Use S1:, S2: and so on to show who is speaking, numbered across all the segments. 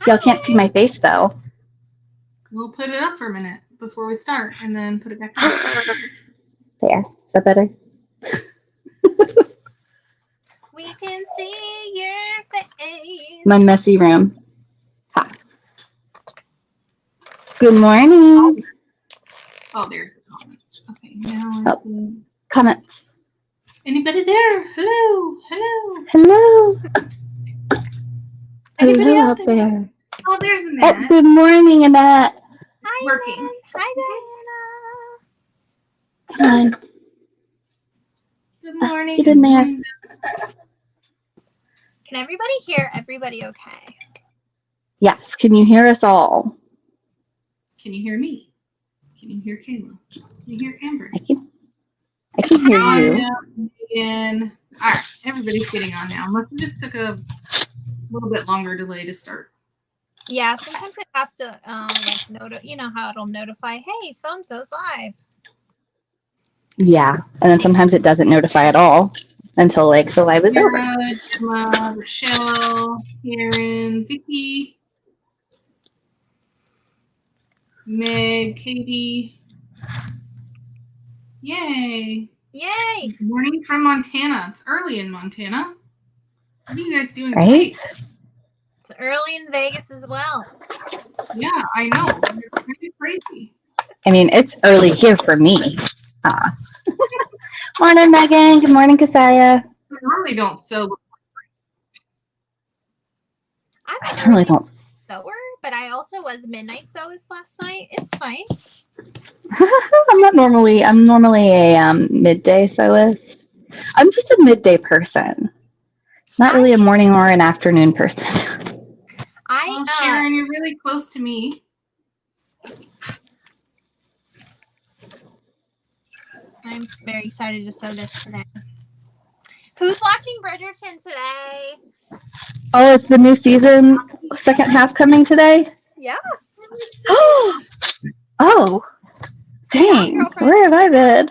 S1: Y'all can't see my face though.
S2: We'll put it up for a minute before we start and then put it back down.
S1: There. Is that better?
S3: We can see your face.
S1: My messy room. Ha. Good morning.
S2: Oh, there's the comments. Okay, now
S1: Comments.
S2: Anybody there? Hello. Hello.
S1: Hello.
S2: Anybody
S1: Hello
S2: out
S1: out there.
S2: Oh, there's Annette.
S1: Oh, good morning, Annette.
S3: Hi,
S2: Working.
S3: Annette. Hi, Diana.
S1: Come on.
S2: Good morning.
S1: Get in there.
S3: Can everybody hear everybody okay?
S1: Yes. Can you hear us all?
S2: Can you hear me? Can you hear Kayla? Can you hear Amber?
S1: I can hear you.
S2: Megan. All right, everybody's getting on now. Unless it just took a little bit longer delay to start.
S3: Yeah, sometimes it has to, you know how it'll notify, hey, so-and-so's live.
S1: Yeah, and then sometimes it doesn't notify at all until like the live is over.
S2: Emma, Rochelle, Karen, Vicky, Meg, Katie. Yay!
S3: Yay!
S2: Good morning from Montana. It's early in Montana. What are you guys doing?
S1: Right?
S3: It's early in Vegas as well.
S2: Yeah, I know. You're pretty crazy.
S1: I mean, it's early here for me. Morning, Megan. Good morning, Kasaya.
S2: I normally don't sew.
S1: I really don't.
S3: Sewer, but I also was midnight sewist last night. It's fine.
S1: I'm normally a midday sewist. I'm just a midday person. Not really a morning or an afternoon person.
S2: Sharon, you're really close to me.
S3: I'm very excited to sew this today. Who's watching Bridgerton today?
S1: Oh, it's the new season, second half coming today?
S3: Yeah.
S1: Oh, dang. Where have I been?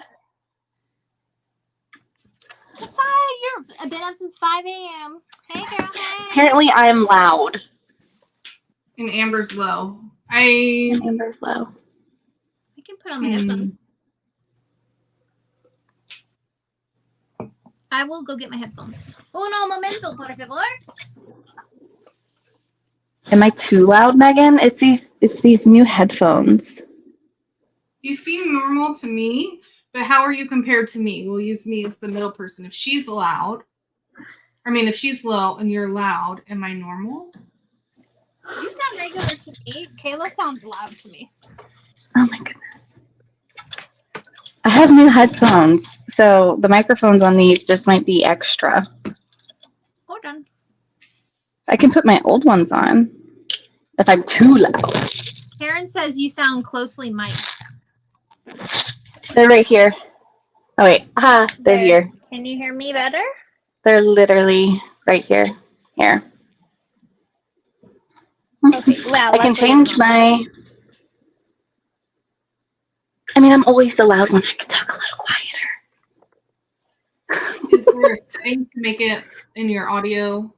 S3: Kasaya, you've been up since 5 a.m. Hey, girl, hey.
S1: Apparently, I'm loud.
S2: And Amber's low.
S1: Amber's low.
S3: I can put on my headphones. I will go get my headphones. Uno momento, por favor.
S1: Am I too loud, Megan? It's these new headphones.
S2: You seem normal to me, but how are you compared to me? We'll use me as the middle person. If she's loud, if she's low and you're loud, am I normal?
S3: You sound regular to me. Kayla sounds loud to me.
S1: Oh my goodness. I have new headphones, so the microphones on these just might be extra.
S3: Hold on.
S1: I can put my old ones on if I'm too loud.
S3: Karen says you sound closely mic'd.
S1: They're right here. Oh, wait. They're here.
S3: Can you hear me better?
S1: They're literally right here. Here.
S3: Okay, wow.
S1: I can change my... I'm always the loud one. I can talk a little quieter.
S2: Is there a setting to make it in your audio?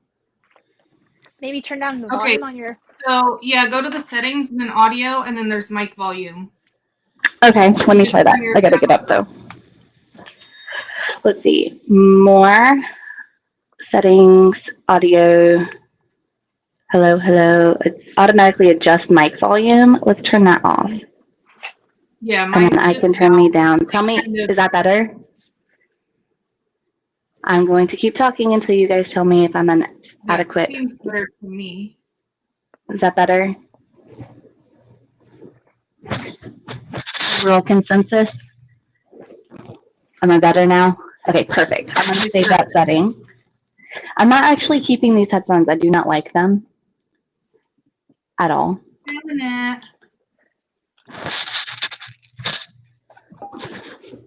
S3: Maybe turn down the volume on your...
S2: So, yeah, go to the settings and then audio, and then there's mic volume.
S1: Okay, let me try that. I gotta get up, though. Let's see. More. Settings, audio. Hello. Automatically adjust mic volume. Let's turn that off.
S2: Yeah,
S1: and then I can turn me down. Tell me, is that better? I'm going to keep talking until you guys tell me if I'm inadequate.
S2: Seems better to me.
S1: Is that better? Overall consensus? Am I better now? Okay, perfect. I'm going to save that setting. I'm not actually keeping these headphones. I do not like them at all.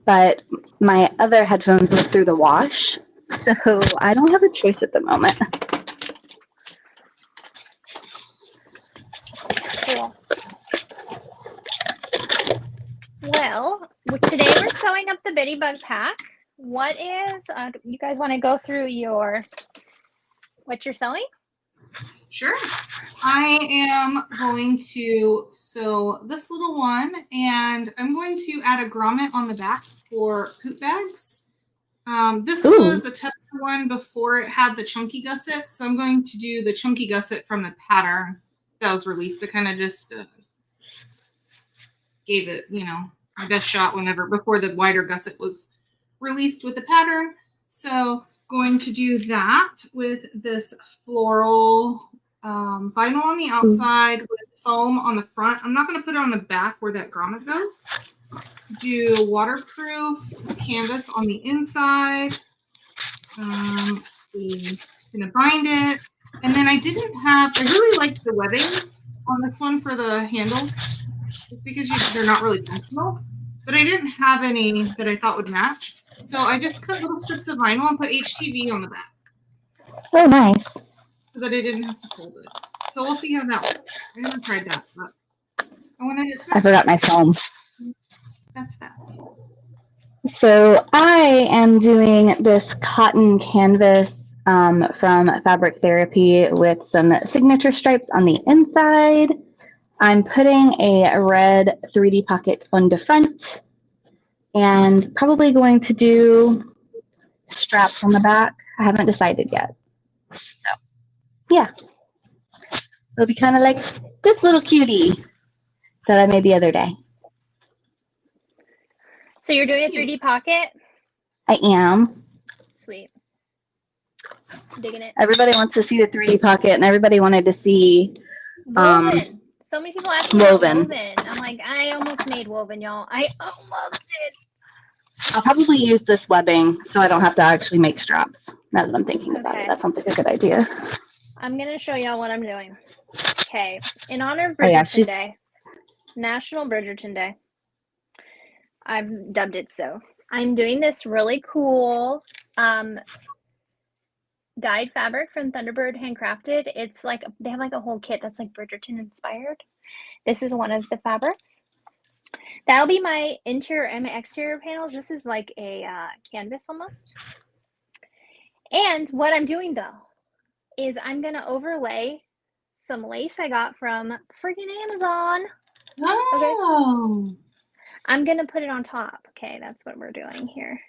S1: But my other headphones went through the wash, so I don't have a choice at the moment.
S3: Cool. Well, today we're sewing up the Bitty Bug pack. What is, you guys want to go through what you're sewing?
S2: Sure. I am going to sew this little one, and I'm going to add a grommet on the back for poop bags. This
S1: Ooh.
S2: was a test one before it had the chunky gusset, so I'm going to do the chunky gusset from the pattern that was released. I kind of just gave it, my best shot before the wider gusset was released with the pattern. So going to do that with this floral vinyl on the outside with foam on the front. I'm not going to put it on the back where that grommet goes. Do waterproof canvas on the inside. Going to bind it. And then I really liked the webbing on this one for the handles. Just because they're not really functional. But I didn't have any that I thought would match. So I just cut little strips of vinyl and put HTV on the back.
S1: Oh, nice.
S2: So that I didn't have to fold it. So we'll see how that works. I haven't tried that, but I wanted it to.
S1: I forgot my foam.
S2: That's that.
S1: So I am doing this cotton canvas from Fabric Therapy with some signature stripes on the inside. I'm putting a red 3D pocket on the front and probably going to do straps on the back. I haven't decided yet. So, yeah. It'll be kind of like this little cutie that I made the other day.
S3: So you're doing a 3D pocket?
S1: I am.
S3: Sweet. Digging it.
S1: Everybody wants to see the 3D pocket, and everybody wanted to see
S3: Woven. So many people ask me about
S1: woven.
S3: woven. I'm like, I almost made woven, y'all. I almost did.
S1: I'll probably use this webbing so I don't have to actually make straps. Now that I'm thinking about
S3: Okay.
S1: it, that sounds like a good idea.
S3: I'm going to show y'all what I'm doing. Okay. In honor of
S1: Oh, yeah,
S3: Bridgerton Day, National Bridgerton Day, I've dubbed it so. I'm doing this really cool dyed fabric from Thunderbird Handcrafted. It's like, they have like a whole kit that's like Bridgerton inspired. This is one of the fabrics. That'll be my interior and my exterior panels. This is like a canvas almost. And what I'm doing though is I'm going to overlay some lace I got from freaking Amazon.
S2: Oh.
S3: Okay. I'm going to put it on top. Okay, that's what we're doing here.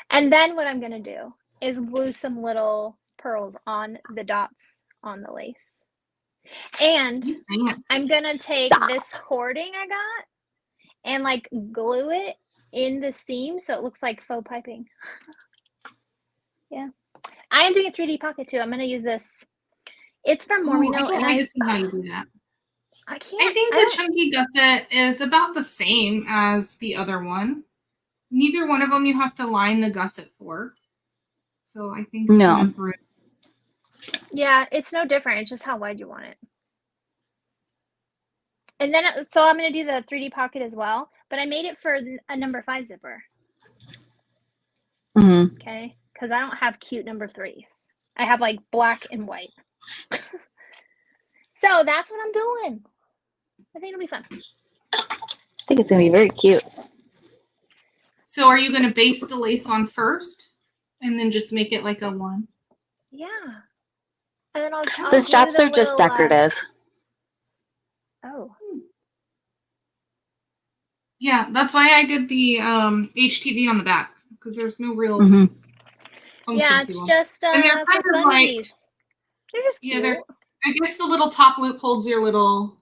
S3: And then what I'm going to do is glue some little pearls on the dots on the lace. And I'm going to take this cording I got and like glue it in the seam so it looks like faux piping. Yeah. I am doing a 3D pocket too. I'm going to use this. It's from Mormino.
S2: I can't wait to see how you do that.
S3: I can't.
S2: I think the chunky gusset is about the same as the other one. Neither one of them you have to line the gusset for. So I think it's enough room.
S3: Yeah, it's no different. It's just how wide you want it. And then, so I'm going to do the 3D pocket as well, but I made it for a number 5 zipper.
S1: Mm-hmm.
S3: Okay, because I don't have cute number 3s. I have like black and white. So that's what I'm doing. I think it'll be fun.
S1: I think it's going to be very cute.
S2: So are you going to base the lace on first and then just make it like a 1?
S3: Yeah. And then I'll
S1: The straps are just decorative.
S3: Oh.
S2: Yeah, that's why I did the HTV on the back because there's no real function
S3: Yeah,
S2: to
S3: it's
S2: them.
S3: just
S2: And they're kind of like,
S3: they're just cute.
S2: yeah, I guess the little top loop holds your little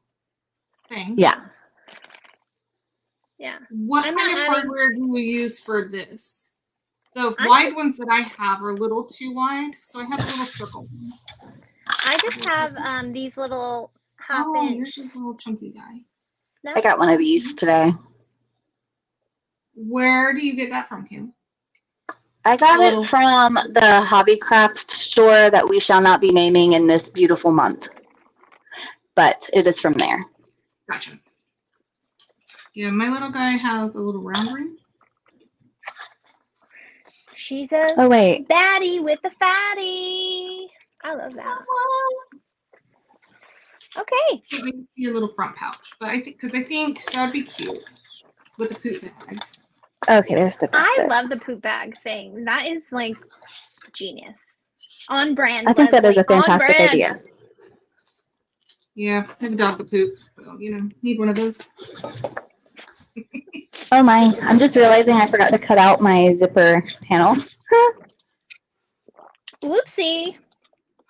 S2: thing.
S1: Yeah.
S3: Yeah.
S2: What kind of hardware do we use for this? The wide ones that I have are a little too wide, so I have a little circle one.
S3: I just have these little half-inch.
S2: Yours is a little chunky guy.
S1: I got one of these today.
S2: Where do you get that from, Kim?
S1: I got it from the hobby crafts store that we shall not be naming in this beautiful month. But it is from there.
S2: Gotcha. Yeah, my little guy has a little round ring.
S3: She's a baddie with a fatty. I love that. Okay.
S2: So we can see a little front pouch, but I think that would be cute with a poop bag.
S1: Okay, there's the poop bag.
S3: I love the poop bag thing. That is like genius. On brand.
S1: I think that is a fantastic idea.
S2: Yeah, I have a dog that poops, so need one of those.
S1: Oh my, I'm just realizing I forgot to cut out my zipper panel.
S3: Whoopsie.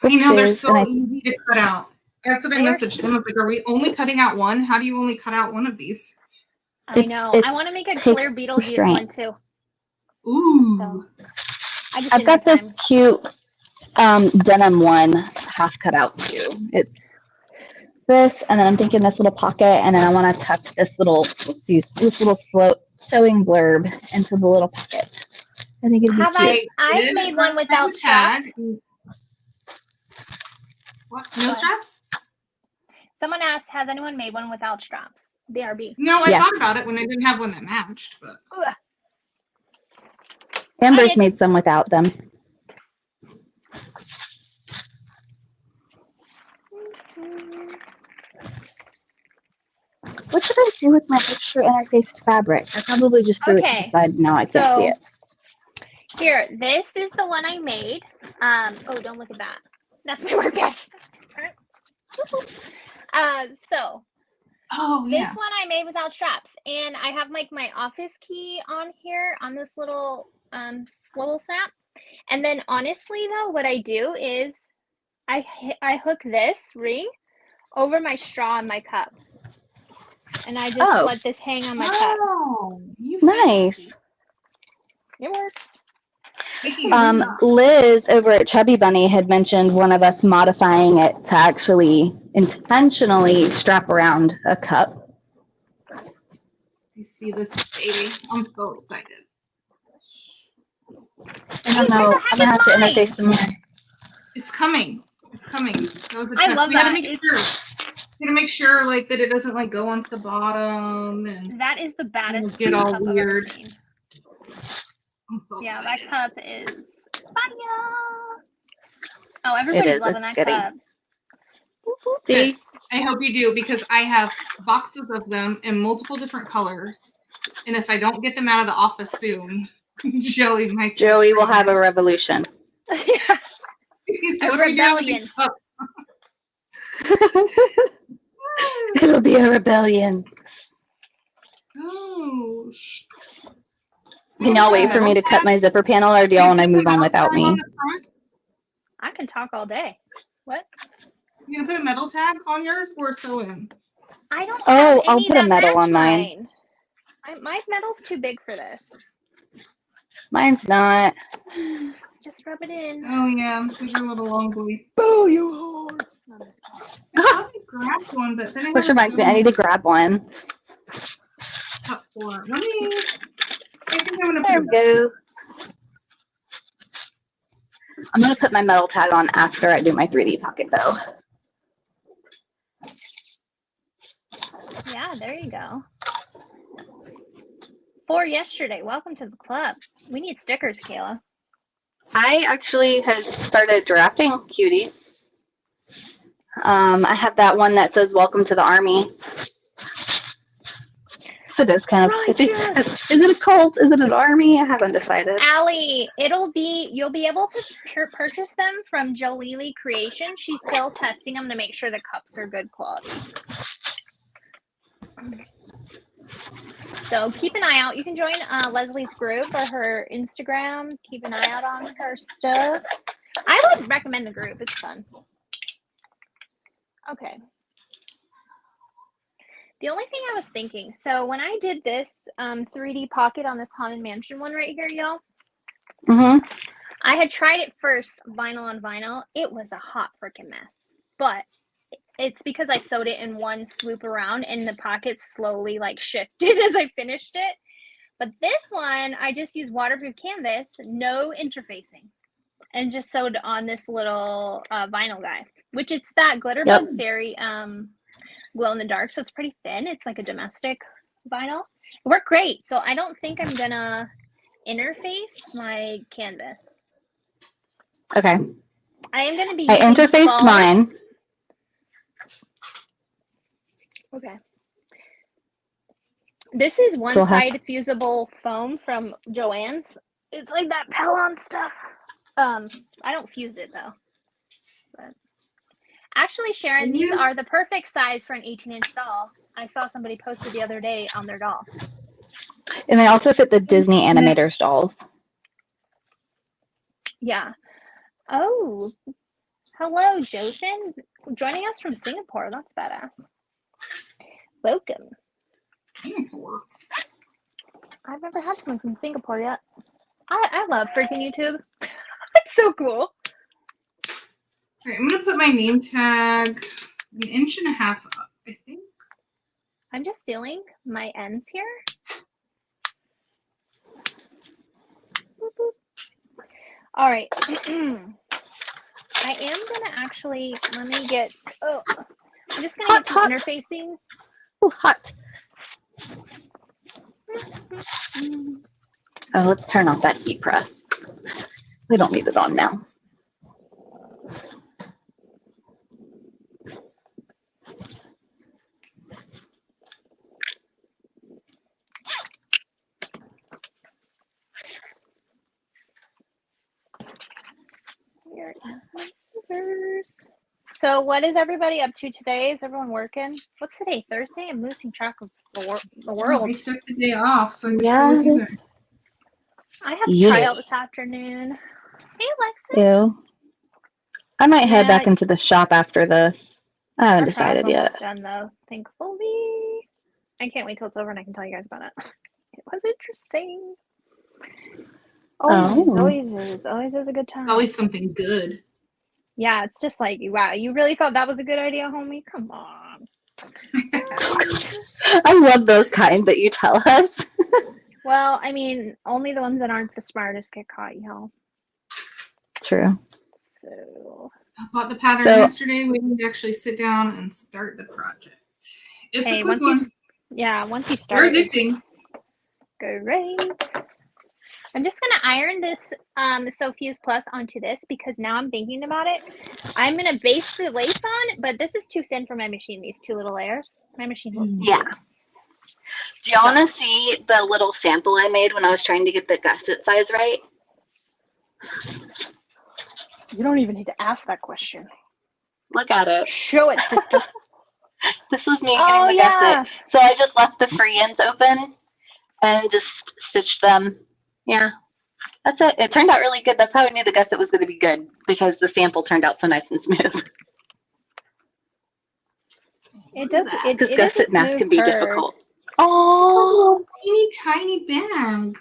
S2: I know they're
S1: Oopsies,
S2: so
S1: and
S2: easy to cut out. That's what I
S3: They're
S2: messaged them. I was like, "Are we only cutting out one? How do you only cut out one of these?"
S3: I know.
S1: it
S3: I want to make a
S1: takes
S3: clear Beetlejuice one
S1: restraint.
S3: too.
S2: Ooh.
S3: So I just
S1: I've
S3: didn't
S1: got
S3: have
S1: this
S3: time.
S1: cute denim one half cut out too. It's this, and then I'm thinking this little pocket, and then I want to tuck this little sewing blurb into the little pocket. I think it'd be
S3: Have
S1: cute.
S3: I've
S2: did
S3: made
S2: grab
S3: one without
S2: the tag.
S3: straps.
S2: What? No
S3: What?
S2: straps?
S3: Someone asked, has anyone made one without straps? BRB.
S2: No, I
S1: Yeah.
S2: thought about it when I didn't have one that matched, but
S3: Ugh.
S1: Amber's
S3: did.
S1: made some without them. What did I do with my extra interfaced fabric? I probably just threw it to
S3: Okay,
S1: the side. Now I can't see
S3: so
S1: it.
S3: here, this is the one I made. Oh, don't look at that. That's my work bag. So
S2: oh
S3: this
S2: yeah.
S3: one I made without straps, and I have like my office key on here on this little swivel snap. And then honestly though, what I do is I hook this ring over my straw in my cup, and I just let this hang on my cup.
S2: Oh, you
S1: Nice.
S2: fancy.
S3: It works.
S2: Speaking of that,
S1: Liz over at Chubby Bunny had mentioned one of us modifying it to actually intentionally strap around a cup.
S2: you see this baby? I'm so excited.
S1: I don't
S3: Hey, where
S1: know.
S3: the
S1: I'm
S3: heck
S1: gonna
S3: is
S1: have to
S3: mine?
S1: interface some more.
S2: It's coming. It's coming. That was a
S3: I
S2: test.
S3: love
S2: We gotta
S3: that.
S2: make sure. We gotta make sure like that it doesn't like go onto the bottom and
S3: That is the baddest
S2: get all
S3: cup I've ever
S2: weird.
S3: seen.
S2: I'm so
S3: Yeah,
S2: excited.
S3: that cup is fire. Oh,
S1: It
S3: everybody's
S1: is.
S3: loving
S1: It's
S3: that
S1: goody.
S3: cup.
S1: See?
S2: I hope you do because I have boxes of them in multiple different colors. And if I don't get them out of the office soon, Joey might.
S1: Joey will have a revolution.
S3: Yeah,
S2: He's
S3: a
S2: what are we doing with
S3: rebellion.
S2: these cups?
S1: It'll be a rebellion.
S2: Oh,
S1: Can y'all wait for me to cut my zipper panel, or do y'all want to move on without me?
S3: I can talk all day. What?
S2: You gonna put a metal tag on yours or sew in?
S3: I don't
S1: Oh,
S3: have
S1: I'll
S3: any
S1: put a
S3: that
S1: medal
S3: match
S1: on mine.
S3: My metal's too big for this.
S1: Mine's not.
S3: Just rub it in.
S2: Oh yeah, because you're a little long boy.
S3: Boo, you whore. No, I'm just kidding.
S2: I thought I grabbed one, but then I
S1: Which
S2: have a
S1: reminds me, I need to grab one.
S2: cup for it. Let me. I think I'm gonna
S1: There
S2: put
S1: we
S2: it
S1: go. I'm gonna put my metal tag on after I do my 3D pocket, though.
S3: Yeah, there you go. For yesterday. Welcome to the club. We need stickers, Kayla.
S1: I actually have started drafting cuties. I have that one that says "Welcome to the Army." So it is kind of. Is it a cult? Is it an army? I haven't decided.
S3: Allie, you'll be able to purchase them from Jolili Creation. She's still testing them to make sure the cups are good quality. So keep an eye out. You can join Leslie's group or her Instagram. Keep an eye out on her stuff. I would recommend the group. It's fun. Okay. The only thing I was thinking, so when I did this 3D pocket on this Haunted Mansion one right here, y'all, I had tried it first vinyl on vinyl. It was a hot freaking mess. But it's because I sewed it in one swoop around and the pockets slowly like shifted as I finished it. But this one, I just used waterproof canvas, no interfacing, and just sewed on this little vinyl guy, which it's that glitter bug fairy glow in the dark, so it's pretty thin. It's like a domestic vinyl. It worked great. So I don't think I'm gonna interface my canvas.
S1: Okay.
S3: I am gonna be
S1: I
S3: using
S1: interfaced
S3: foam.
S1: mine.
S3: Okay. This is one-side fusible foam from Joann's. It's like that Pellon stuff. I don't fuse it though. But Actually, Sharon, these
S2: Yes.
S3: are the perfect size for an 18-inch doll. I saw somebody posted the other day on their doll.
S1: And they also fit the Disney animators dolls.
S3: Yeah. Oh, hello, Jothan. Joining us from Singapore. That's badass. Welcome.
S2: Singapore.
S3: I've never had someone from Singapore yet. I love freaking YouTube. It's so cool.
S2: All right, I'm gonna put my name tag 1.5 inches up, I think.
S3: I'm just sealing my ends here. Boop, boop. All right. I am gonna actually let me get. Oh, I'm just gonna get some interfacing.
S1: Oh, hot. Oh, let's turn off that heat press. We don't need it on now.
S3: Here is my scissors. So, what is everybody up to today? Is everyone working? What's today? Thursday? I'm losing track of the world.
S2: I took the day off, so I can
S1: Yeah.
S2: see with you guys.
S3: I have
S1: Yeah.
S3: tryout this afternoon. Hey, Alexis.
S1: Ew. I might head
S3: Yeah.
S1: back into the shop after this. I haven't
S3: Our trial's
S1: decided yet.
S3: almost done though, thankfully. I can't wait till it's over and I can tell you guys about it. It was interesting. Always is a good time.
S2: It's always something good.
S3: Yeah, it's just like, wow, you really thought that was a good idea, homie? Come on.
S1: I love those kind that you tell us.
S3: Well, I mean, only the ones that aren't the smartest get caught, y'all.
S1: True.
S3: So,
S2: I bought the pattern
S1: So-
S2: yesterday, waiting to actually sit down and start the project. It's
S3: hey,
S2: a quick
S3: once
S2: one.
S3: you
S2: They're
S3: start,
S2: addicting.
S3: it's great. I'm just gonna iron this Sophie's Plus onto this because now I'm thinking about it. I'm gonna base the lace on, but this is too thin for my machine. These two little layers. My machine will.
S1: Yeah. Do y'all want to see the little sample I made when I was trying to get the gusset size right?
S3: You don't even need to ask that question.
S1: Look at it.
S3: Show it, sister.
S1: This was me
S3: Oh,
S1: getting the
S3: yeah.
S1: gusset. So I just left the free ends open and just stitched them. Yeah. That's it. It turned out really good. That's how I knew the gusset was going to be good because the sample turned out so nice and smooth.
S3: It does. It
S1: Because
S3: is a
S1: gusset math
S3: smooth
S1: can be
S3: curve.
S1: difficult. Oh,
S2: Teeny tiny bag.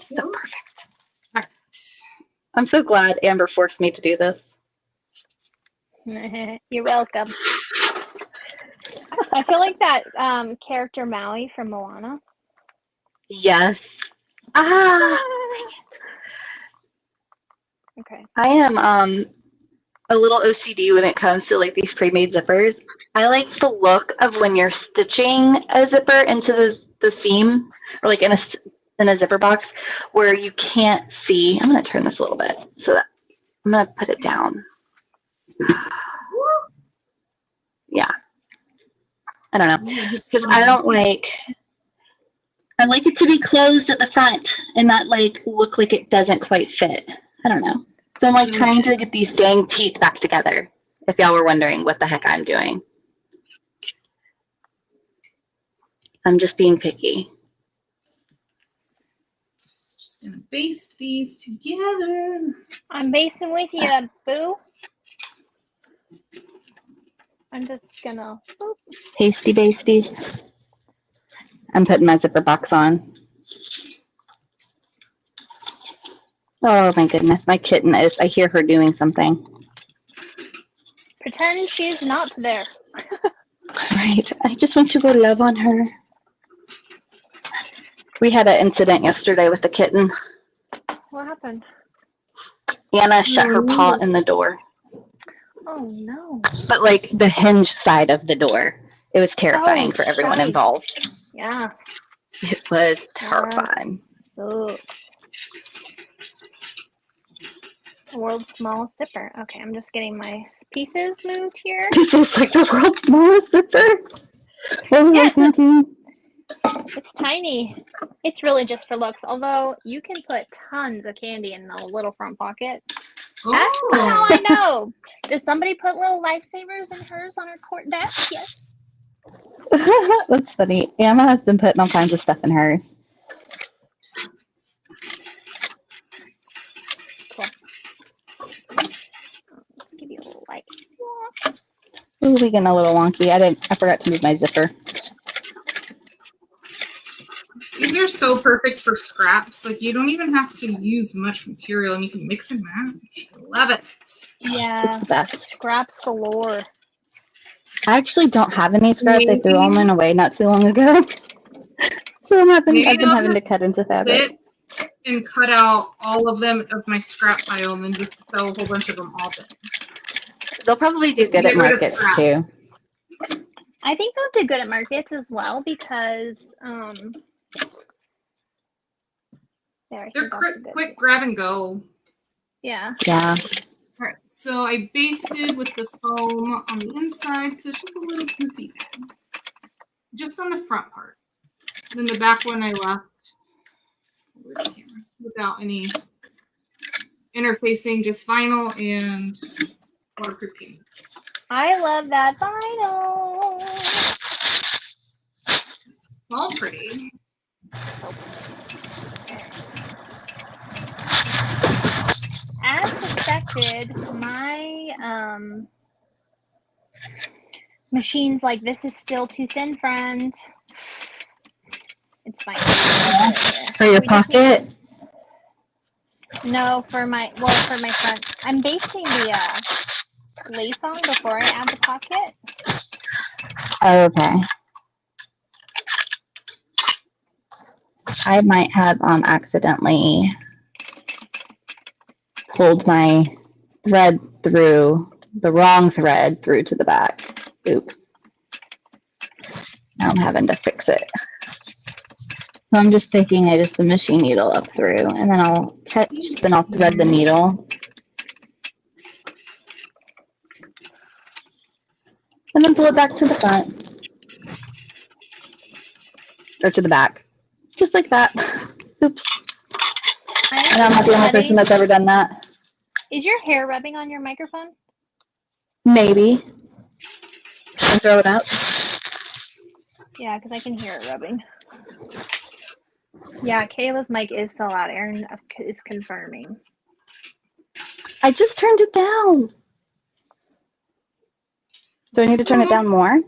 S1: so perfect.
S2: All right.
S1: I'm so glad Amber forced me to do this.
S3: You're welcome. I feel like that character Maui from Moana.
S1: Yes.
S3: Okay.
S1: I am a little OCD when it comes to like these pre-made zippers. I like the look of when you're stitching a zipper into the seam or like in a zipper box where you can't see. I'm going to turn this a little bit so that I'm going to put it down. Yeah. I don't know. Because I don't like, I like it to be closed at the front and not like look like it doesn't quite fit. I don't know. So I'm like trying to get these dang teeth back together. If y'all were wondering what the heck I'm doing. I'm just being picky.
S2: Just gonna baste these together.
S3: I'm basing with you, boo. I'm just gonna. Boop.
S1: Hasty basties. I'm putting my zipper box on. Oh my goodness, my kitten is, I hear her doing something.
S3: Pretend she's not there.
S1: Right, I just want to go love on her. We had an incident yesterday with the kitten.
S3: What happened?
S1: Anna shut her paw in the door,
S3: Oh no.
S1: but like the hinge side of the door. It was terrifying
S3: Oh,
S1: for everyone
S3: shite.
S1: involved.
S3: Yeah.
S1: It was terrifying.
S3: That sucks. The world's smallest zipper. Okay, I'm just getting my pieces moved here.
S1: This is like the world's smallest zipper. What was
S3: Yeah,
S1: I thinking?
S3: It's tiny. It's really just for looks. Although you can put tons of candy in a little front pocket. Ask me how
S2: Oh,
S3: I know. Does somebody put little lifesavers in hers on her court desk? Yes.
S1: That's funny. Emma has been putting all kinds of stuff in hers.
S3: Cool. Let's give you a little light.
S1: Ooh, we getting a little wonky. I forgot to move my zipper.
S2: these are so perfect for scraps. Like you don't even have to use much material, and you can mix and match. Love it.
S3: Yeah.
S1: It's the best.
S3: Scraps galore.
S1: I actually don't have any scraps. I threw all mine away not too long ago. So I've been having to cut into fabric.
S2: Sit and cut out all of them of my scrap pile, and then just sell a whole bunch of them all day.
S1: They'll probably do
S2: Just to
S1: good at
S2: get rid of
S1: markets
S2: scrap.
S1: too.
S3: I think they'll do good at markets as well because there. I
S2: They're
S3: think that's a good
S2: quick grab and go.
S3: Yeah.
S1: Yeah.
S2: All right, so I basted with the foam on the inside, so it's just a little goofy bag. Just on the front part. Then the back one I left without any interfacing, just vinyl and waterproof paint.
S3: I love that vinyl.
S2: It's all pretty.
S3: As suspected, my machines like this is still too thin, friend. It's fine.
S1: For your
S3: We just
S1: pocket?
S3: No, for my front. I'm basting the lace on before I add the pocket.
S1: Oh, okay. I might have accidentally pulled my thread through the wrong thread through to the back. Oops. Now I'm having to fix it. So I'm just taking just a machine needle up through, and then I'll thread the needle. And then pull it back to the front. Or to the back. Just like that. Oops. And I'm not the only person that's ever done that.
S3: Is your hair rubbing on your microphone?
S1: Maybe. And throw it up.
S3: Yeah, because I can hear it rubbing. Yeah, Kayla's mic is still out. Erin is confirming.
S1: I just turned it down. Do I need to turn it down more?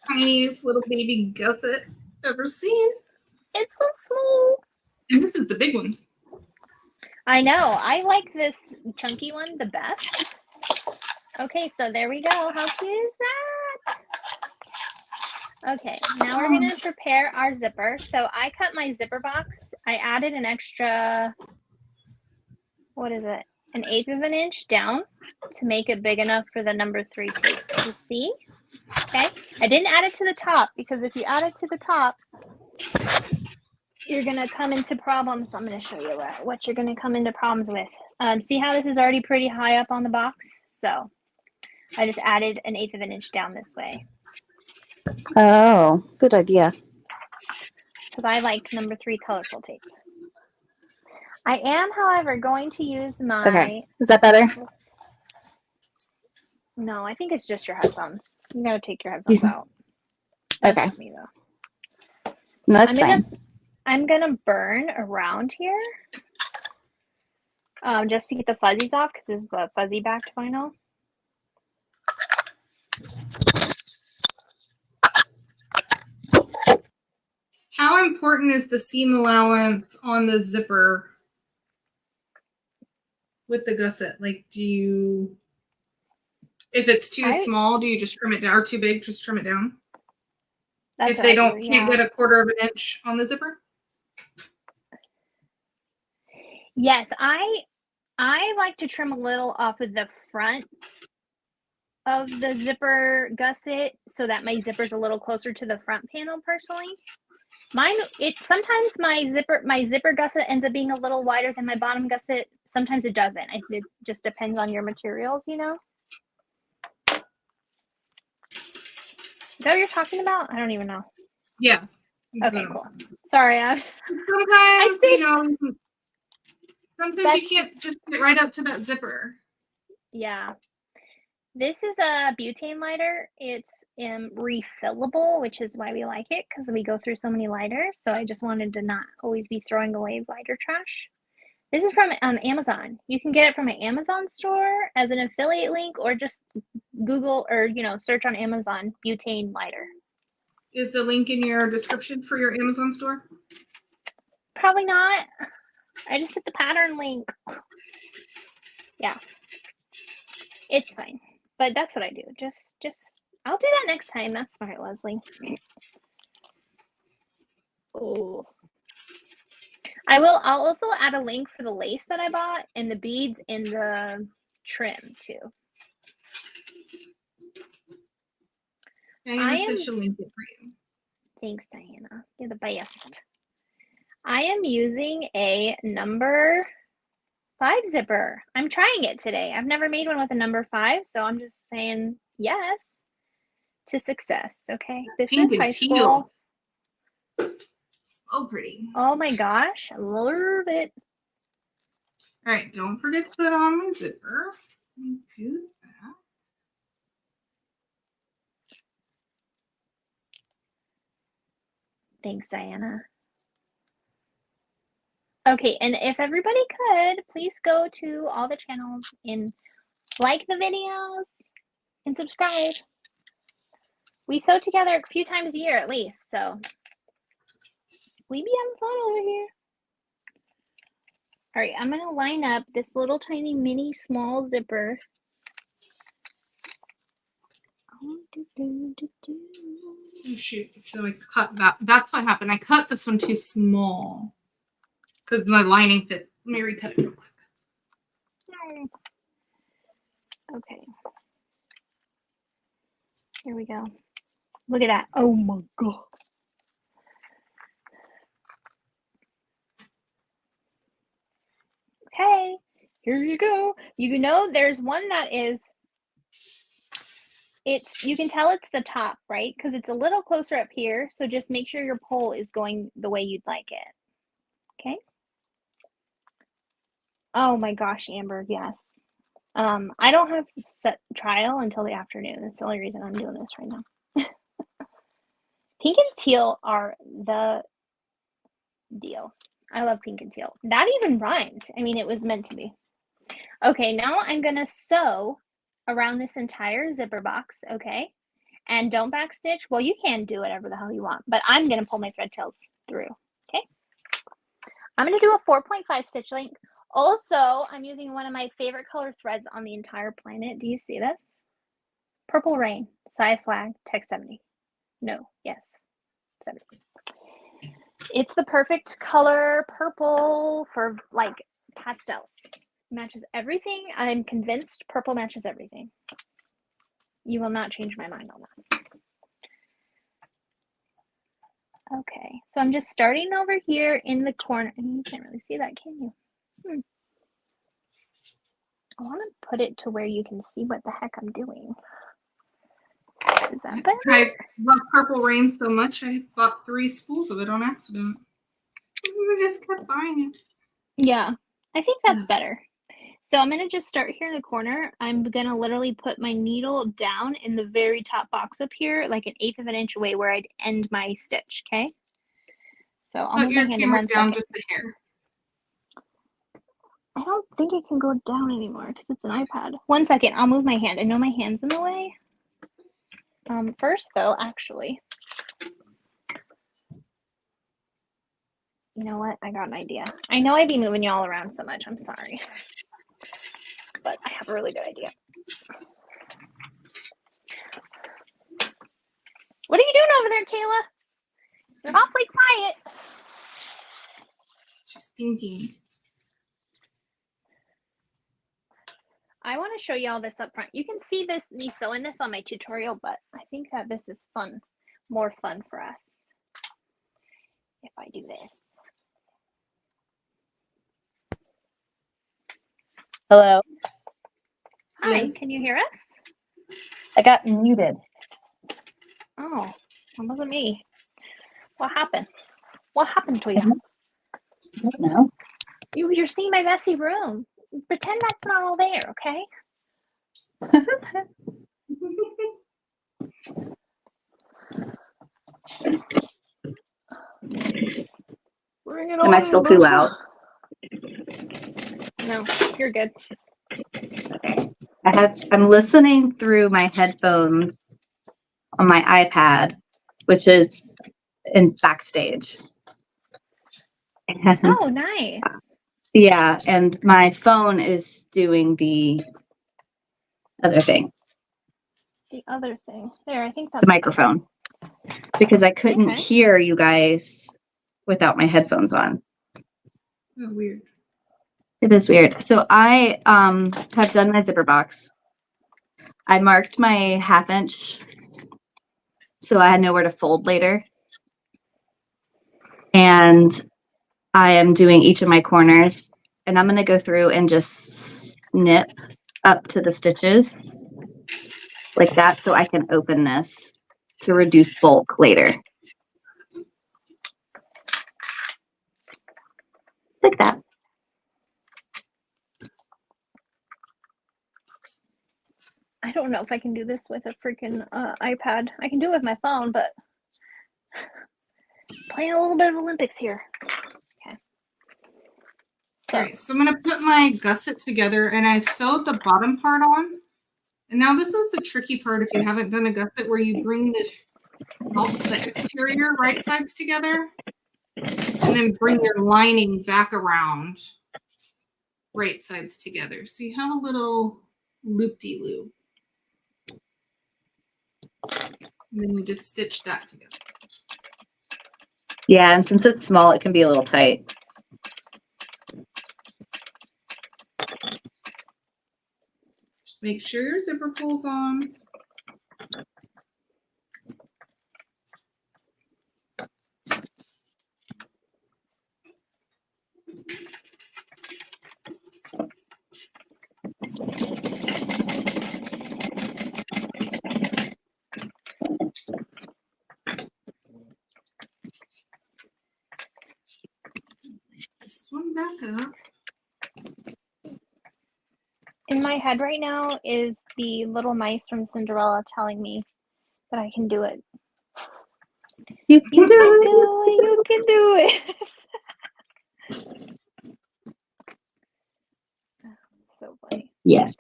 S2: Tiniest little baby gusset ever seen.
S3: It's so small.
S2: And this is the big one.
S3: I know. I like this chunky one the best. Okay, so there we go. How cute is that? Okay, now we're going to prepare our zipper. So I cut my zipper box. I added an extra, what is it? An 1/8 of an inch down to make it big enough for the number 3 tape. You see? Okay. I didn't add it to the top because if you add it to the top, you're going to come into problems. I'm going to show you what you're going to come into problems with. See how this is already pretty high up on the box? So I just added an 1/8 of an inch down this way.
S1: Oh, good idea.
S3: Because I like number 3 colorful tape. I am, however, going to use my...
S1: Okay, is that better?
S3: No, I think it's just your headphones. You gotta take your headphones out. That's
S1: Okay.
S3: just me, though.
S1: No, that's fine.
S3: I'm gonna burn around here. Just to get the fuzzies off, because this is a fuzzy backed vinyl.
S2: How important is the seam allowance on the zipper with the gusset? Like, if it's too small, do you just trim it down? Or too big, just trim it down? If they can't get a 1/4 of an inch on the zipper?
S3: Yes, I like to trim a little off of the front of the zipper gusset so that my zipper's a little closer to the front panel personally. Sometimes my zipper gusset ends up being a little wider than my bottom gusset. Sometimes it doesn't. It just depends on your materials, you know? Is that what you're talking about? I don't even know.
S2: Yeah.
S3: Okay, cool. Sorry,
S2: sometimes you can't just get right up to that zipper.
S3: Yeah. This is a butane lighter. It's refillable, which is why we like it, because we go through so many lighters. So I just wanted to not always be throwing away lighter trash. This is from Amazon. You can get it from an Amazon store as an affiliate link, or just Google or search on Amazon butane lighter.
S2: Is the link in your description for your Amazon store?
S3: Probably not. I just put the pattern link. Yeah. It's fine. But that's what I do. Just I'll do that next time. That's smart, Leslie. Oh. I'll also add a link for the lace that I bought and the beads in the trim too.
S2: Diana said she'll link it for you.
S3: Thanks, Diana. You're the best. I am using a number 5 zipper. I'm trying it today. I've never made one with a number 5, so I'm just saying yes to success. Okay, this
S2: Pink
S3: is
S2: and
S3: high
S2: teal.
S3: school.
S2: So pretty.
S3: Oh my gosh, I love it.
S2: All right, don't forget to put on my zipper. Do that.
S3: Thanks, Diana. Okay, and if everybody could, please go to all the channels and like the videos and subscribe. We sew together a few times a year at least, so we be having fun over here. All right, I'm going to line up this little tiny mini small zipper.
S2: Oh, shoot. So I cut that. That's what happened. I cut this one too small because the lining fit. Mary cut it real quick.
S3: Okay. Here we go. Look at that. Oh my God. Okay, here you go. You know, there's one that is, you can tell it's the top, right? Because it's a little closer up here. So just make sure your pole is going the way you'd like it. Okay. Oh my gosh, Amber, yes. I don't have set trial until the afternoon. That's the only reason I'm doing this right now. Pink and teal are the deal. I love pink and teal. That even rhymed. I mean, it was meant to be. Okay, now I'm going to sew around this entire zipper box, okay? And don't backstitch. Well, you can do whatever the hell you want, but I'm going to pull my thread tails through, okay? I'm going to do a 4.5 stitch length. Also, I'm using one of my favorite color threads on the entire planet. Do you see this? Purple Rain, size swag, text 70. No, yes, 70. It's the perfect color purple for like pastels. Matches everything. I'm convinced purple matches everything. You will not change my mind on that. Okay, so I'm just starting over here in the corner. You can't really see that, can you? I want to put it to where you can see what the heck I'm doing. Is that better?
S2: I love Purple Rain so much, I bought 3 spools of it on accident. I just kept buying it.
S3: Yeah, I think that's better. So I'm going to just start here in the corner. I'm going to literally put my needle down in the very top box up here, like 1/8 of an inch away where I'd end my stitch, okay? So I'll move my hand in 1
S2: down
S3: second.
S2: just a hair.
S3: I don't think it can go down anymore because it's an iPad. 1 second, I'll move my hand. I know my hand's in the way. First though, actually, you know what? I got an idea. I know I'd be moving you all around so much. I'm sorry. But I have a really good idea. What are you doing over there, Kayla? You're awfully quiet.
S2: She's thinking.
S3: I want to show you all this up front. You can see this, me sewing this on my tutorial, but I think that this is fun, more fun for us if I do this.
S4: Hello.
S3: Hi,
S2: Hello.
S3: can you hear us?
S4: I got muted.
S3: Oh, that wasn't me. What happened? What happened to you?
S4: I don't know.
S3: You're seeing my messy room. Pretend that's not all there, okay? Bring it
S1: Am I
S3: on,
S1: still too
S3: Lucy.
S1: loud?
S3: No, you're good.
S1: I'm listening through my headphones on my iPad, which is in backstage. And
S3: Oh, nice.
S1: yeah, and my phone is doing the other thing,
S3: The other thing. There, I think that's
S1: the microphone, because I couldn't
S3: Okay.
S1: hear you guys without my headphones on.
S2: Oh, weird.
S1: It is weird. So I have done my zipper box. I marked my 1/2 inch so I had nowhere to fold later. And I am doing each of my corners, and I'm going to go through and just snip up to the stitches like that so I can open this to reduce bulk later. Like that.
S3: I don't know if I can do this with a freaking iPad. I can do it with my phone, but playing a little bit of Olympics here. Okay. So,
S2: All right, so I'm going to put my gusset together, and I've sewed the bottom part on. And now this is the tricky part if you haven't done a gusset, where you bring the exterior right sides together and then bring your lining back around right sides together. So you have a little loop-de-loop. And then you just stitch that together.
S1: Yeah, and since it's small, it can be a little tight.
S2: Just make sure your zipper pulls on. This one back up.
S3: in my head right now is the little mice from Cinderella telling me that I can do it.
S1: You can
S3: You
S1: do
S3: can
S1: it.
S3: do it. You can do it. So funny.
S1: Yes.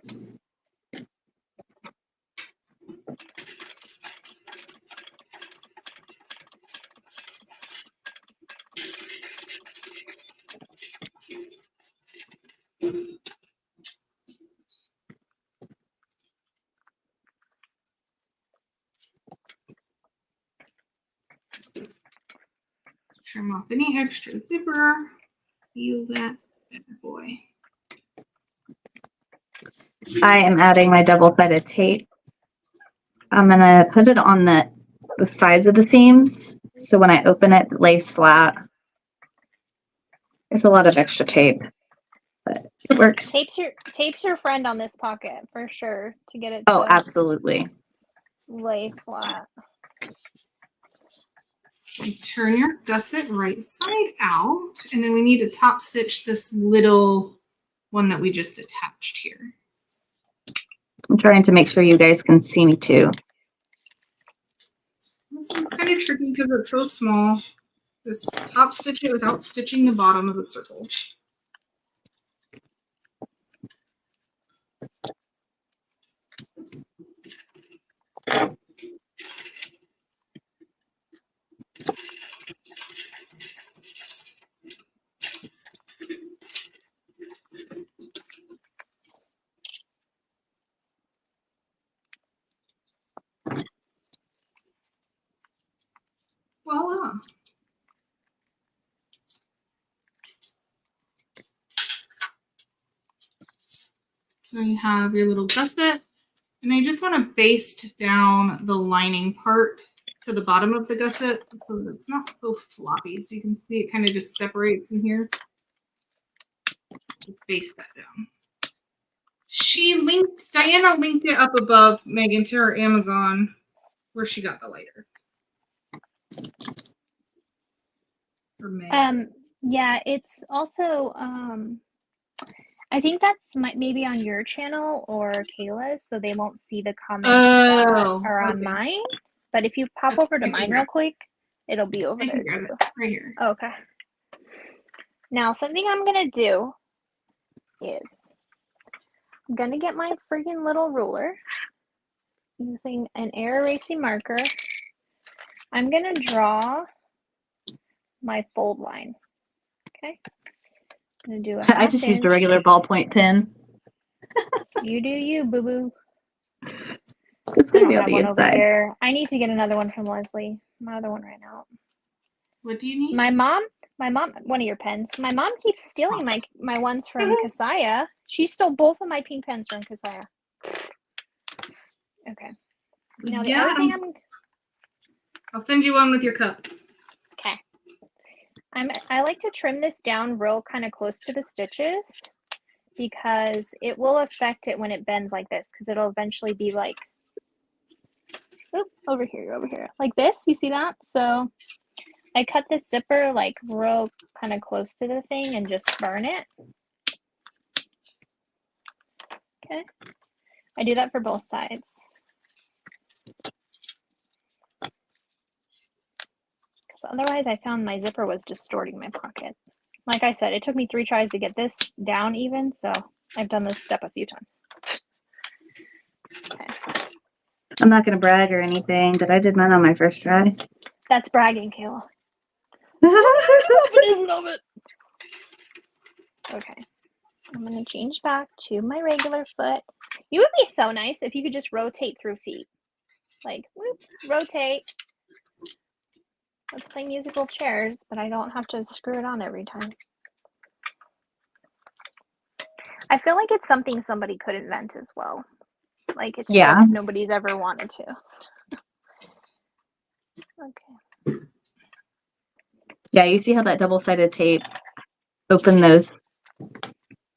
S2: Trim off any extra zipper. Feel that bad boy.
S1: I am adding my double-sided tape. I'm going to put it on the sides of the seams, so when I open it, it lays flat. It's a lot of extra tape, but it works.
S3: Tape's your friend on this pocket for sure to get it
S1: Oh,
S3: to
S1: absolutely.
S3: lay flat.
S2: You turn your gusset right side out, and then we need to top stitch this little one that we just attached here.
S1: I'm trying to make sure you guys can see me too.
S2: This one's kind of tricky because it's so small. Just top stitch it without stitching the bottom of the circle. Voila. So you have your little gusset, and I just want to baste down the lining part to the bottom of the gusset so that it's not so floppy. So you can see it kind of just separates in here. Just baste that down. Diana linked it up above, Megan, to her Amazon where she got the lighter.
S3: Yeah, it's also I think that's maybe on your channel or Kayla's, so they won't see the comments that are on
S2: okay.
S3: mine. But if you pop over to mine real quick, it'll be over
S2: I
S3: there
S2: can grab
S3: too.
S2: it right here.
S3: Okay. Now, something I'm going to do is I'm going to get my freaking little ruler using an air erasing marker. I'm going to draw my fold line. Okay. I'm going to do a
S4: I just used a
S3: inch.
S4: regular ballpoint pen.
S3: You do you, boo-boo.
S4: It's
S3: I
S4: gonna
S3: don't
S4: be on
S3: have
S4: the
S3: one over
S4: inside.
S3: here. I need to get another one from Leslie. My other one ran out.
S2: What do you need?
S3: My mom, one of your pens. My mom keeps stealing my ones from Kasaya. She stole both of my pink pens from Kasaya. Okay. Now the other thing
S2: I'll send you one with your cup.
S3: okay. I like to trim this down real kind of close to the stitches because it will affect it when it bends like this because it'll eventually be like, oop, over here, like this. You see that? So I cut this zipper like real kind of close to the thing and just burn it. Okay. I do that for both sides. Because otherwise I found my zipper was distorting my pocket. Like I said, it took me 3 tries to get this down even, so I've done this step a few times. Okay.
S4: I'm not gonna brag or anything, but I did mine on my first try.
S3: That's bragging, Kayla. Love it. Okay. I'm going to change back to my regular foot. You would be so nice if you could just rotate through feet. Like, whoop, rotate. Let's play musical chairs, but I don't have to screw it on every time. I feel like it's something somebody could invent as well. Like, it's just nobody's ever wanted to. Okay.
S4: Yeah, you see how that double-sided tape opened those?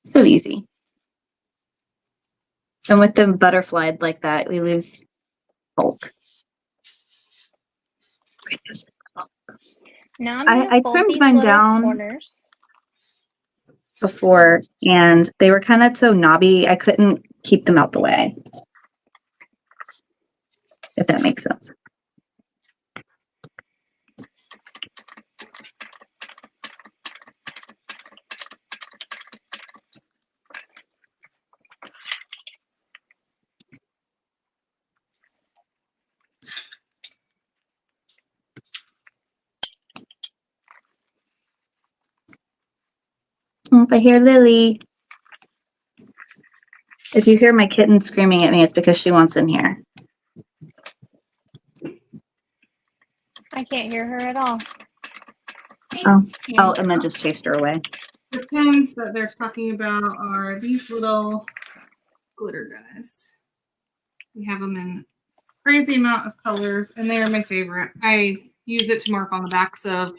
S4: So easy. And with them butterflied like that, we lose bulk.
S3: Now I'm going
S4: I
S3: to fold
S4: trimmed
S3: these
S4: mine
S3: little
S4: down
S3: corners.
S4: before, and they were kind of so knobby, I couldn't keep them out the way. If that makes sense. Oh, if I hear Lily. If you hear my kitten screaming at me, it's because she wants in here.
S3: I can't hear her at all.
S4: Oh, and then just chased her away.
S2: The pens that they're talking about are these little glitter guys. We have them in crazy amount of colors, and they are my favorite. I use it to mark on the backs of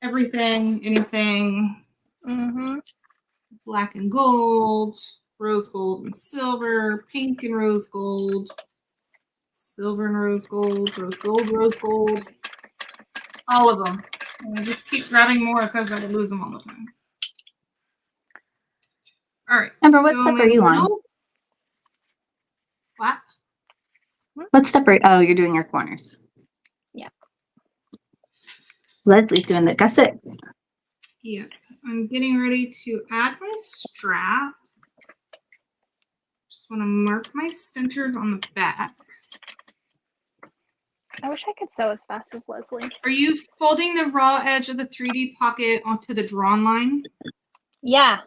S2: everything, anything.
S3: Mm-hmm.
S2: Black and gold, rose gold and silver, pink and rose gold, silver and rose gold, rose gold, all of them. And I just keep grabbing more because I would lose them all the time. All right.
S4: Amber, what step are you on?
S2: What?
S4: What step are you? Oh, you're doing your corners.
S3: Yeah.
S4: Leslie's doing the gusset.
S2: Yeah. I'm getting ready to add my straps. Just want to mark my centers on the back.
S3: I wish I could sew as fast as Leslie.
S2: Are you folding the raw edge of the 3D pocket onto the drawn line?
S3: Yeah.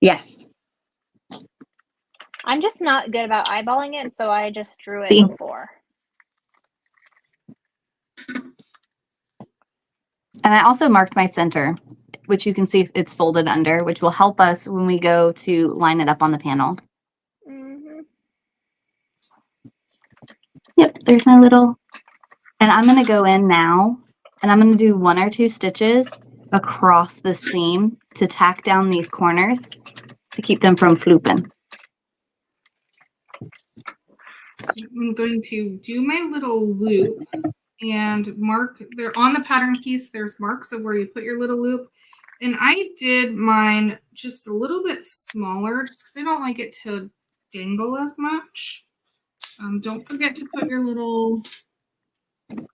S4: Yes.
S3: I'm just not good about eyeballing it, so I just drew it before.
S4: And I also marked my center, which you can see it's folded under, which will help us when we go to line it up on the panel.
S3: Mm-hmm.
S4: Yep, there's my little, and I'm going to go in now, and I'm going to do 1 or 2 stitches across the seam to tack down these corners to keep them from flooping.
S2: So I'm going to do my little loop and mark there on the pattern piece. There's marks of where you put your little loop, And I did mine just a little bit smaller just because I don't like it to dangle as much. Don't forget to put your little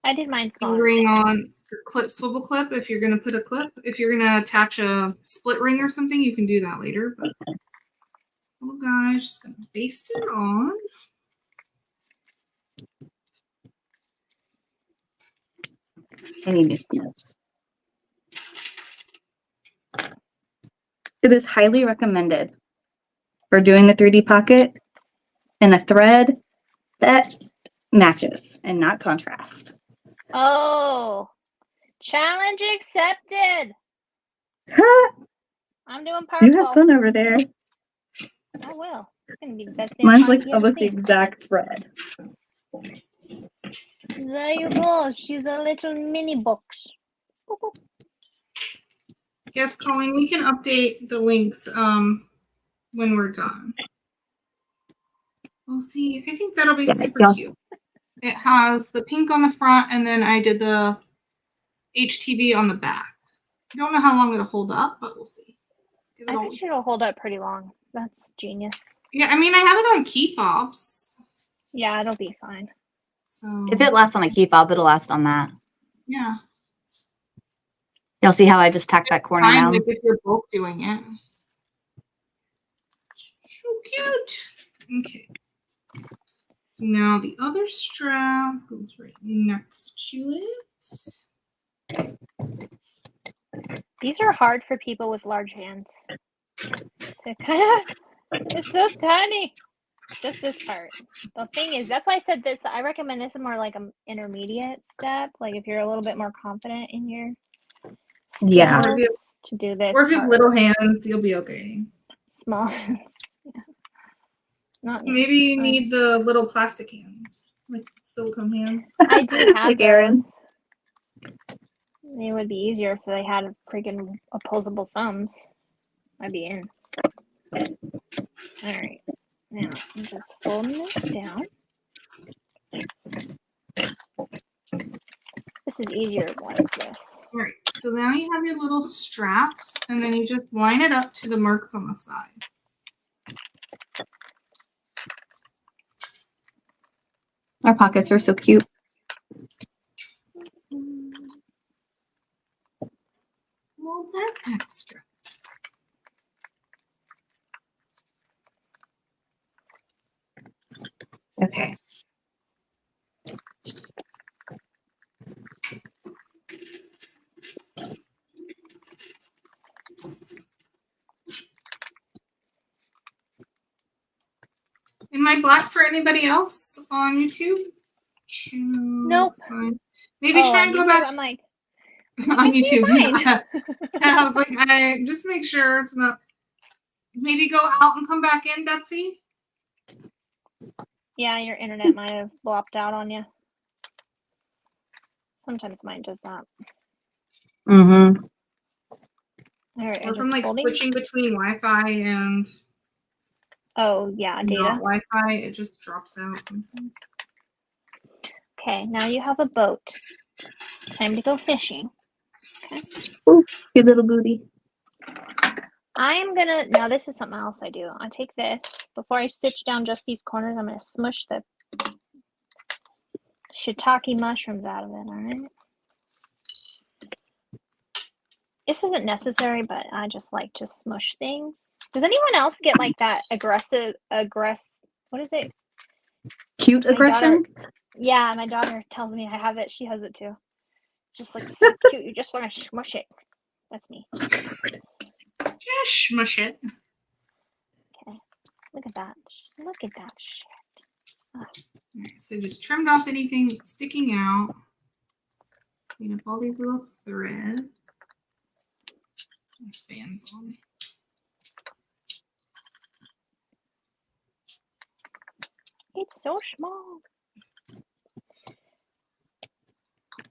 S3: I did mine smaller.
S2: ring on your clip, swivel clip. If you're going to put a clip, if you're going to attach a split ring or something, you can do that later. But little guy, just going to baste it on.
S4: Any new snips. It is highly recommended for doing the 3D pocket in a thread that matches and not contrast.
S3: Oh, challenge accepted. I'm doing
S4: You have
S3: purple.
S4: fun over there.
S3: I will. It's gonna be the best day
S4: Mine's
S3: of my
S4: like
S3: life you ever
S4: almost the
S3: seen.
S4: exact thread.
S3: There you go. She's a little mini box. Boop, boop.
S2: Yes, Colleen, we can update the links when we're done. We'll see. I think that'll be
S4: Yeah,
S2: super
S4: y'all-
S2: cute. It has the pink on the front, and then I did the HTV on the back. I don't know how long it'll hold up, but we'll see. Give it
S3: I
S2: all-
S3: bet you it'll hold up pretty long. That's genius.
S2: Yeah, I mean, I have it on key fobs.
S3: Yeah, it'll be fine.
S2: So
S4: If it lasts on a key fob, it'll last on that.
S2: yeah,
S4: Y'all see how I just tacked that corner
S2: fine
S4: down?
S2: with if you're both doing it. So cute. Okay. So now the other strap goes right next to it.
S3: These are hard for people with large hands. To kind of, it's so tiny. Just this part. The thing is, that's why I said this. I recommend this more like an intermediate step. Like if you're a little bit more confident in your skills,
S4: Yeah.
S3: to do this.
S2: Or if you have
S3: part.
S2: little hands, you'll be okay.
S3: Small hands. Yeah. Not me.
S2: Maybe you need the little plastic hands, like silicone hands.
S3: I do have
S4: Like Aaron.
S3: those. It would be easier if they had freaking opposable thumbs. I'd be in. All right. Now I'm just folding this down. This is easier like this.
S2: All right, so now you have your little straps, and then you just line it up to the marks on the side.
S4: Our pockets are so cute.
S2: Well, that extra.
S4: Okay.
S2: Am I black for anybody else on YouTube?
S3: Nope.
S2: It's fine. Maybe try
S3: on
S2: and go
S3: YouTube,
S2: back
S3: I'm like,
S2: on
S3: I see
S2: YouTube.
S3: mine.
S2: I was like, I just make sure it's not. Maybe go out and come back in, Betsy.
S3: yeah, your internet might have blopped out on you. Sometimes mine does that.
S4: Mm-hmm.
S3: All right,
S2: Or
S3: I'm
S2: from
S3: just
S2: like
S3: folding.
S2: switching between Wi-Fi and
S3: Oh yeah, data.
S2: not Wi-Fi, it just drops out sometimes.
S3: Okay, now you have a boat. Time to go fishing.
S4: Your little booty.
S3: I am gonna, now this is something else I do. I take this, before I stitch down just these corners, I'm gonna smush the shiitake mushrooms out of it, alright? This isn't necessary, but I just like to smush things. Does anyone else get like that what is it?
S4: Cute
S3: My
S4: aggression?
S3: Yeah, my daughter tells me I have it. She has it too. Just like so cute. You just want to smush it. That's me.
S2: Just smush it.
S3: Okay. Look at that. Look at that shit.
S2: Alright, so just trimmed off anything sticking out. Clean up all these little threads. My fan's on.
S3: It's so small.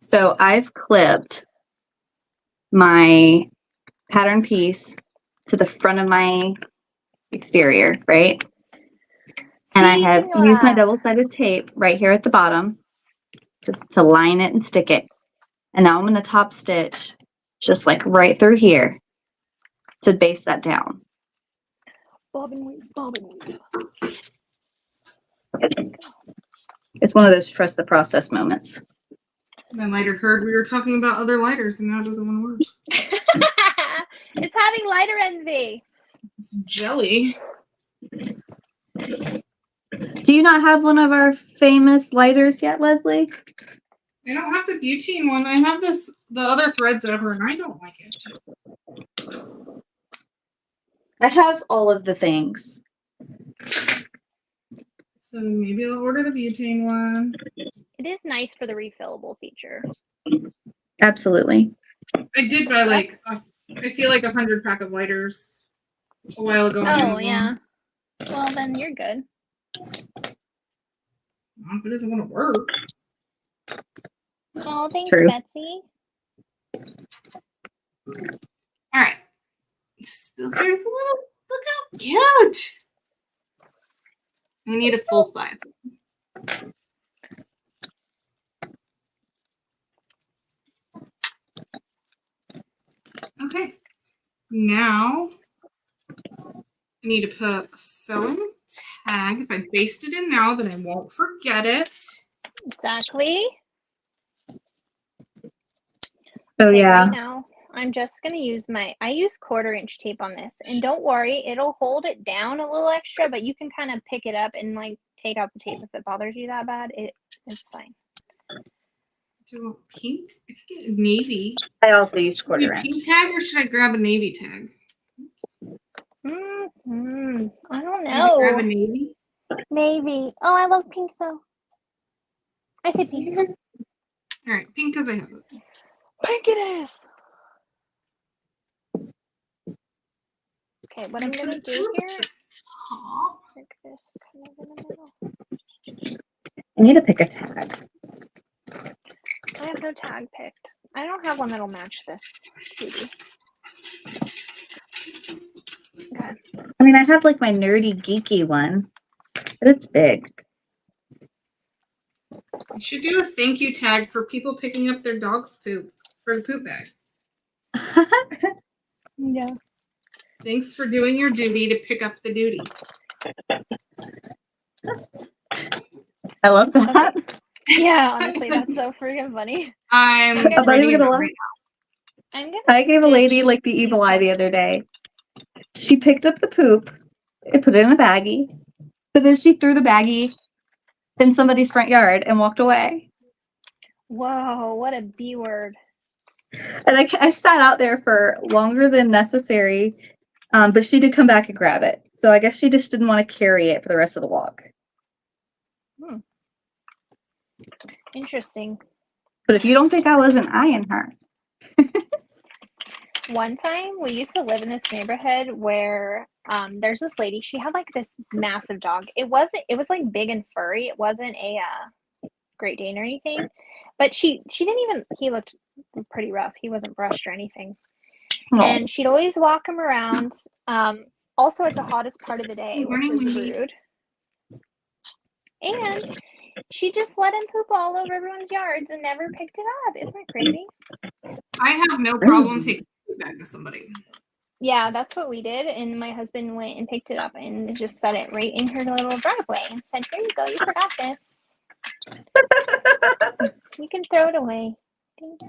S4: So I've clipped my pattern piece to the front of my exterior, right? And I
S3: See,
S4: have
S3: Senora.
S4: used my double-sided tape right here at the bottom just to line it and stick it. And now I'm going to top stitch just like right through here to base that down.
S3: Bob and weave, bob and weave.
S4: It's one of those trust the process moments.
S2: My lighter heard we were talking about other lighters and now it doesn't want to work.
S3: It's having lighter envy.
S2: It's jelly.
S4: Do you not have one of our famous lighters yet, Leslie?
S2: I don't have the butane one. I have the other threads over and I don't like it.
S4: I have all of the things.
S2: So maybe I'll order the butane one.
S3: It is nice for the refillable feature.
S4: Absolutely.
S2: I did buy I feel like 100 pack of lighters a while ago. on
S3: Oh,
S2: Amazon.
S3: yeah. Well, then you're good.
S2: Well, if it doesn't want to work.
S3: Oh, thanks,
S4: True.
S3: Betsy.
S2: All right. So here's the little, look how cute. I need a full size. Okay. Now I need to put a sewing tag. If I baste it in now, then I won't forget it.
S3: Exactly.
S4: Oh,
S3: Okay,
S4: yeah.
S3: right now, I'm just going to use I use 1/4" tape on this. And don't worry, it'll hold it down a little extra, but you can kind of pick it up and like take out the tape if it bothers you that bad. It's fine.
S2: Do a pink? I could get a navy.
S4: I also use
S2: Should I do
S4: 1/4
S2: a
S4: inch.
S2: pink tag or should I grab a navy tag?
S3: I don't
S2: Maybe grab
S3: know.
S2: a navy.
S3: Navy. Oh, I love pink though. I say pink.
S2: All right, pink because I have it.
S3: Pink it is. Okay, what I'm going to do here,
S2: Top.
S3: pick this kind of in the middle.
S4: I need to pick a tag.
S3: I have no tag picked. I don't have one that'll match this. Maybe. Okay.
S4: I mean, I have like my nerdy, geeky one, but it's big.
S2: You should do a thank you tag for people picking up their dog's poop for the poop bag.
S3: Yeah.
S2: Thanks for doing your duty to pick up the duty.
S4: I love that.
S3: Yeah, honestly, that's so freaking funny.
S2: I'm
S3: I'm not
S2: writing
S4: even gonna
S2: it
S4: lie.
S2: right
S3: I'm gonna.
S4: I gave a lady
S3: stitch
S4: like the
S3: these
S4: evil eye the
S3: ones.
S4: other day. She picked up the poop and put it in a baggie, but then she threw the baggie in somebody's front yard and walked away.
S3: Whoa, what a B word.
S4: And I sat out there for longer than necessary, but she did come back and grab it. So I guess she just didn't want to carry it for the rest of the walk.
S3: Interesting.
S4: But if you don't think I wasn't eyeing her.
S3: One time we used to live in this neighborhood where there's this lady, she had like this massive dog. It was like big and furry. It wasn't a Great Dane or anything. But she didn't even, he looked pretty rough. He wasn't brushed or anything.
S4: Oh.
S3: And she'd always walk him around. Also at the hottest part of the day,
S2: Good morning,
S3: which was
S2: Wendy.
S3: rude. And she just let him poop all over everyone's yards and never picked it up. Isn't that crazy?
S2: I have no problem taking a poop bag to somebody.
S3: Yeah, that's what we did. And my husband went and picked it up and just set it right in her little driveway and said, "Here you go. You forgot this. You can throw it away."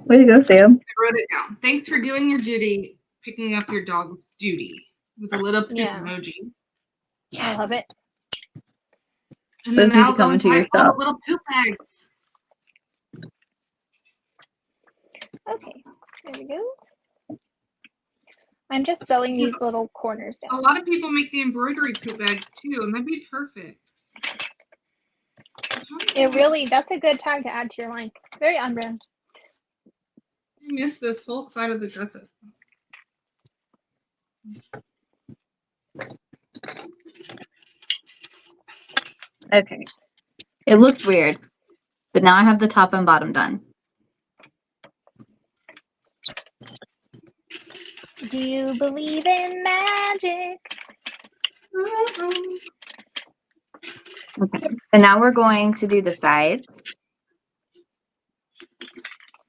S4: Way to go, Sam.
S2: I wrote it down. Thanks for doing your duty, picking up your dog's duty with a little poop
S3: Yeah.
S2: emoji.
S3: I love it.
S2: And
S4: Those
S2: then
S4: need
S2: I'll
S4: to
S2: go
S4: come
S2: and
S4: into your
S2: find all
S4: shop.
S2: the little poop bags.
S3: Okay, there we go. I'm just sewing these little corners
S2: A
S3: down.
S2: lot of people make the embroidery poop bags too, and that'd be perfect.
S3: That's a good tag to add to your line. Very on brand.
S2: I missed this whole side of the gusset.
S4: Okay. It looks weird, but now I have the top and bottom done.
S3: Do you believe in magic?
S4: Okay. And now we're going to do the sides.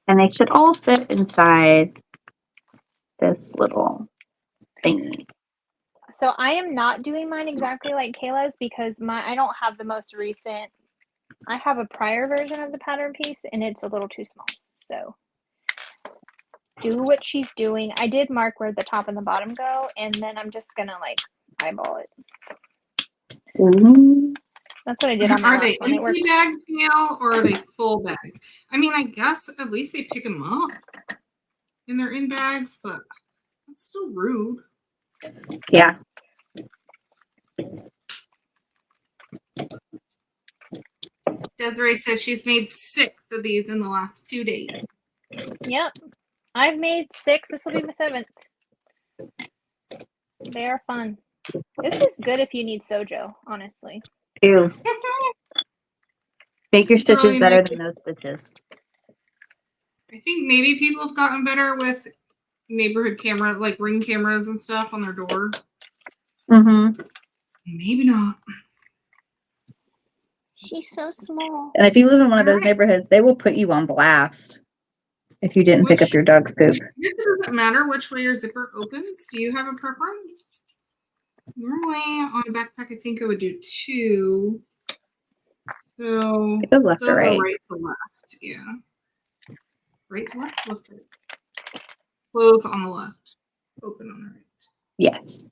S4: And they should all fit inside this little thingy.
S3: So I am not doing mine exactly like Kayla's because I don't have the most recent. I have a prior version of the pattern piece and it's a little too small. So do what she's doing. I did mark where the top and the bottom go, and then I'm just gonna like eyeball it.
S4: Ooh.
S3: That's what I did on my
S2: Are they
S3: last one. It worked.
S2: empty bags, Gail, or are they full bags? I mean, I guess at least they pick them up and they're in bags, but that's still rude.
S4: Yeah.
S2: Desiree said she's made 6 of these in the last 2 days.
S3: Yep. I've made 6. This will be my 7th. They are fun. This is good if you need sojo, honestly.
S4: Ew. Make your
S2: It's
S4: stitches
S2: really
S4: better
S2: nice.
S4: than those stitches.
S2: I think maybe people have gotten better with neighborhood camera, like Ring cameras and stuff on their door.
S4: Mm-hmm.
S2: Maybe not.
S3: She's so small.
S4: And if you live in one of those
S2: Alright.
S4: neighborhoods, they will put you on blast if you didn't pick up your dog's poop.
S2: I guess it doesn't matter which way your zipper opens. Do you have a preference? Normally on a backpack, I think I would do 2. So
S4: Go left
S2: still
S4: or
S2: go
S4: right.
S2: right to left. Yeah. Right to left, left to right. Close on the left. Open on the right.
S4: Yes.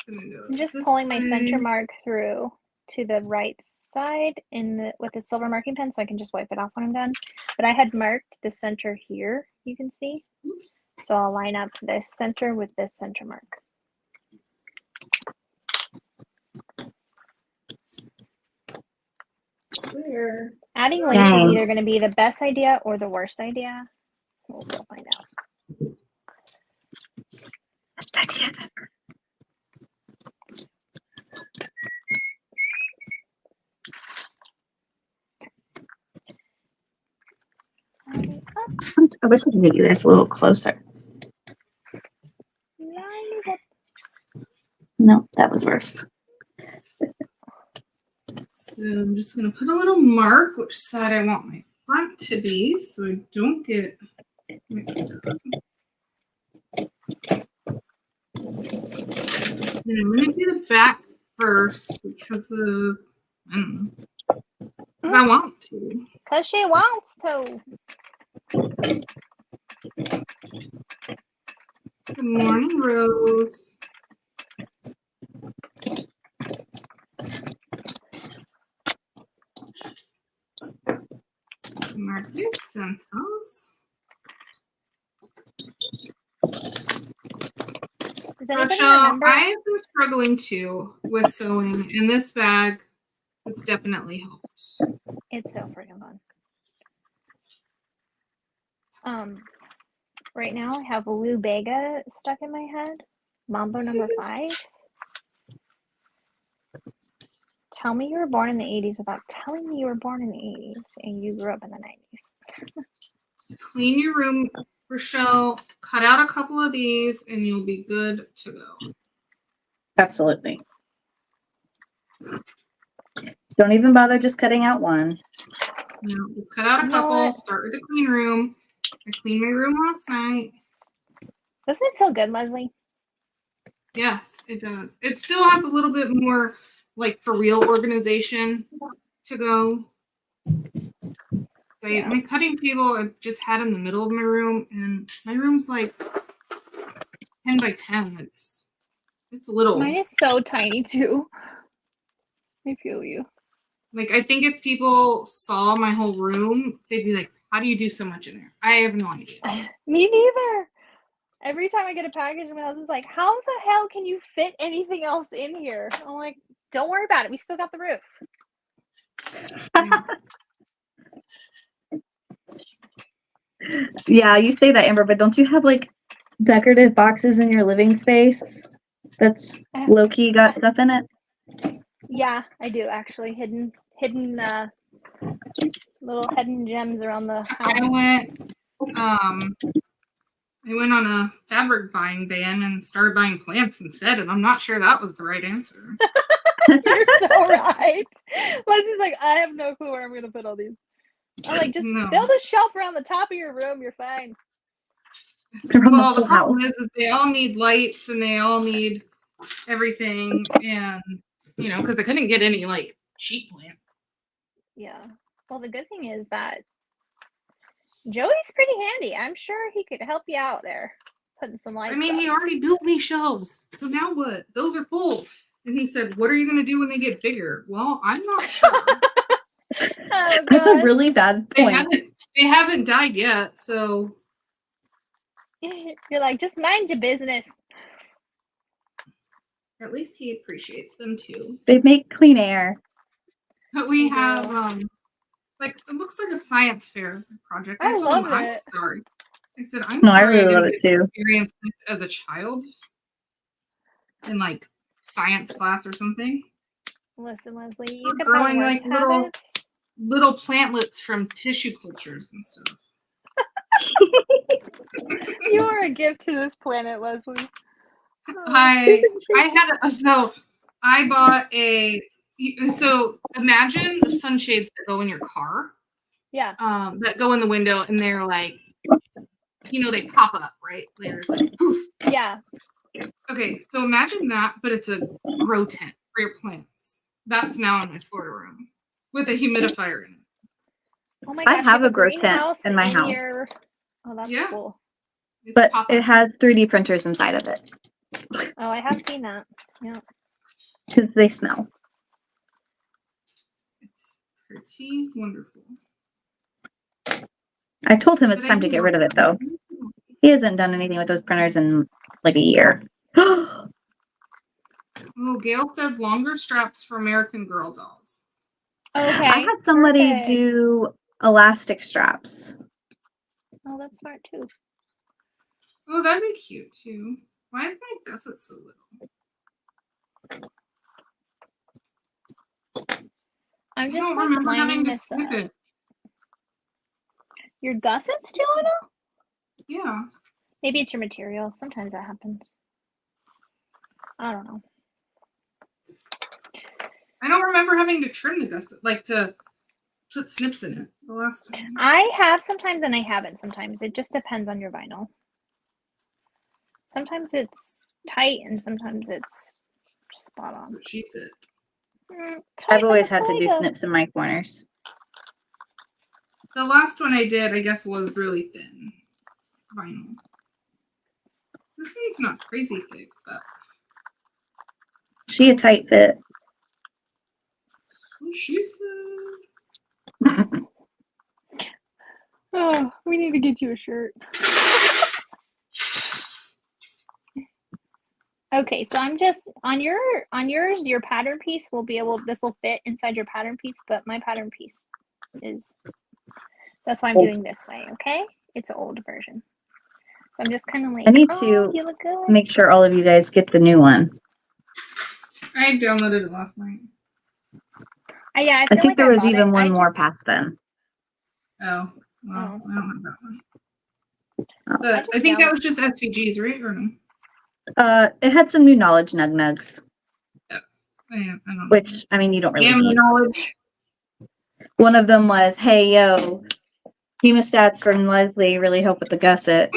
S3: I'm just pulling my center mark through to the right side with the silver marking pen so I can just wipe it off when I'm done. But I had marked the center here, you can see. So I'll line up this center with this center mark.
S2: There.
S3: Adding lace is
S4: Dang.
S3: either going to be the best idea or the worst idea. We'll find out.
S4: Best idea. I wish I could get you this a little closer. No, that was worse.
S2: So I'm just going to put a little mark which side I want my front to be so I don't get mixed up. And I'm going to do the back first because of, I don't know, 'cause I want to.
S3: Because she wants to.
S2: Good morning, Rose. Mark this sentence.
S3: Does anybody
S2: Rochelle,
S3: remember?
S2: I've been struggling too with sewing, and this bag has definitely helped.
S3: It's so freaking fun. Right now I have Lou Bega stuck in my head. Mambo number 5. Tell me you were born in the 80s without telling me you were born in the 80s and you grew up in the 90s.
S2: Just clean your room, Rochelle. Cut out a couple of these, and you'll be good to go.
S4: Absolutely. Don't even bother just cutting out one.
S2: No, just cut out a
S3: You know
S2: couple.
S3: what?
S2: Start with the clean room. I cleaned my room last night.
S3: Doesn't it feel good, Leslie?
S2: Yes, it does. It still has a little bit more, like, for real organization to go. So
S3: Yeah.
S2: my cutting table I just had in the middle of my room, and my room's like 10 by 10. It's little.
S3: Mine is so tiny too. I feel you.
S2: Like, I think if people saw my whole room, they'd be like, how do you do so much in there? I have no idea.
S3: Me neither. Every time I get a package, my husband's like, how the hell can you fit anything else in here? I'm like, don't worry about it. We still got the roof.
S4: Yeah, you say that, Amber, but don't you have like decorative boxes in your living space that's low-key got stuff in it?
S3: Yeah, I do actually. Hidden little hidden gems around the house.
S2: I went on a fabric buying ban and started buying plants instead, and I'm not sure that was the right answer.
S3: You're so right. Leslie's like, I have no clue where I'm gonna put all these. I'm like, just build a shelf around the top of your room. You're fine.
S4: They're on
S2: Well,
S4: the
S2: the
S4: full
S2: problem
S4: house.
S2: is they all need lights and they all need everything, and because they couldn't get any like cheap plants.
S3: Yeah. Well, the good thing is that Joey's pretty handy. I'm sure he could help you out there, putting some lights
S2: I mean,
S3: up.
S2: he already built me shelves, so now what? Those are full. And he said, "What are you going to do when they get bigger?" Well, I'm not sure.
S3: Oh,
S4: That's a
S3: God.
S4: really bad
S2: they
S4: point.
S2: haven't died yet, so
S3: You're like, just mind your business.
S2: at least he appreciates them too.
S4: They make clean air.
S2: But we
S3: They
S2: have
S3: do.
S2: like it looks like a science fair project.
S3: I
S2: told
S3: love
S2: him, I'm
S3: it.
S2: sorry. I said, I'm
S4: No, I
S2: sorry I
S4: really love
S2: didn't
S4: it
S2: get to
S4: too.
S2: experience this as a child in like science class or something.
S3: Listen, Leslie, you
S2: We're
S3: could
S2: growing,
S3: have worse
S2: like, little-
S3: habits.
S2: Little plantlets from tissue cultures and stuff.
S3: You are a gift to this planet, Leslie. Oh.
S2: I bought so imagine the sunshades that go in your car.
S3: Yeah.
S2: That go in the window and they're like, they pop up, right? They're just like poof.
S3: Yeah.
S2: Okay, so imagine that, but it's a grow tent for your plants. That's now in my Florida room with a humidifier in it.
S3: Oh my
S4: I
S3: gosh,
S4: have
S3: you
S4: a grow tent
S3: greenhouse
S4: in my house.
S3: your... Oh, that's
S2: Yeah.
S3: cool.
S2: It's
S4: But
S2: pop-up.
S4: it has 3D printers inside of it
S3: Oh, I have seen that. Yeah.
S4: because they smell.
S2: It's pretty wonderful.
S4: I told him it's
S2: But I
S4: time to
S2: do
S4: get
S2: love
S4: rid of it though. He hasn't done anything with those printers in like a year.
S2: Oh, Gail said longer straps for American Girl dolls.
S3: Okay.
S4: I had somebody
S3: perfect.
S4: do elastic straps.
S3: Oh, that's smart too.
S2: Oh, that'd be cute too. Why is my gusset so little?
S3: I'm
S2: I
S3: just
S2: don't
S3: like
S2: remember
S3: lining
S2: having to
S3: this
S2: snip
S3: up.
S2: it.
S3: Your gussets too little?
S2: Yeah.
S3: Maybe it's your material. Sometimes that happens. I don't know.
S2: I don't remember having to trim the gusset, like to put snips in it the last time.
S3: I have sometimes and I haven't sometimes. It just depends on your vinyl. Sometimes it's tight and sometimes it's spot
S2: That's
S3: on.
S2: what she said.
S4: I've always had to do snips in my corners.
S2: The last one I did, I guess, was really thin vinyl. This one's not crazy thick, but
S4: She a tight fit.
S2: so she said.
S3: Oh, we need to get you a shirt. Okay, so I'm just on yours, your pattern piece will be able, this will fit inside your pattern piece, but my pattern piece is, that's why I'm
S4: Old.
S3: doing this way, okay? It's an old version. So I'm just kind of like,
S4: I need
S3: oh,
S4: to
S3: you look good.
S4: make sure all of you guys get the new one.
S2: I downloaded it last night.
S3: Yeah, I
S4: I
S3: feel
S4: think
S3: like
S4: there
S3: I
S4: was
S3: bought
S4: even
S3: it.
S4: one
S3: I
S4: more
S3: just,
S4: past then.
S2: Oh, well,
S3: Oh.
S2: I don't have that one.
S4: Oh.
S2: But I think that was just SVGs, right? Or no?
S4: It had some new knowledge nugs,
S2: I don't know.
S4: which I mean you don't really
S2: Damn the
S4: need.
S2: knowledge.
S4: One of them was, "Hey yo, hemostats from Leslie really help with the gusset,"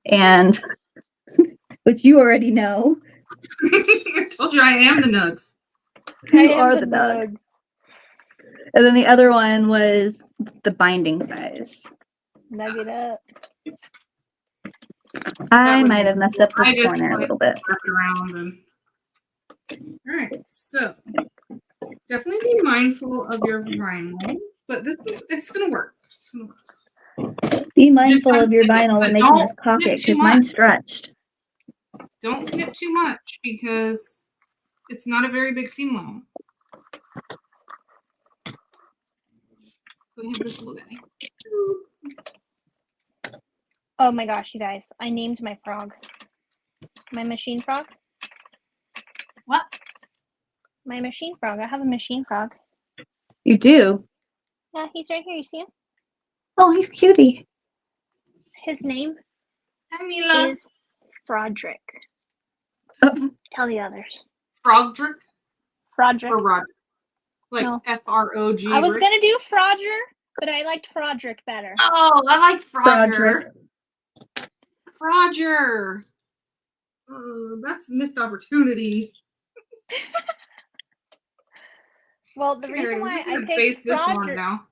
S4: and which you already know.
S2: I told you I am the nugs.
S4: You are the nug.
S3: nug.
S4: And then the other one was the binding size.
S3: Nug it up.
S4: I
S2: would
S4: might
S2: be
S4: have messed
S2: cool.
S4: up this
S2: I just,
S4: corner a
S2: like,
S4: little bit.
S2: Wrap it around and. All right, so definitely be mindful of your vinyl, but it's gonna work. It's gonna work.
S4: Be
S2: Just
S4: mindful
S2: gotta
S4: of your
S2: snip it,
S4: vinyl
S2: but
S4: when making
S2: don't
S4: this pocket
S2: snip too
S4: because mine's
S2: much.
S4: stretched.
S2: Don't snip too much because it's not a very big seam allowance. So we have this little guy.
S3: Oh my gosh, you guys. I named my frog. My machine frog.
S2: What?
S3: My machine frog. I have a machine frog.
S4: You do?
S3: Yeah, he's right here. You see him?
S4: Oh, he's cutie.
S3: His name
S2: Hi, Mila.
S3: is Frodrick.
S4: Oh,
S3: Tell the others.
S2: Frogdrick
S3: Frodrick.
S2: or Roderick? Like
S3: No.
S2: Frog.
S3: I was gonna do Frodger, but I liked Frodrick better.
S2: Oh, I like Frogger. Roger. That's a missed opportunity.
S3: Well, the reason
S2: Here,
S3: why
S2: I'm gonna
S3: I
S2: face
S3: picked
S2: this one
S3: Frodrick,
S2: now.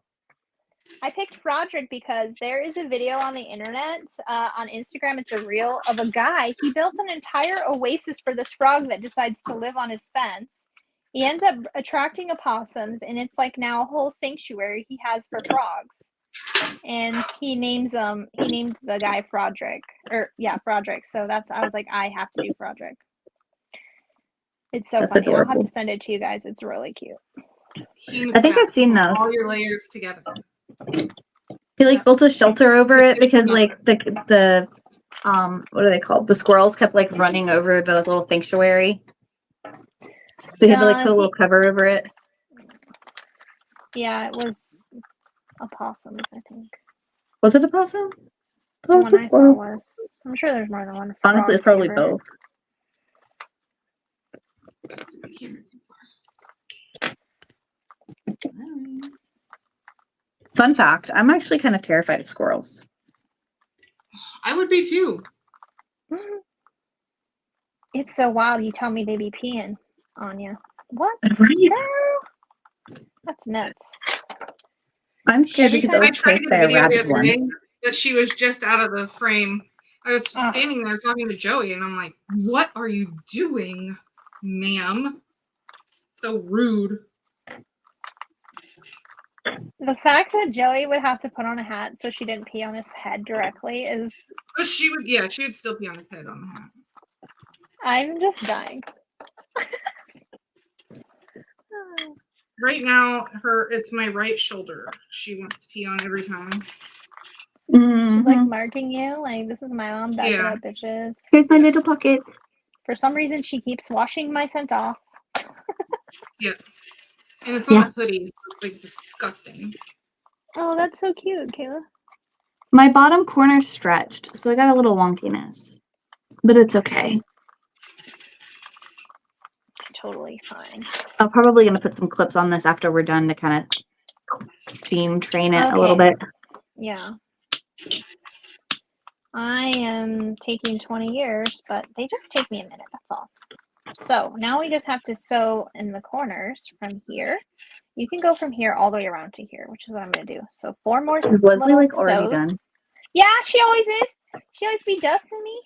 S3: because there is a video on the internet, on Instagram. It's a reel of a guy. He built an entire oasis for this frog that decides to live on his fence. He ends up attracting opossums, and it's like now a whole sanctuary he has for frogs. And he named the guy Frodrick. Frodrick. So I was like, I have to do Frodrick. It's so
S4: That's
S3: funny. I'll have
S4: adorable.
S3: to send it to you guys. It's really cute.
S4: I think I've seen those.
S2: All your layers together.
S4: He like built a shelter over it because like the what are they called? The squirrels kept like running over the little sanctuary. So he had to like put a little cover over it.
S3: Yeah, it was opossums, I think.
S4: Was it a possum?
S3: The one I saw was. I'm sure there's more than one.
S4: Honestly, it's probably both. Fun fact, I'm actually kind of terrified of squirrels.
S2: I would be too.
S3: It's so wild. You tell me they be peeing on you. What? That's nuts.
S4: I'm scared because I
S2: I
S4: was
S2: tried to
S4: chased
S2: get
S4: by
S2: a
S4: a
S2: video the
S4: rabid
S2: other
S4: one.
S2: day, but she was just out of the frame. I was just standing there talking to Joey, and I'm like, "What are you doing, ma'am? So rude."
S3: The fact that Joey would have to put on a hat so she didn't pee on his head directly is.
S2: But she would still be on the head on the hat.
S3: I'm just dying.
S2: Right now, it's my right shoulder. She wants to pee on every time.
S3: She's like marking you, like, this is my mom, back it up, bitches.
S4: Here's my little pockets.
S3: For some reason, she keeps washing my scent off.
S2: Yeah. And it's on a hoodie, so it's like disgusting.
S3: Oh, that's so cute, Kayla.
S4: My bottom corner stretched, so I got a little wonkiness. But it's okay.
S3: It's totally fine.
S4: I'm probably going to put some clips on this after we're done to kind of steam train it a little bit.
S3: Yeah. I am taking 20 years, but they just take me a minute, that's all. So now we just have to sew in the corners from here. You can go from here all the way around to here, which is what I'm going to do. So 4 more
S4: Is
S3: little
S4: Leslie like already
S3: sews.
S4: done?
S3: Yeah, she always is. She always be dusting me.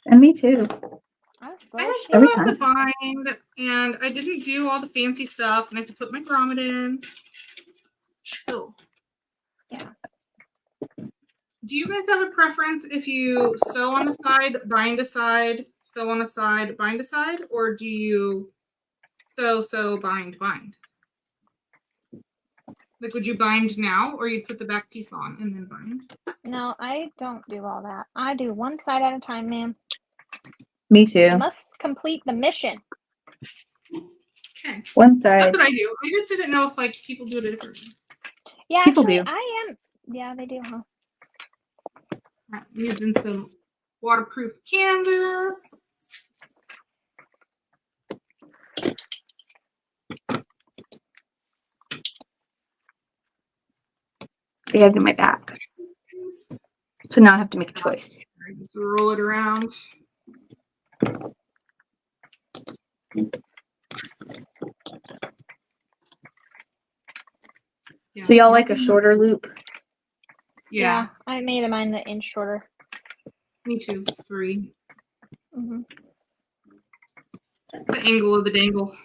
S4: And me too.
S2: I still have to bind, and I didn't do all the fancy stuff, and I have to put my grommet in. Chill.
S3: Yeah.
S2: Do you guys have a preference if you sew on the side, bind a side, sew on a side, bind a side, or do you sew, bind? Like, would you bind now, or you put the back piece on and then bind?
S3: No, I don't do all that. I do one side at a time, ma'am.
S4: Me too.
S3: I must complete the mission.
S2: Okay.
S4: One side.
S2: That's what I do. I just didn't know if like people do it differently.
S3: Yeah,
S4: people
S3: actually,
S4: do.
S3: I am. Yeah, they do, huh?
S2: Right, I'm using some waterproof canvas.
S4: I gotta do my back. So now I have to make a choice.
S2: Just roll it around. Yeah.
S4: So y'all like a shorter loop?
S2: Yeah.
S3: I made mine an inch shorter.
S2: Me too. It's 3.
S3: Mm-hmm.
S2: The angle of the dangle.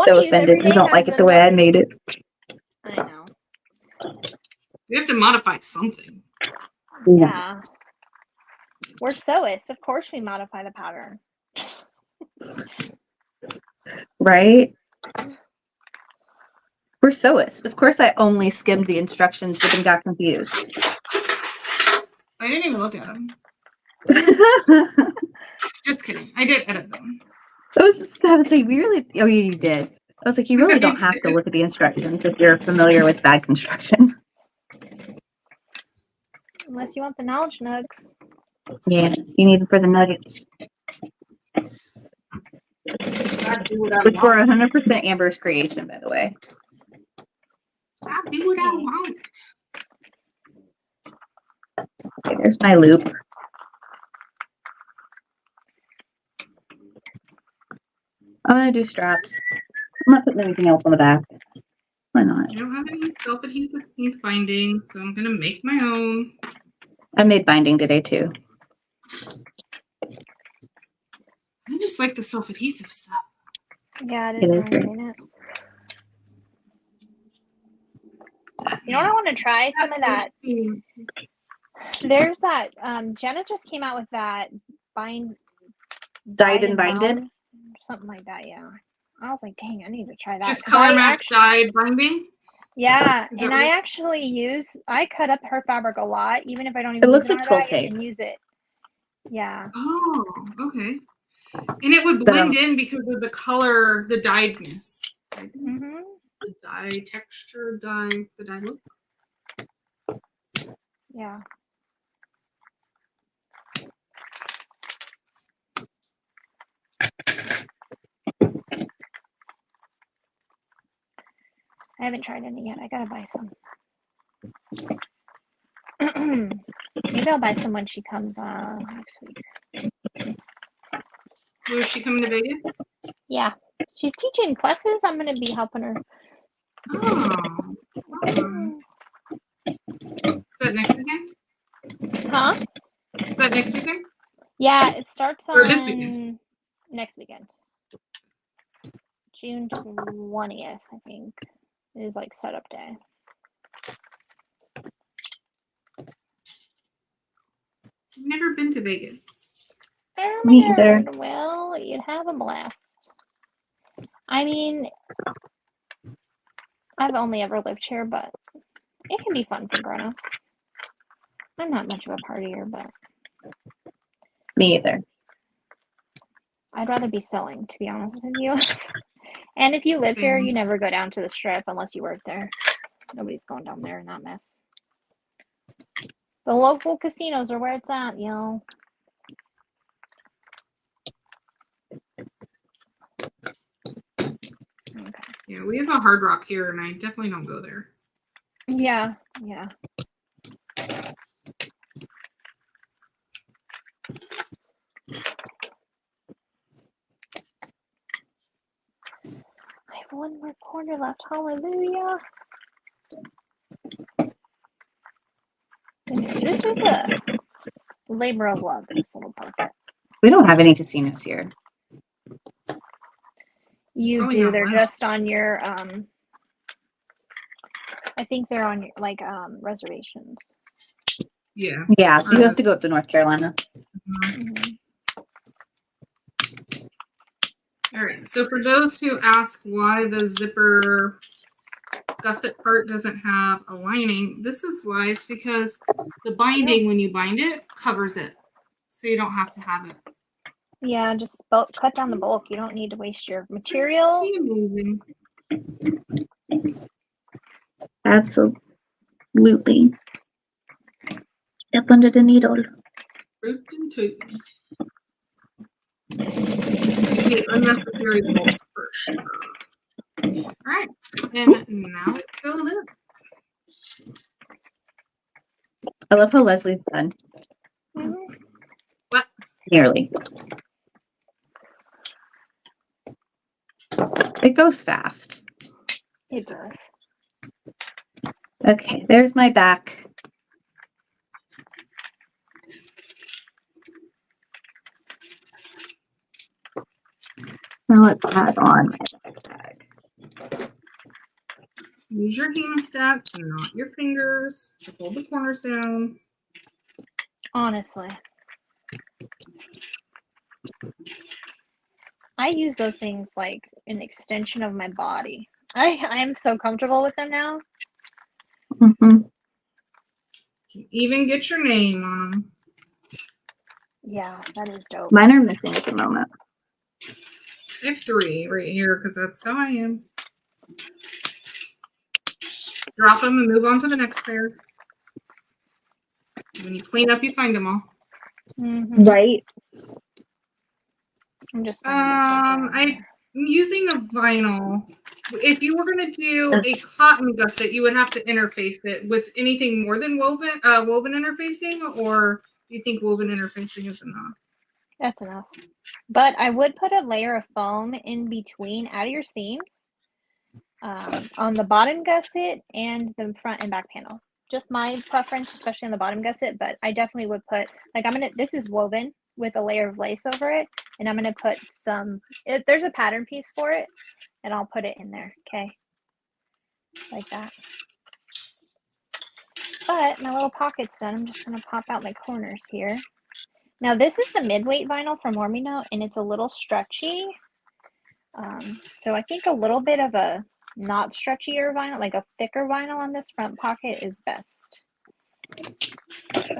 S4: So offended you don't like it the way I made it.
S3: I know.
S2: We have to modify something.
S3: Yeah. We're sewists. Of course we modify the pattern.
S4: Right? We're sewists. Of course I only skimmed the instructions but then got confused.
S2: I didn't even look at them. Just kidding. I did edit them.
S4: I was like, we really, oh, you did. I was like, you really don't have to look at the instructions if you're familiar with bag construction.
S3: Unless you want the knowledge nugs.
S4: Yeah, you need it for the nuggets. Which were 100% Amber's creation, by the way.
S2: I'll do what I want.
S4: Okay, there's my loop. I'm gonna do straps. I'm not putting anything else on the back. Why not?
S2: I don't have any self-adhesive ink binding, so I'm gonna make my own.
S4: I made binding today too.
S2: I just like the self-adhesive stuff.
S3: Yeah,
S4: It is
S3: nice,
S4: good.
S3: ain't it? You know what I want to try? Some of that. There's that. Jenna just came out with that
S4: Dyed and binded?
S3: bound, something like that. Yeah. I was like, dang, I need to try that.
S2: Just
S3: 'Cause
S2: color
S3: I
S2: match
S3: actually-
S2: dyed binding.
S3: Yeah,
S2: Is that
S3: and
S2: what
S3: I
S2: it-
S3: actually I cut up her fabric a lot, even if I don't
S4: It
S3: even
S4: looks
S3: use it
S4: like
S3: on her
S4: twill
S3: bag,
S4: tape.
S3: and use it. Yeah.
S2: Oh, okay. And it would
S4: But,
S2: blend in because of the color, the dyedness.
S3: Mm-hmm.
S2: The dye texture, the dye look.
S3: Yeah. I haven't tried any yet. I gotta buy some. Maybe I'll buy some when she comes next week.
S2: Where is she coming to Vegas?
S3: Yeah. She's teaching classes. I'm gonna be helping her.
S2: Oh. Is that next weekend?
S3: Huh?
S2: Is that next weekend?
S3: Yeah, it starts
S2: Or this
S3: on
S2: weekend?
S3: next weekend. June 20th, I think, is like setup day.
S2: I've never been to Vegas.
S3: Oh
S4: Me
S3: my
S4: either.
S3: God. Well, you'd have a blast. I mean, I've only ever lived here, but it can be fun for grown-ups. I'm not much of a partier, but
S4: Me either.
S3: I'd rather be sewing, to be honest with you. And if you live here,
S2: Same.
S3: you never go down to the Strip unless you work there. Nobody's going down there in that mess. The local casinos are where it's at, you know. Okay.
S2: Yeah, we have a Hard Rock here, and I definitely don't go there.
S3: Yeah, yeah. I have one more corner left. Hallelujah. This is a labor of love, this little pocket.
S4: We don't have any casinos here.
S3: You
S2: Probably
S3: do.
S2: not
S3: They're
S2: allowed.
S3: just on your I think they're on your like reservations.
S2: Yeah.
S4: Yeah, so you have to go up to North Carolina.
S3: Mhm.
S2: All right. So for those who ask why the zipper gusset part doesn't have a lining, this is why. It's because the binding, when you bind it, covers it. So you don't have to have it.
S3: Yeah, just cut down the bulk. You don't need to waste your material.
S2: Amazing.
S4: Absolutely. Step under the needle.
S2: Root and toot. The unnecessary bulk for sure. All right. And now it's so this.
S4: I love how Leslie's done.
S3: Mhm.
S2: What?
S4: Nearly. It goes fast.
S3: It does.
S4: Okay, there's my back. Now let's add on my backpack.
S2: Use your hemostats and not your fingers to hold the corners down.
S3: Honestly. I use those things like an extension of my body. I am so comfortable with them now.
S4: Mm-hmm.
S2: Can even get your name on them.
S3: Yeah, that is dope.
S4: Mine are missing at the moment.
S2: I have 3 right here because that's how I am. Drop them and move on to the next pair. When you clean up, you find them all.
S3: Mhm.
S4: Right?
S3: I'm just gonna
S2: I'm using a vinyl if you were going to do a cotton gusset, you would have to interface it with anything more than woven interfacing, or do you think woven interfacing is enough?
S3: That's enough. But I would put a layer of foam in between out of your seams on the bottom gusset and the front and back panel. Just my preference, especially on the bottom gusset, but I definitely would put, like, this is woven with a layer of lace over it, and I'm going to put there's a pattern piece for it, and I'll put it in there, okay? Like that. But my little pocket's done. I'm just going to pop out my corners here. Now, this is the mid-weight vinyl from Ormino, and it's a little stretchy. So I think a little bit of a not stretchier vinyl, like a thicker vinyl on this front pocket is best.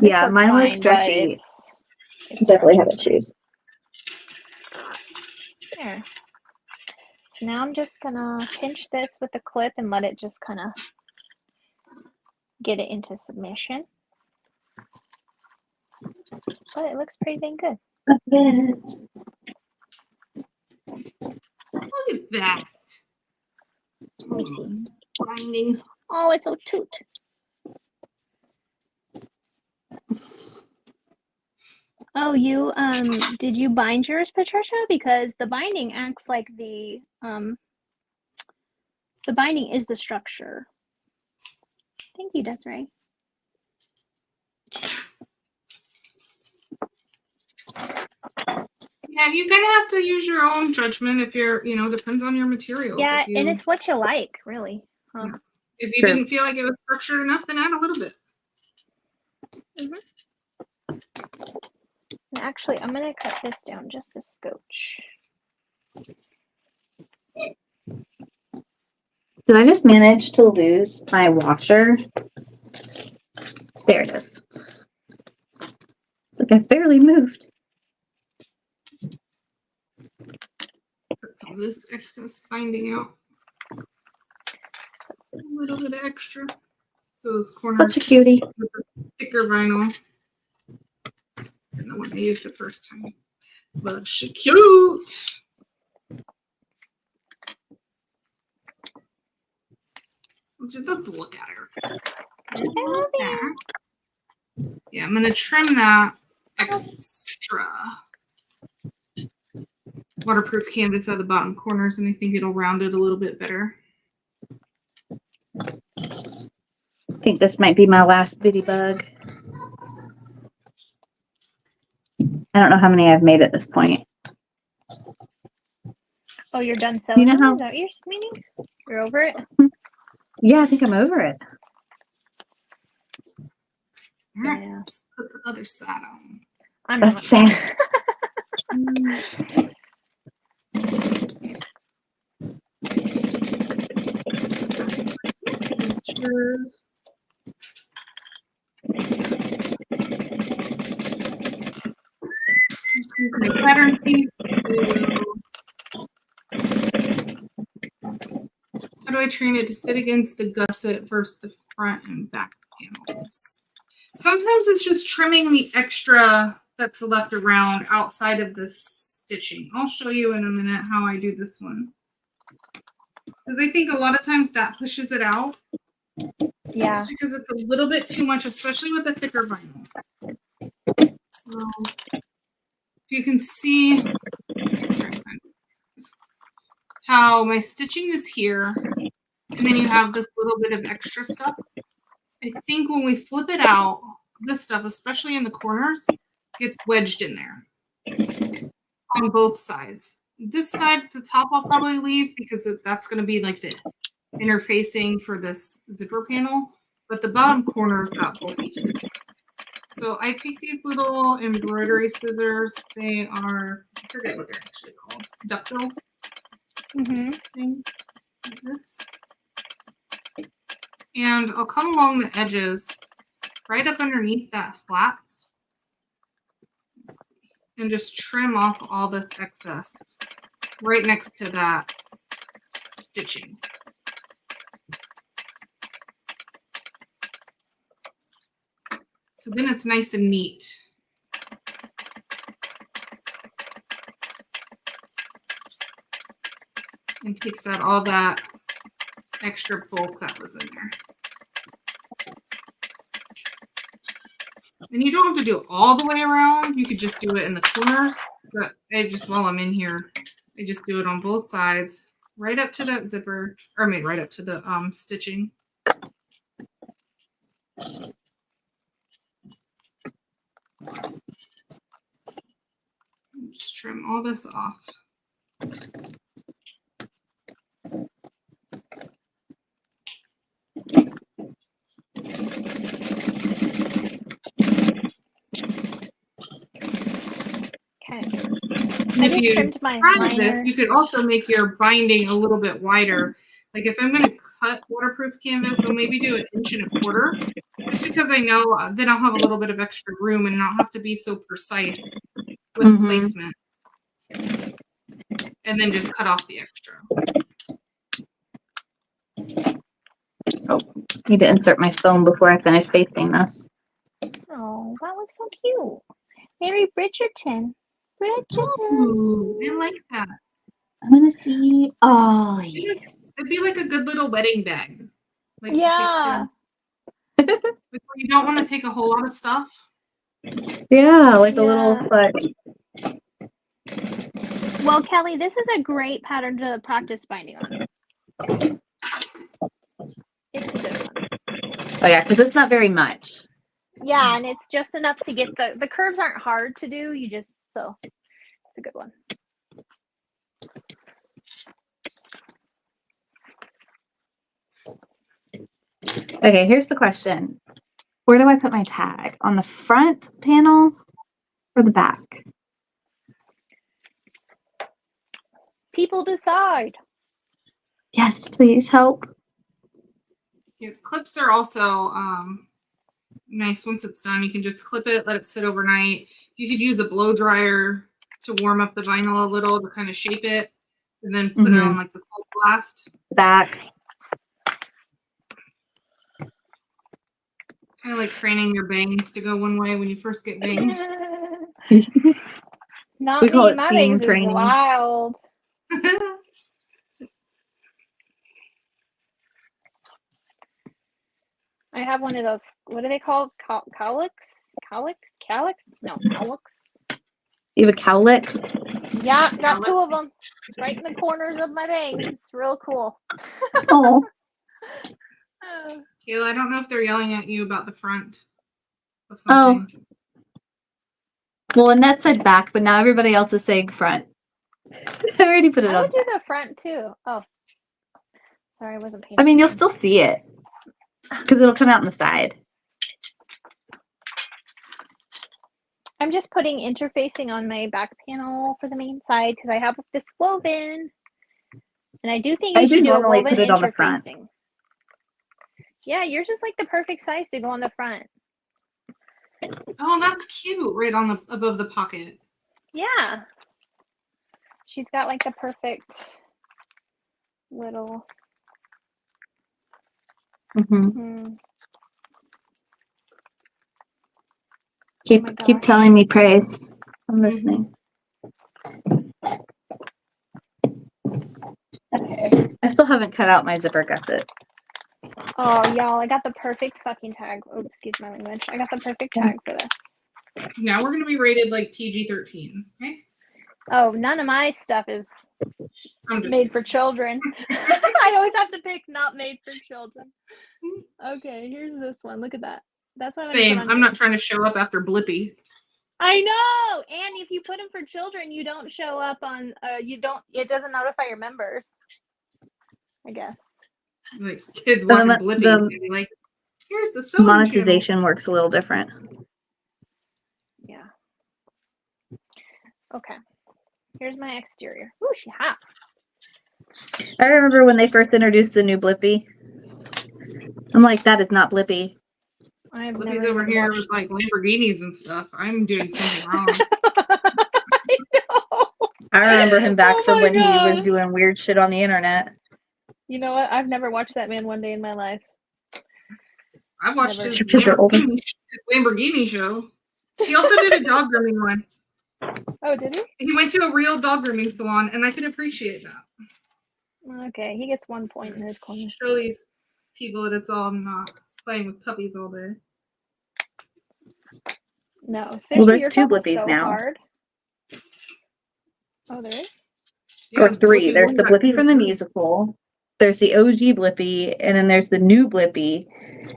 S4: Yeah, mine was stretchy.
S3: It's
S4: Definitely have
S3: stretchy.
S4: issues.
S3: There. So now I'm just gonna pinch this with a clip and let it just kind of get it into submission. But it looks pretty dang good.
S2: Look at that.
S3: Let me see.
S2: Binding.
S3: Oh, it's so toot. Oh, you did you bind yours, Patricia? Because the binding acts like the binding is the structure. Thank you, Desiree.
S2: Yeah, you kind of have to use your own judgment if you're, depends on your materials.
S3: Yeah, and it's what you like, really. Huh?
S2: If you
S4: Sure.
S2: didn't feel like it was structured enough, then add a little bit.
S3: And actually, I'm gonna cut this down just a scotch.
S4: Did I just manage to lose my washer? There it is. It's like I barely moved.
S2: Put some of this excess binding out. A little bit extra. So those corners
S4: Such a cutie.
S2: with the thicker vinyl. And the one I used the first time. But she cute. Just look at her. Yeah, I'm gonna trim that extra waterproof canvas at the bottom corners, and I think it'll round it a little bit better.
S4: I think this might be my last bitty bug. I don't know how many I've made at this point.
S3: Oh, you're done selling
S4: You know
S3: them?
S4: how-
S3: Is that what you're meaning? You're over it?
S4: Yeah, I think I'm over it.
S2: All right,
S3: Yeah.
S2: let's put the other side on.
S3: I'm
S4: That's
S3: not.
S4: the same.
S2: Pictures. Just use my pattern piece how do I train it to sit against the gusset versus the front and back panels? Sometimes it's just trimming the extra that's left around outside of the stitching. I'll show you in a minute how I do this one. Because I think a lot of times that pushes it out.
S3: Yeah.
S2: Just because it's a little bit too much, especially with the thicker vinyl. So if you can see how my stitching is here, and then you have this little bit of extra stuff. I think when we flip it out, this stuff, especially in the corners, gets wedged in there on both sides. This side, the top, I'll probably leave because that's going to be like the interfacing for this zipper panel, but the bottom corners got bulky too. So I take these little embroidery scissors. They are, I forget what they're actually called, ductile things like this. And I'll come along the edges right up underneath that flap and just trim off all this excess right next to that stitching. So then it's nice and neat. And takes out all that extra bulk that was in there. And you don't have to do it all the way around. You could just do it in the corners. But while I'm in here, I just do it on both sides, right up to that zipper, or I mean, right up to the stitching. Just trim all this off.
S3: Okay.
S2: And
S3: I
S2: if
S3: just
S2: you
S3: trimmed my
S2: try this,
S3: liner.
S2: you could also make your binding a little bit wider. Like if I'm going to cut waterproof canvas, I'll maybe do 1.25 inches, just because I know then I'll have a little bit of extra room and not have to be so precise with placement. And then just cut off the extra.
S4: Oh, need to insert my phone before I finish pasting this.
S3: Oh, that looks so cute. Mary Bridgerton.
S2: Ooh, I like that.
S4: I'm gonna see. Oh, yes.
S2: It'd be like a good little wedding bag. Like
S3: Yeah.
S2: to take like you don't want to take a whole lot of stuff.
S4: Yeah, like a little clutch.
S3: Well, Kelly, this is a great pattern to practice binding on. It's a good one.
S4: Oh yeah, because it's not very much.
S3: Yeah, and it's just enough to get the curves aren't hard to do. So it's a good one.
S4: Okay, here's the question. Where do I put my tag? On the front panel or the back?
S3: People decide.
S4: Yes, please help.
S2: Yeah, clips are also nice once it's done. You can just clip it, let it sit overnight. You could use a blow dryer to warm up the vinyl a little to kind of shape it, and then put it on like the cold blast.
S4: Back.
S2: Kind of like training your bangs to go one way when you first get bangs.
S3: Not
S4: We call
S3: me.
S4: it
S3: My
S4: seam
S3: bangs is
S4: training.
S3: wild. I have one of those. What are they called? Cowlicks? No, cowlicks.
S4: You have a cowlick?
S3: Yeah, got two of them right in the corners of my bangs. It's real cool.
S4: Oh.
S2: Kayla, I don't know if they're yelling at you about the front of something.
S4: Oh. Well, Annette said back, but now everybody else is saying front. I already put it
S3: I
S4: on.
S3: would do the front too. Oh, sorry, I wasn't paying
S4: I mean, you'll
S3: attention.
S4: still see it because it'll come out on the side.
S3: I'm just putting interfacing on my back panel for the main side because I have this woven. And I do think you should do a
S4: normally
S3: woven
S4: put it on the front.
S3: interfacing. Yeah, yours is like the perfect size to go on the front.
S2: Oh, that's cute. Right on the above the pocket.
S3: Yeah. She's got like the perfect little.
S4: Keep telling me praise. I'm listening. Okay. I still haven't cut out my zipper gusset.
S3: Oh, y'all, I got the perfect fucking tag. Oh, excuse my language. I got the perfect tag for this.
S2: Now we're going to be rated like PG-13, okay?
S3: Oh, none of my stuff is made for children. I always have to pick not made for children. Okay, here's this one. Look at that. That's what
S2: Same. I'm not trying to show up after Blippi.
S3: I know. And if you put them for children, you don't show up on. It doesn't notify your members. I guess.
S2: Like kids watching Blippi, and be like, "Here's the sewing
S4: monetization
S2: channel."
S4: Works a little different.
S3: Yeah. Okay. Here's my exterior. Ooh, she hot.
S4: I remember when they first introduced the new Blippi. I'm like, that is not Blippi.
S2: Blippi's over here with like Lamborghinis and stuff. I'm doing something wrong.
S3: I know.
S4: I remember him back from when he was doing weird shit on the internet.
S3: You know what? I've never watched that man one day in my life.
S2: I watched his Lamborghini show. He also did a dog grooming one.
S3: Oh, did he?
S2: He went to a real dog grooming salon, and I can appreciate that.
S3: Okay, he gets 1 point in his corner.
S2: Show these people that it's all not playing with puppies all day.
S3: No,
S4: Well,
S3: Sushi,
S4: there's
S3: your
S4: 2
S3: job was
S4: Blippies
S3: so
S4: now.
S3: hard. Oh, there is?
S4: Or 3.
S2: Blippi
S4: There's
S2: one
S4: the
S2: got
S4: Blippi from the
S2: 2.
S4: musical. There's the OG Blippi, and then there's the new Blippi,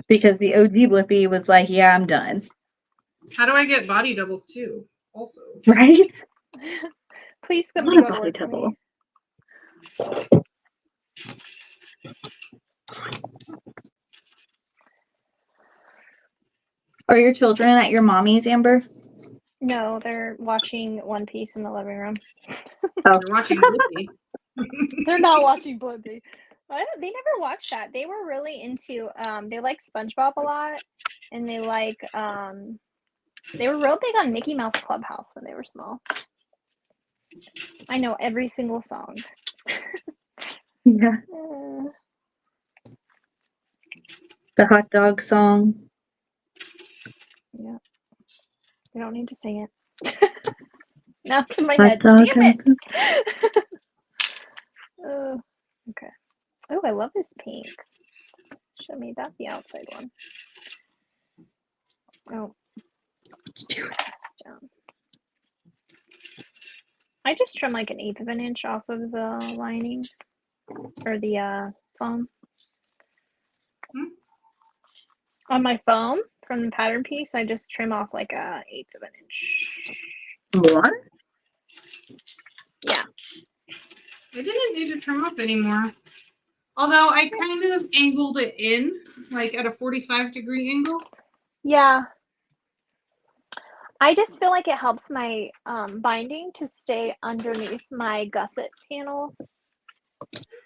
S4: because the OG Blippi was like, yeah, I'm done.
S2: How do I get body doubles too? Also,
S4: Right?
S3: Please
S4: I
S3: come
S4: want
S3: to
S4: a
S3: go to
S4: body
S3: work for
S4: double.
S3: me.
S4: Are your children at your mommy's, Amber?
S3: No, they're watching One Piece in the living room.
S4: Oh,
S2: you're watching Blippi.
S3: They're not watching Blippi. They never watched that. They were really into they like SpongeBob a lot, and they like they were real big on Mickey Mouse Clubhouse when they were small. I know every single song.
S4: yeah. The hot dog song.
S3: Yeah. You don't need to sing it. Now it's in my
S4: Hot
S3: head.
S4: dog.
S3: Damn it! Okay. Oh, I love this pink. Show me that the outside one. Oh. Down. I just trim like 1/8 of an inch off of the lining or the foam. On my foam from the pattern piece, I just trim off like 1/8 of an inch.
S4: More?
S3: Yeah.
S2: I didn't need to trim up anymore. Although I kind of angled it in, like at a 45-degree angle.
S3: Yeah. I just feel like it helps my binding to stay underneath my gusset panel.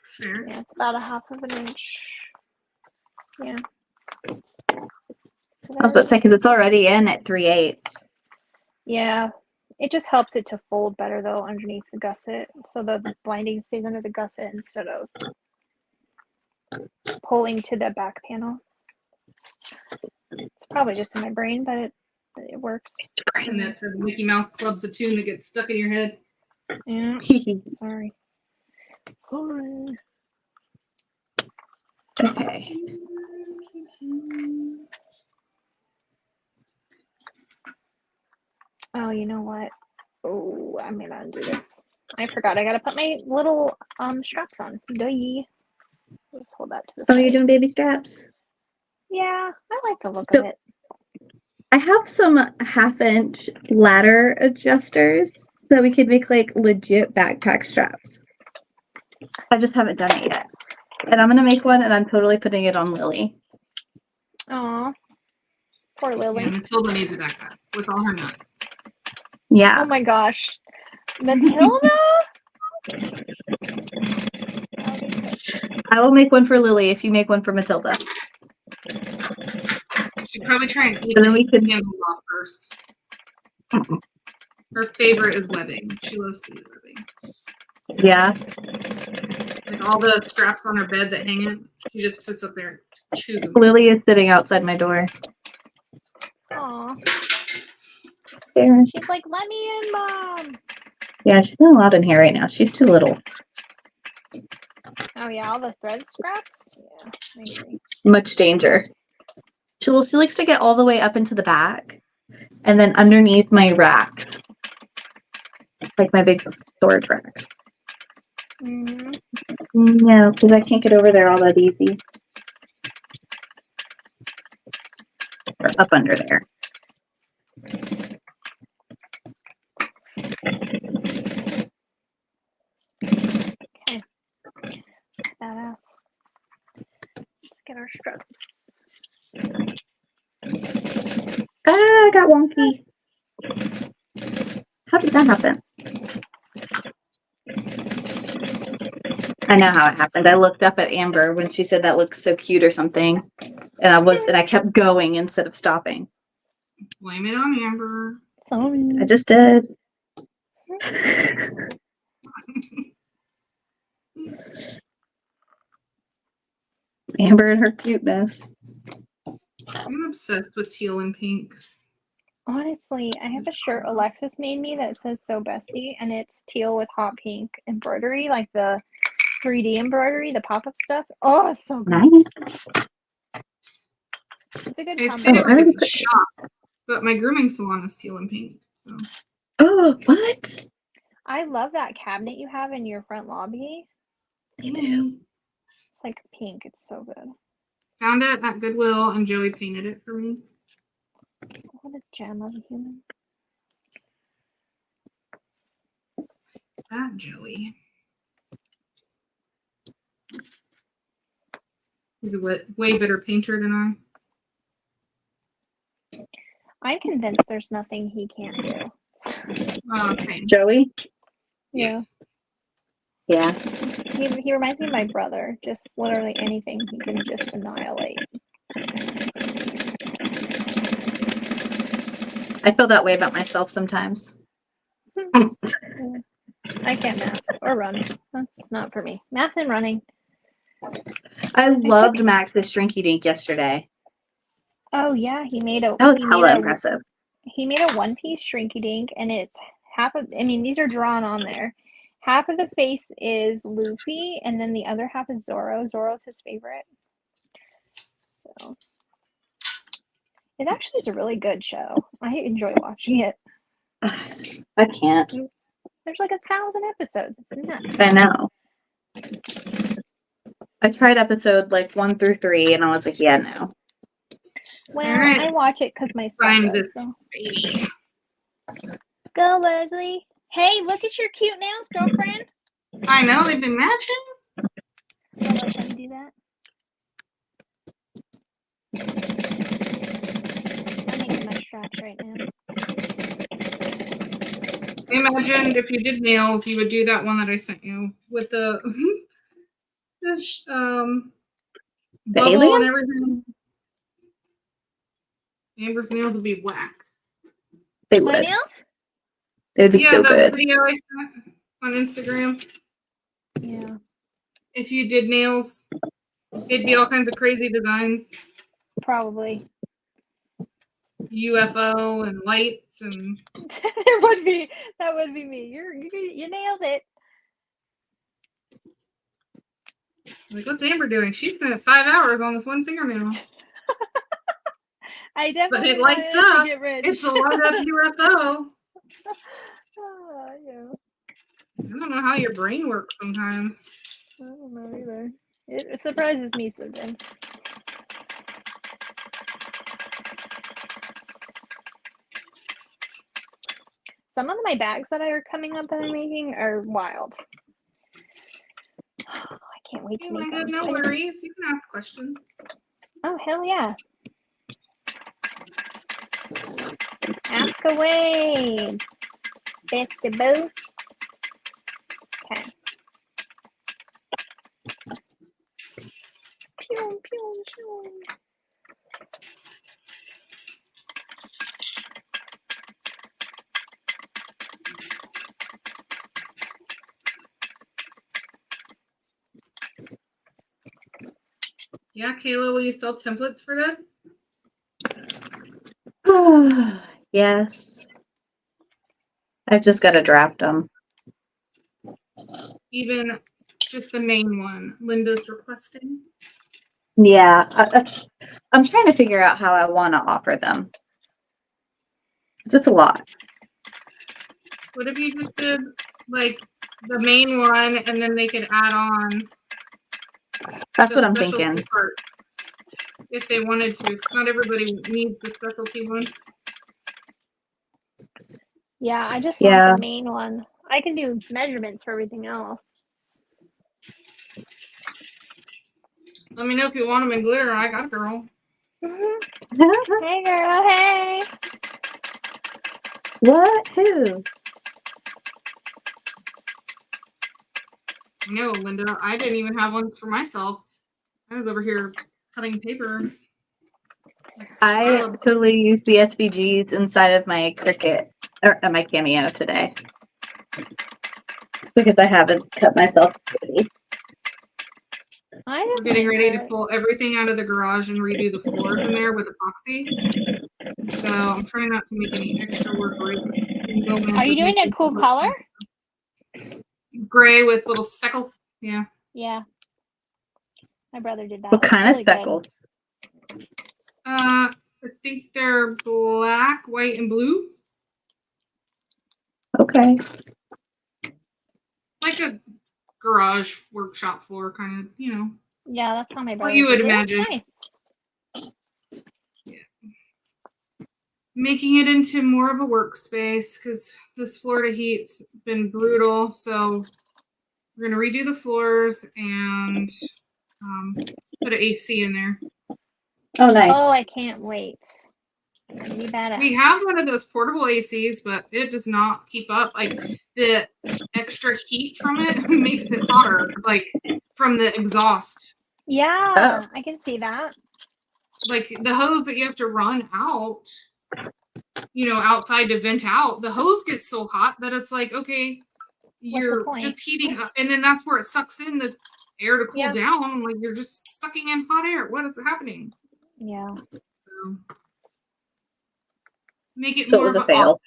S2: Fair.
S3: Yeah, it's about 1/2 of an inch. Yeah.
S4: I was about to say, because it's already in at 3/8.
S3: Yeah. It just helps it to fold better though underneath the gusset, so the binding stays under the gusset instead of pulling to the back panel. It's probably just in my brain, but it works.
S2: And that's a Mickey Mouse Club's a tune that gets stuck in your head.
S3: Yeah. Sorry.
S4: Okay.
S3: Oh, you know what? Oh, I'm gonna undo this. I forgot. I gotta put my little straps on. Duh. Just hold that to the
S4: Oh,
S3: side.
S4: you're doing baby straps?
S3: Yeah, I like the look
S4: So-
S3: of it.
S4: I have some 1/2-inch ladder adjusters that we could make like legit backpack straps. I just haven't done it yet. And I'm going to make one and I'm totally putting it on Lily.
S3: Aw. Poor Lily.
S2: Yeah, Matilda needs a backpack with all her nuts.
S4: Yeah.
S3: Oh my gosh. Matilda?
S4: I will make one for Lily if you make one for Matilda.
S2: She'd probably try and eat
S4: And then we
S2: the
S4: could-
S2: handles off first. Her favorite is webbing. She loves to eat webbing.
S4: Yeah.
S2: Like all the straps on her bed that hang it, she just sits up there and chews them.
S4: Lily is sitting outside my door.
S3: Aw.
S4: There.
S3: She's like, let me in, Mom.
S4: Yeah, she's not allowed in here right now. She's too little.
S3: Oh yeah, all the thread scraps? Yeah, I agree.
S4: Much danger. She likes to get all the way up into the back and then underneath my racks. Like my big storage racks.
S3: Mm-hmm.
S4: No, because I can't get over there all that easy. Or up under there.
S3: Okay. That's badass. Let's get our straps.
S4: Ah, I got wonky. How did that happen? I know how it happened. I looked up at Amber when she said that looks so cute or something. And I kept going instead of stopping.
S2: Blame it on Amber.
S3: Sorry.
S4: I just did. Amber and her cuteness.
S2: I'm obsessed with teal and pink.
S3: Honestly, I have a shirt Alexis made me that says "So Bestie," and it's teal with hot pink embroidery, like the 3D embroidery, the pop-up stuff. Oh, it's so good.
S4: Nice.
S3: It's a good
S2: It
S3: combo.
S2: seems
S4: Oh,
S2: like
S4: I
S2: it's a
S4: would-
S2: shop, but my grooming salon is teal and pink. So
S4: Oh, what?
S3: I love that cabinet you have in your front lobby.
S4: Me too.
S3: It's like pink. It's so good.
S2: found it at Goodwill, and Joey painted it for me.
S3: What a gem of a human.
S2: That Joey. He's a way better painter than I.
S3: I'm convinced there's nothing he can't do.
S2: Oh, same.
S4: Joey?
S3: Yeah.
S4: Yeah.
S3: He reminds me of my brother. Just literally anything he can just annihilate.
S4: I feel that way about myself sometimes.
S3: I can't math or run. That's not for me. Math and running.
S4: I loved Max's Shrinky Dink yesterday.
S3: Oh yeah, he made a.
S4: That was
S3: he
S4: hella
S3: made a,
S4: impressive.
S3: He made a one-piece Shrinky Dink, and it's half of. I mean, these are drawn on there. Half of the face is Luffy, and then the other half is Zoro. Zoro's his favorite. So it actually is a really good show. I enjoy watching it.
S4: I can't.
S3: There's like 1,000 episodes. It's nuts.
S4: I know. I tried episode like 1 through 3, and I was like, yeah, no.
S3: Well,
S2: Alright.
S3: I watch it because my son
S2: Find
S3: does.
S2: this
S3: So.
S2: baby.
S3: Go, Leslie. Hey, look at your cute nails, girlfriend.
S2: I know, they've been matching.
S3: I'll let him do that. I'm making my straps right now.
S2: I imagined if you did nails, you would do that one that I sent you with the bubble
S4: alien?
S2: and everything. Amber's nails would be whack.
S4: They
S3: My
S4: would.
S3: nails?
S4: They would be
S2: Yeah,
S4: so
S2: the
S4: good.
S2: video I sent on Instagram.
S3: Yeah,
S2: If you did nails, it'd be all kinds of crazy designs.
S3: probably.
S2: UFO and lights and
S3: There would be. That would be me. You nailed it.
S2: like, what's Amber doing? She spent 5 hours on this one fingernail.
S3: I definitely
S2: it
S3: wanted
S2: lights
S3: us to
S2: up.
S3: get rich.
S2: It's a light up UFO.
S3: Oh, yeah.
S2: I don't know how your brain works sometimes.
S3: I don't know either. It surprises me sometimes. Some of my bags that are coming up that I'm making are wild. I can't wait
S2: Hey,
S3: to make
S2: Linda,
S3: them.
S2: no worries. You can ask questions.
S3: Oh, hell yeah. Ask away. Best of both. Okay. Pew, pew, pew.
S2: Yeah, Kayla, will you sell templates for this?
S4: Yes. I've just got to draft them.
S2: Even just the main one Linda's requesting?
S4: Yeah. I'm trying to figure out how I want to offer them. Because it's a lot.
S2: What if you just did like the main one and then they could add on?
S4: That's
S2: the
S4: what I'm
S2: specialty
S4: thinking.
S2: part if they wanted to, because not everybody needs the specialty one.
S3: Yeah, I just
S4: Yeah.
S3: want the main one. I can do measurements for everything else.
S2: Let me know if you want them in glitter. I got a girl.
S3: Hey, girl. Hey.
S4: What? Who?
S2: No, Linda, I didn't even have one for myself. I was over here cutting paper.
S4: I
S2: Scrub.
S4: totally used the SVGs inside of my Cricut or my Cameo today because I haven't cut myself pretty.
S3: I
S2: We're
S3: just
S2: getting
S3: want
S2: ready to
S3: her-
S2: pull everything out of the garage and redo the floors in there with epoxy. So I'm trying not to make any extra work.
S3: Are you doing a cool color?
S2: Gray with little speckles. Yeah.
S3: Yeah. My brother did that.
S4: What
S3: It's
S4: kind of
S3: really good.
S4: speckles?
S2: I think they're black, white, and blue.
S4: Okay.
S2: Like a garage workshop floor kind of, you know.
S3: Yeah, that's how my brother
S2: you would
S3: did it. It's
S2: imagine.
S3: nice.
S2: Making it into more of a workspace because this Florida heat's been brutal. So we're gonna redo the floors and put an AC in there.
S4: Oh, nice.
S3: Oh, I can't wait. It's gonna be badass.
S2: We have one of those portable ACs, but it does not keep up. Like the extra heat from it makes it hotter, like from the exhaust.
S3: Yeah,
S4: Oh.
S3: I can see that.
S2: Like the hose that you have to run out, you know, outside to vent out, the hose gets so hot that it's like, okay, you're
S3: point?
S2: just heating up, and then that's where it sucks in the air to cool
S3: Yeah.
S2: down. Like you're just sucking in hot air. What is happening?
S3: Yeah.
S2: So make it
S4: So it
S2: more
S4: was
S2: of
S4: a fail.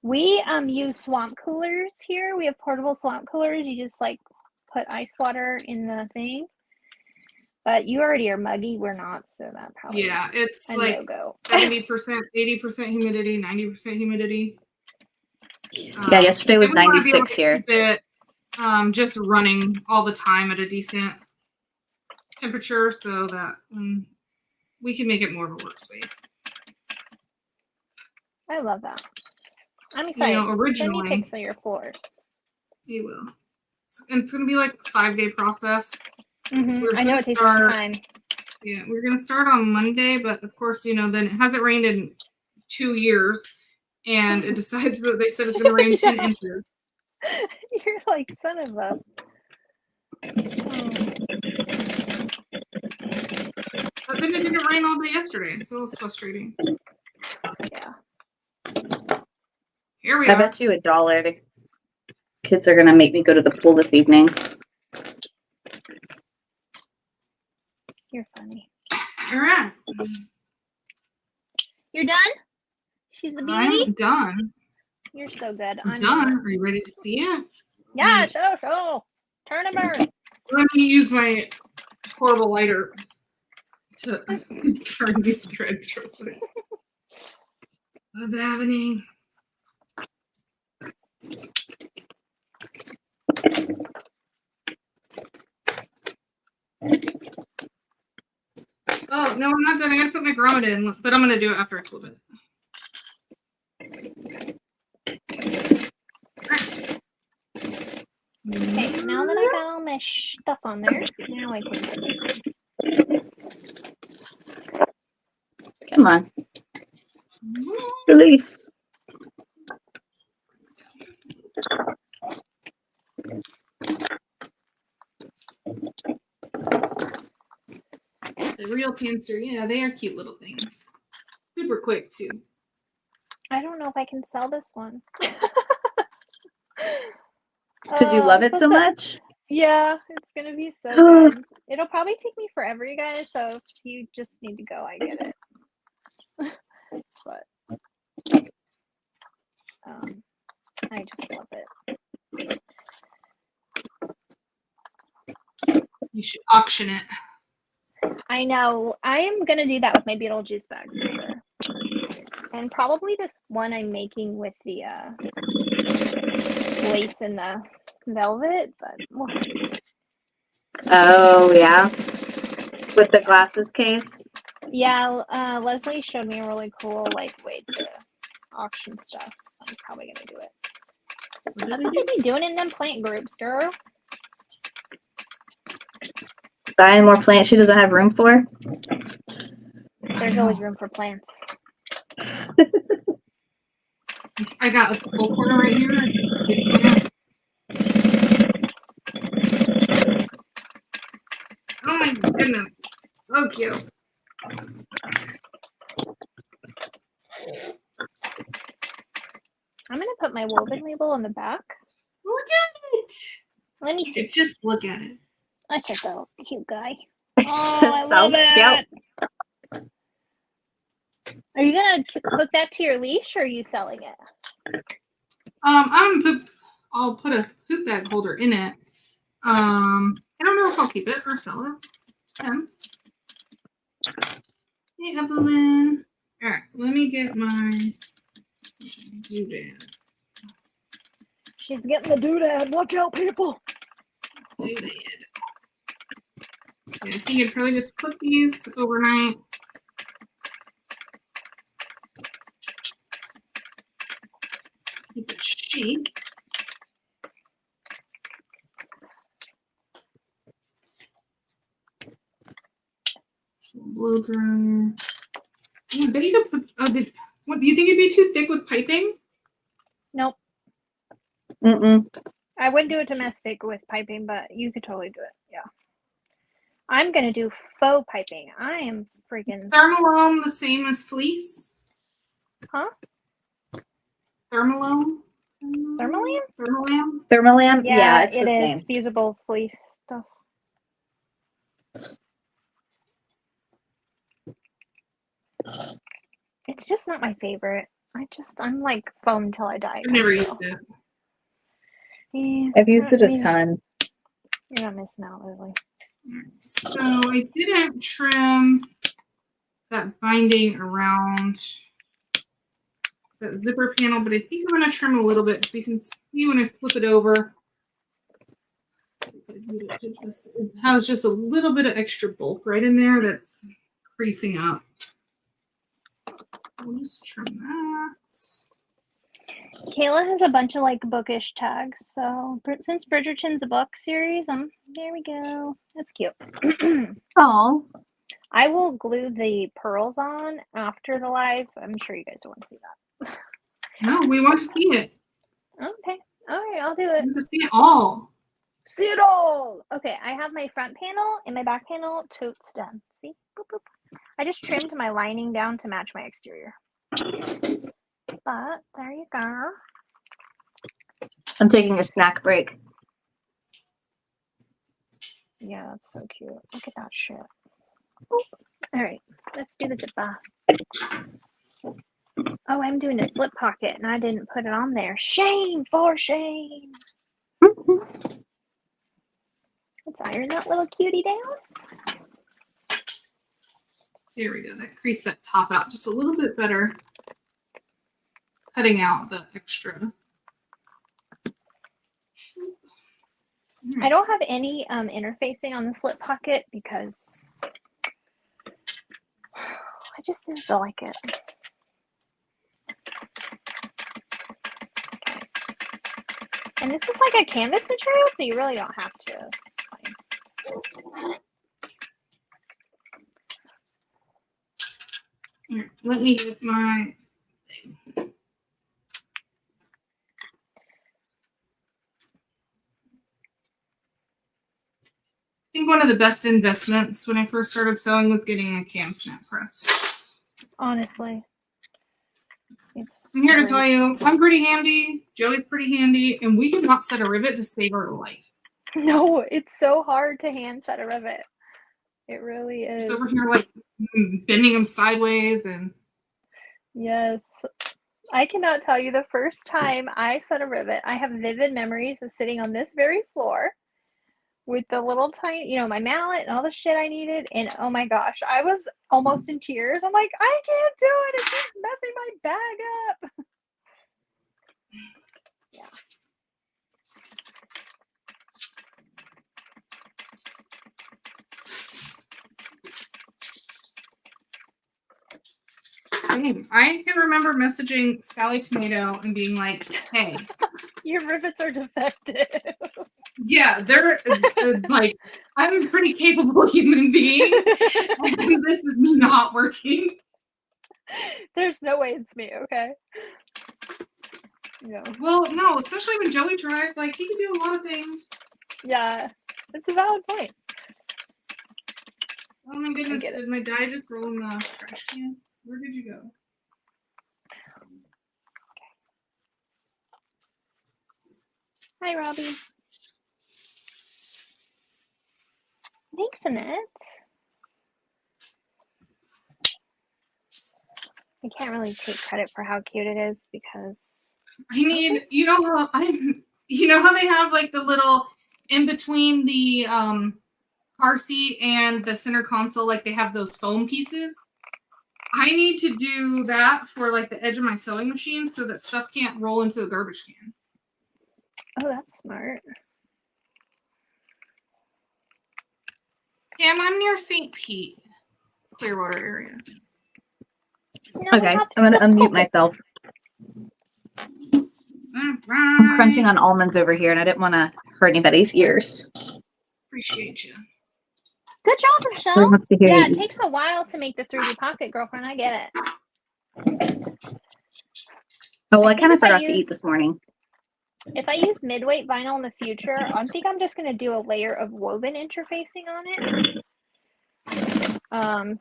S3: We use swamp coolers here. We have portable swamp coolers. You just like put ice water in the thing. But you already are muggy. We're not, so that probably
S2: Yeah,
S3: is
S2: it's
S3: a
S2: like
S3: no-go.
S2: 70%, 80% humidity, 90% humidity.
S4: Yeah, yesterday was
S2: and we wanna be able
S4: 96
S2: to
S4: here.
S2: keep it just running all the time at a decent temperature so that we can make it more of a workspace.
S3: I love that. I'm excited.
S2: You know,
S3: Send me
S2: originally,
S3: pics of your floors.
S2: you will. It's going to be like a 5-day process.
S3: I know it takes a long time.
S2: Yeah, we're going to start on Monday, but of course, you know, then it hasn't rained in 2 years, and it decides that they said it's going to rain 10 inches.
S3: You're like, son of a.
S2: But then it didn't rain all day yesterday, so it's frustrating.
S3: Yeah.
S2: Here we
S4: I
S2: are.
S4: bet you $1 the kids are gonna make me go to the pool this evening.
S3: You're funny.
S2: All right.
S3: You're done? She's a beauty?
S2: I'm done.
S3: You're so good.
S2: I'm
S3: I'm
S2: done.
S3: not.
S2: Are you ready to see it?
S3: Yeah, show. Turn and burn.
S2: Let me use my horrible lighter to turn these threads real quick. What's happening? Oh, no, I'm not done. I gotta put my grommet in, but I'm gonna do it after I flip it.
S3: Okay, now that I got all my stuff on there, now I can put this in.
S4: Come on. Release.
S2: The real pincer, yeah, they are cute little things. Super quick, too.
S3: I don't know if I can sell this one.
S4: Because you love it so much?
S3: Yeah, it's going to be so good. It'll probably take me forever, you guys, so if you just need to go, I get it. But I just love it.
S2: You should auction it.
S3: I know. I am going to do that with my Beetlejuice bag for sure. And probably this one I'm making with the lace and the velvet, but we'll see.
S4: Oh, yeah. With the glasses case?
S3: Yeah, Leslie showed me a really cool way to auction stuff. I'm probably going to do it. That's what they be doing in them plant groups, girl.
S4: Buying more plants she doesn't have room for?
S3: There's always room for plants.
S2: I got a full corner right here. Oh my goodness. So cute.
S3: I'm going to put my woven label on the back.
S2: Look at it.
S3: Let me see.
S2: Just look at it.
S3: Look at the cute guy.
S4: It's
S3: Oh,
S4: just
S3: I
S4: so
S3: love
S4: cute.
S3: it. Are you going to hook that to your leash or are you selling it?
S2: I'll put a poop bag holder in it, I don't know if I'll keep it or sell it. Depends. Hey, Evelyn. All right, let me get my doodad.
S3: She's getting the doodad. Watch out, people.
S2: Doodad. Okay, I think I'd probably just clip these overnight. Keep it shape. Blow dryer. Yeah, I bet you could put. What do you think it'd be too thick with piping?
S3: Nope.
S4: Mm-mm.
S3: I wouldn't do it domestic with piping, but you could totally do it. Yeah. I'm gonna do faux piping. I am freaking.
S2: Thermalone the same as fleece?
S3: Huh?
S2: Thermalone?
S3: Thermalam?
S2: Thermalam?
S4: Thermalam?
S3: Yeah,
S4: it's the
S3: it is
S4: same.
S3: fusible fleece stuff. It's just not my favorite. I'm like foam till I die.
S2: I've never
S3: kind of
S2: used
S3: girl.
S2: it.
S3: Yeah,
S4: I've used it
S3: I
S4: a
S3: mean,
S4: ton.
S3: You're not missing out, Lily.
S2: So I didn't trim that binding around that zipper panel, but I think I'm going to trim a little bit so you can see when I flip it over. It has just a little bit of extra bulk right in there that's creasing up. We'll just trim that.
S3: Kayla has a bunch of like bookish tags, so since Bridgerton's a book series, there we go. That's cute.
S4: Oh,
S3: I will glue the pearls on after the live. I'm sure you guys want to see that.
S2: No, we want to see it.
S3: Okay. All right, I'll do
S2: We
S3: it.
S2: want to see it all.
S3: See it all. Okay, I have my front panel and my back panel totes done. See? Boop, boop. I just trimmed my lining down to match my exterior. But there you go.
S4: I'm taking a snack break.
S3: Yeah, that's so cute. Look at that shit. All right, let's do the zipper. Oh, I'm doing a slip pocket and I didn't put it on there. Shame for shame. Let's iron that little cutie down.
S2: There we go. That creased that top out just a little bit better. Cutting out the extra.
S3: I don't have any interfacing on the slip pocket because I just didn't feel like it. Okay. And this is like a canvas material, so you really don't have to. It's fine.
S2: All right, let me get my thing. I think one of the best investments when I first started sewing was getting a cam snap press.
S3: Honestly.
S2: I'm here to
S3: great.
S2: tell you, I'm pretty handy, Joey's pretty handy, and we cannot set a rivet to save our life.
S3: No, it's so hard to hand set a rivet. It really is.
S2: Just over here like bending them sideways and
S3: Yes. I cannot tell you the first time I set a rivet. I have vivid memories of sitting on this very floor with the little tiny, my mallet and all the shit I needed. And oh my gosh, I was almost in tears. I'm like, I can't do it. It's just messing my bag up. Yeah.
S2: I can remember messaging Sally Tomato and being like, hey.
S3: Your rivets are defective.
S2: Yeah, they're like, I'm a pretty capable human being, and this is not working.
S3: There's no way it's me, okay? No.
S2: Well, no, especially when Joey tries, like, he can do a lot of things.
S3: Yeah, it's a valid point.
S2: Oh my goodness, did my dye just roll in the trash can? Where did you go?
S3: Hi, Robbie. Thanks, Annette. I can't really take credit for how cute it is because
S2: I need, you know how they have like the little in between the car seat and the center console, like they have those foam pieces. I need to do that for like the edge of my sewing machine so that stuff can't roll into the garbage can.
S3: Oh, that's smart.
S2: Cam, I'm near St. Pete, Clearwater area.
S3: No,
S4: Okay, I'm gonna unmute myself. I'm crunching on almonds over here, and I didn't want to hurt anybody's ears.
S2: Appreciate you.
S3: Good job,
S4: Who
S3: Rochelle.
S4: wants to hear
S3: Yeah,
S4: you?
S3: it takes a while to make the 3D pocket, girlfriend. I get it.
S4: Oh, well, I
S3: think
S4: kind of
S3: if I
S4: forgot to eat
S3: use-
S4: this morning.
S3: If I use mid-weight vinyl in the future, I think I'm just going to do a layer of woven interfacing on it.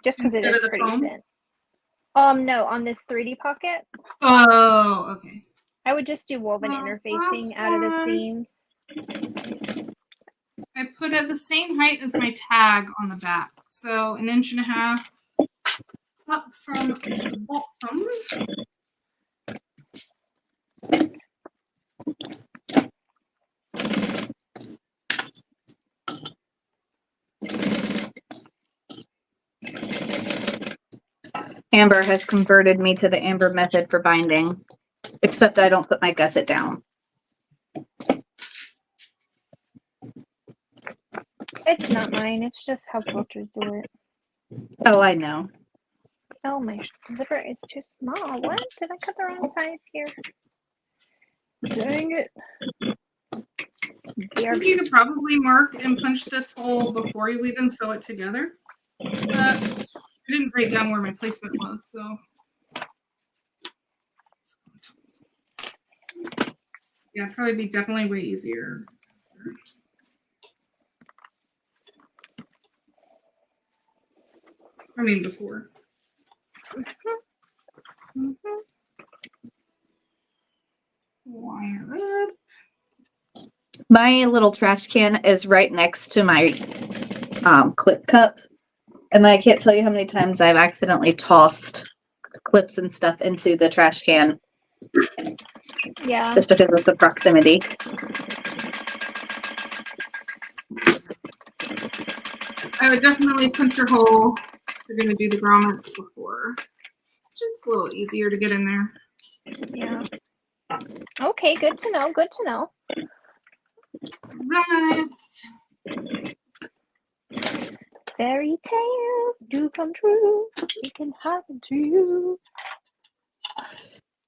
S3: Just because it
S2: Instead
S3: is
S2: of the
S3: pretty
S2: foam?
S3: thin. No, on this 3D pocket,
S2: Oh, okay.
S3: I would just do woven
S2: So
S3: interfacing
S2: that's
S3: out of the
S2: fine.
S3: seams.
S2: I put it the same height as my tag on the back. So 1.5 inches up from the bottom.
S4: Amber has converted me to the Amber method for binding, except I don't put my gusset down.
S3: It's not mine. It's just how quilters do it.
S4: Oh, I know.
S3: Oh, my zipper is too small. What? Did I cut the wrong size here? Dang it.
S2: I think you could probably mark and punch this hole before you even sew it together. But I didn't write down where my placement was, so. Yeah, it'd probably be definitely way easier. I mean, before. Wire up.
S4: My little trash can is right next to my clip cup. And I can't tell you how many times I've accidentally tossed clips and stuff into the trash can
S3: Yeah.
S4: just because of the proximity.
S2: I would definitely punch your hole if you're going to do the grommets before. Just a little easier to get in there.
S3: Yeah. Okay, good to know. Good to know.
S2: Right.
S3: Fairy tales do come true. It can happen to you.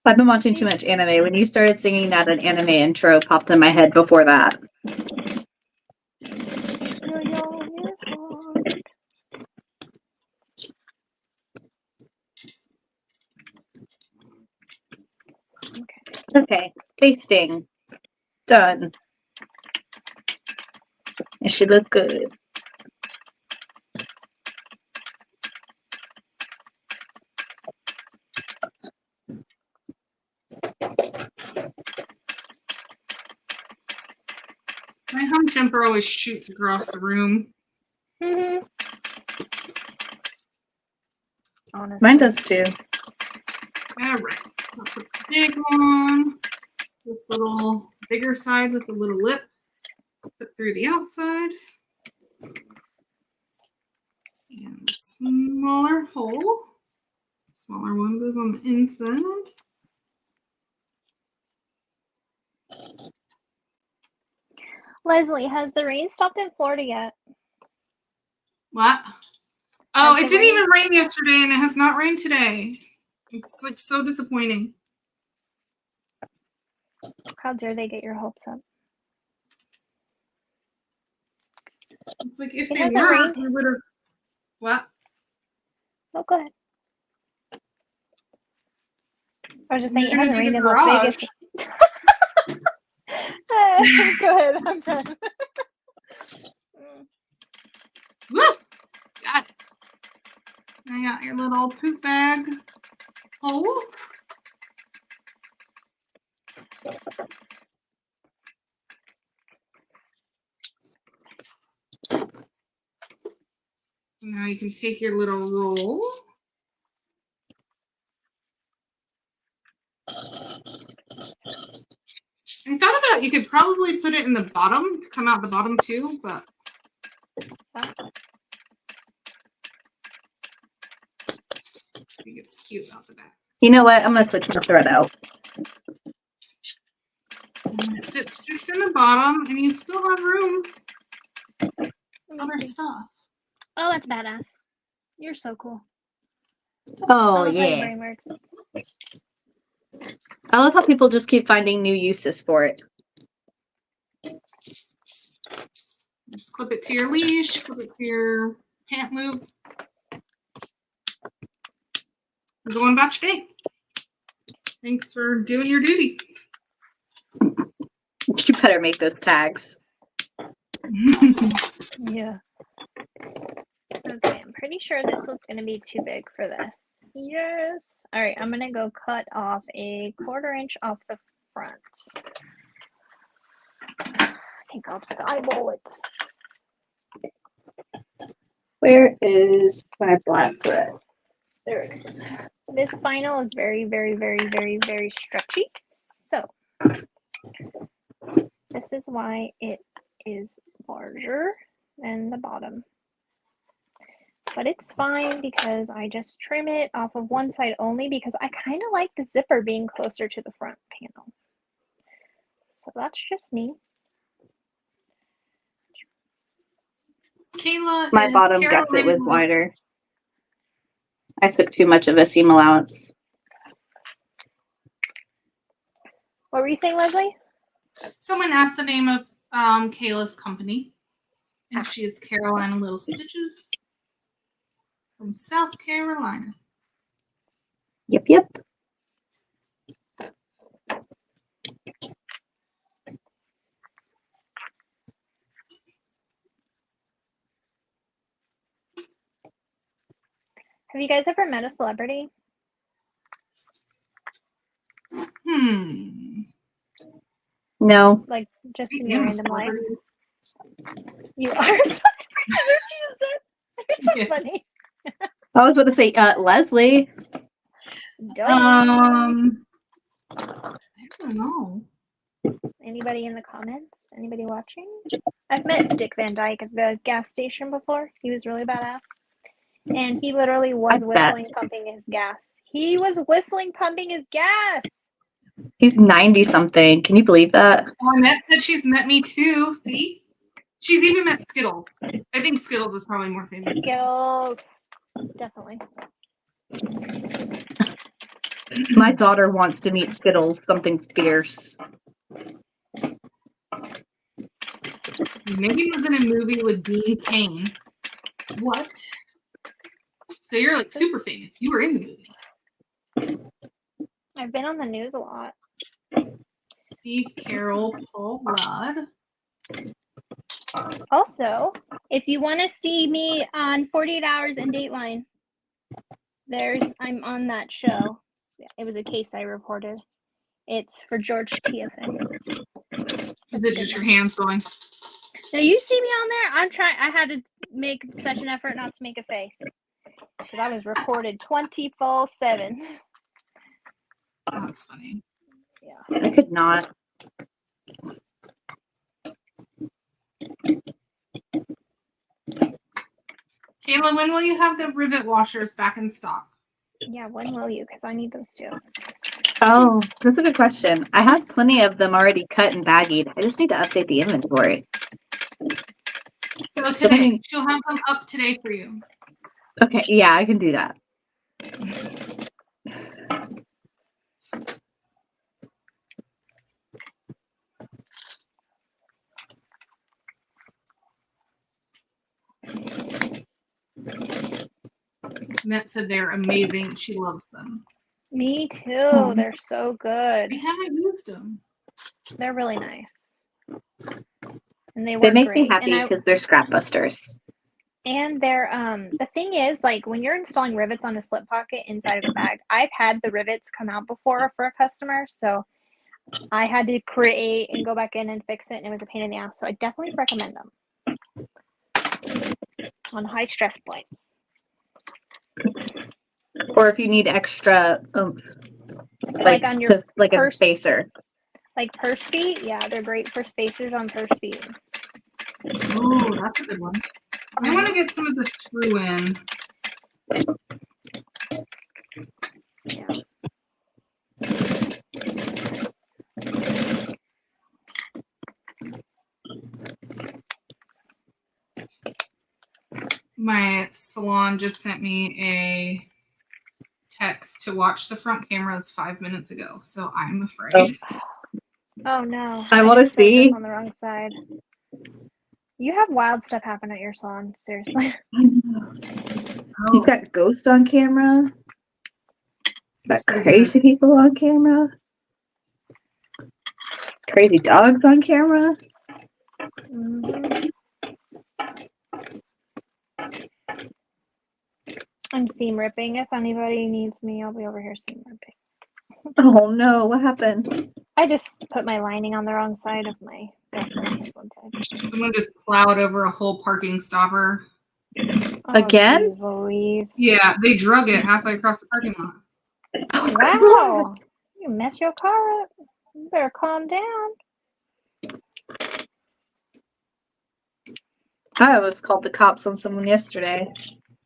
S4: I've been watching too much anime. When you started singing that, an anime intro popped in my head before that.
S3: You're young at heart. Okay.
S4: Okay, tasting. Done. It should look good.
S2: My home jumper always shoots across the room.
S3: Mm-hmm. Honestly.
S4: Mine does too.
S2: All right. I'll put the big one. This little bigger side with the little lip. Put through the outside. And the smaller hole. Smaller one goes on the inside.
S3: Leslie, has the rain stopped in Florida yet?
S2: What? Oh,
S3: Has
S2: it
S3: it
S2: didn't
S3: rained?
S2: even rain yesterday, and it has not rained today. It's like so disappointing.
S3: How dare they get your hopes up?
S2: It's like if
S3: It
S2: they
S3: hasn't
S2: weren't,
S3: rained.
S2: we would have. What?
S3: Oh, go ahead. I was just
S2: You're
S3: saying it
S2: gonna
S3: hasn't
S2: do
S3: rained
S2: the
S3: in Las Vegas. Go ahead. I'm done.
S2: Woo! Got it. I got your little poop bag hole. Now you can take your little roll. I thought about you could could probably put it in the bottom to come out the bottom too, but I think it's cute out the back.
S4: You know what? I'm gonna switch the thread out.
S2: And it fits just in the bottom, and you still have room
S3: Let
S2: for
S3: me
S2: other
S3: see.
S2: stuff.
S3: Oh, that's badass. You're so cool.
S4: Oh
S3: I love how your
S4: yeah.
S3: brain works.
S4: I love how people just keep finding new uses for it.
S2: Just clip it to your leash, clip it to your pant loop. Go on about your day. Thanks for doing your duty.
S4: You better make those tags.
S3: Yeah. Okay, I'm pretty sure this was going to be too big for this. Yes. All right, I'm going to go cut off a 1/4 inch off the front. I think I'll just eyeball it.
S4: Where is my black thread? There it is.
S3: This spinal is very, very, very, very, very stretchy. So this is why it is larger than the bottom. But it's fine because I just trim it off of one side only because I kind of like the zipper being closer to the front panel. So that's just me.
S2: Kayla,
S4: My
S2: is
S4: bottom gusset was
S2: Carolina-
S4: wider. I took too much of a seam allowance.
S3: What were you saying, Leslie?
S2: Someone asked the name of Kayla's company, and she is Carolina Little Stitches from South Carolina.
S4: Yep.
S3: Have you guys ever met a celebrity?
S4: No.
S3: Like just
S2: I
S3: in your
S2: am a
S3: random life?
S2: celebrity.
S3: You are. You're so
S2: Yeah.
S3: funny.
S4: I was about to say, Leslie.
S3: Duh.
S2: I don't know.
S3: Anybody in the comments? Anybody watching? I've met Dick Van Dyke at the gas station before. He was really badass. And he literally was
S4: I
S3: whistling,
S4: bet.
S3: pumping his gas. He was whistling, pumping his gas.
S4: He's 90 something. Can you believe that?
S2: Oh, Annette said she's met me too. See? She's even met Skittles. I think Skittles is probably more famous.
S3: Skittles. Definitely.
S4: My daughter wants to meet Skittles, something fierce.
S2: Maybe he was in a movie with Dean Cain. What? So you're like super famous. You were in the movie.
S3: I've been on the news a lot.
S2: Steve Carroll, Paul Rudd.
S3: Also, if you want to see me on 48 Hours in Dateline, I'm on that show. It was a case I reported. It's for George Tiafin.
S2: Is it just your hands going?
S3: Now you see me on there. I had to make such an effort not to make a face because I was recorded 24/7.
S2: Oh, that's funny.
S3: Yeah.
S4: I could not.
S2: Kayla, when will you have the rivet washers back in stock?
S3: Yeah, when will you? Because I need those too.
S4: Oh, that's a good question. I have plenty of them already cut and baggied. I just need to update the inventory.
S2: So today, she'll have them up today for you.
S4: Okay, yeah, I can do that.
S2: Annette said they're amazing. She loves them.
S3: Me too. They're so good.
S2: I haven't used them.
S3: They're really nice. And they
S4: They
S3: work
S4: make
S3: great.
S4: me happy because they're scrap busters.
S3: And they're the thing is, like, when you're installing rivets on a slip pocket inside of a bag, I've had the rivets come out before for a customer, so I had to create and go back in and fix it, and it was a pain in the ass. So I definitely recommend them on high stress points.
S4: Or if you need extra,
S3: Like on your
S4: like a
S3: purse.
S4: spacer.
S3: Like purse feet? Yeah, they're great for spacers on purse feet.
S2: Oh, that's a good one. I want to get some of the screw in.
S3: Yeah.
S2: My salon just sent me a text to watch the front cameras 5 minutes ago, so I'm afraid.
S3: Oh no.
S4: I wanna
S3: just sewed this
S4: see.
S3: on the wrong side. You have wild stuff happen at your salon, seriously.
S4: He's got ghosts on camera. Got
S2: pretty
S4: crazy people on camera. Crazy dogs on camera.
S3: Mhm. I'm seam ripping. If anybody needs me, I'll be over here seam ripping.
S4: Oh no, what happened?
S3: I just put my lining on the wrong side of my gusset on this one side.
S2: Someone just plowed over a whole parking stopper.
S3: Oh,
S4: Again?
S3: geez, Louise.
S2: Yeah, they drug it halfway across the parking lot.
S4: Oh,
S3: Wow. You mess your car up. You better calm down.
S4: I almost called the cops on someone yesterday.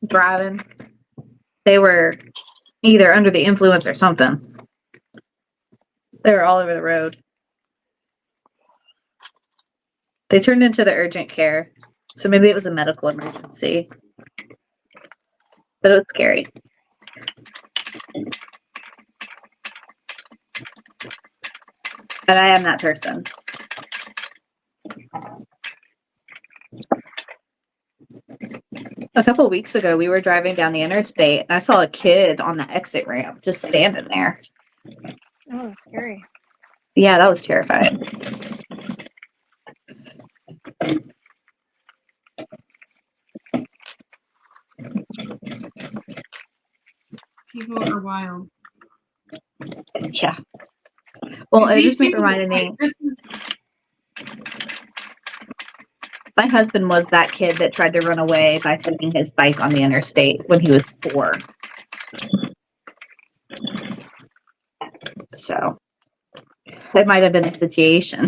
S4: Driving. They were either under the influence or something. They were all over the road. They turned into the urgent care. So maybe it was a medical emergency. But it was scary. And I am that person. A couple of weeks ago, we were driving down the interstate, and I saw a kid on the exit ramp just standing there.
S3: Oh, scary.
S4: Yeah, that was terrifying.
S2: People are wild.
S4: Yeah. Well, it
S2: These
S4: just
S2: people,
S4: reminded me.
S2: like, this is,
S4: My husband was that kid that tried to run away by taking his bike on the interstate when he was 4. So it might have been a situation.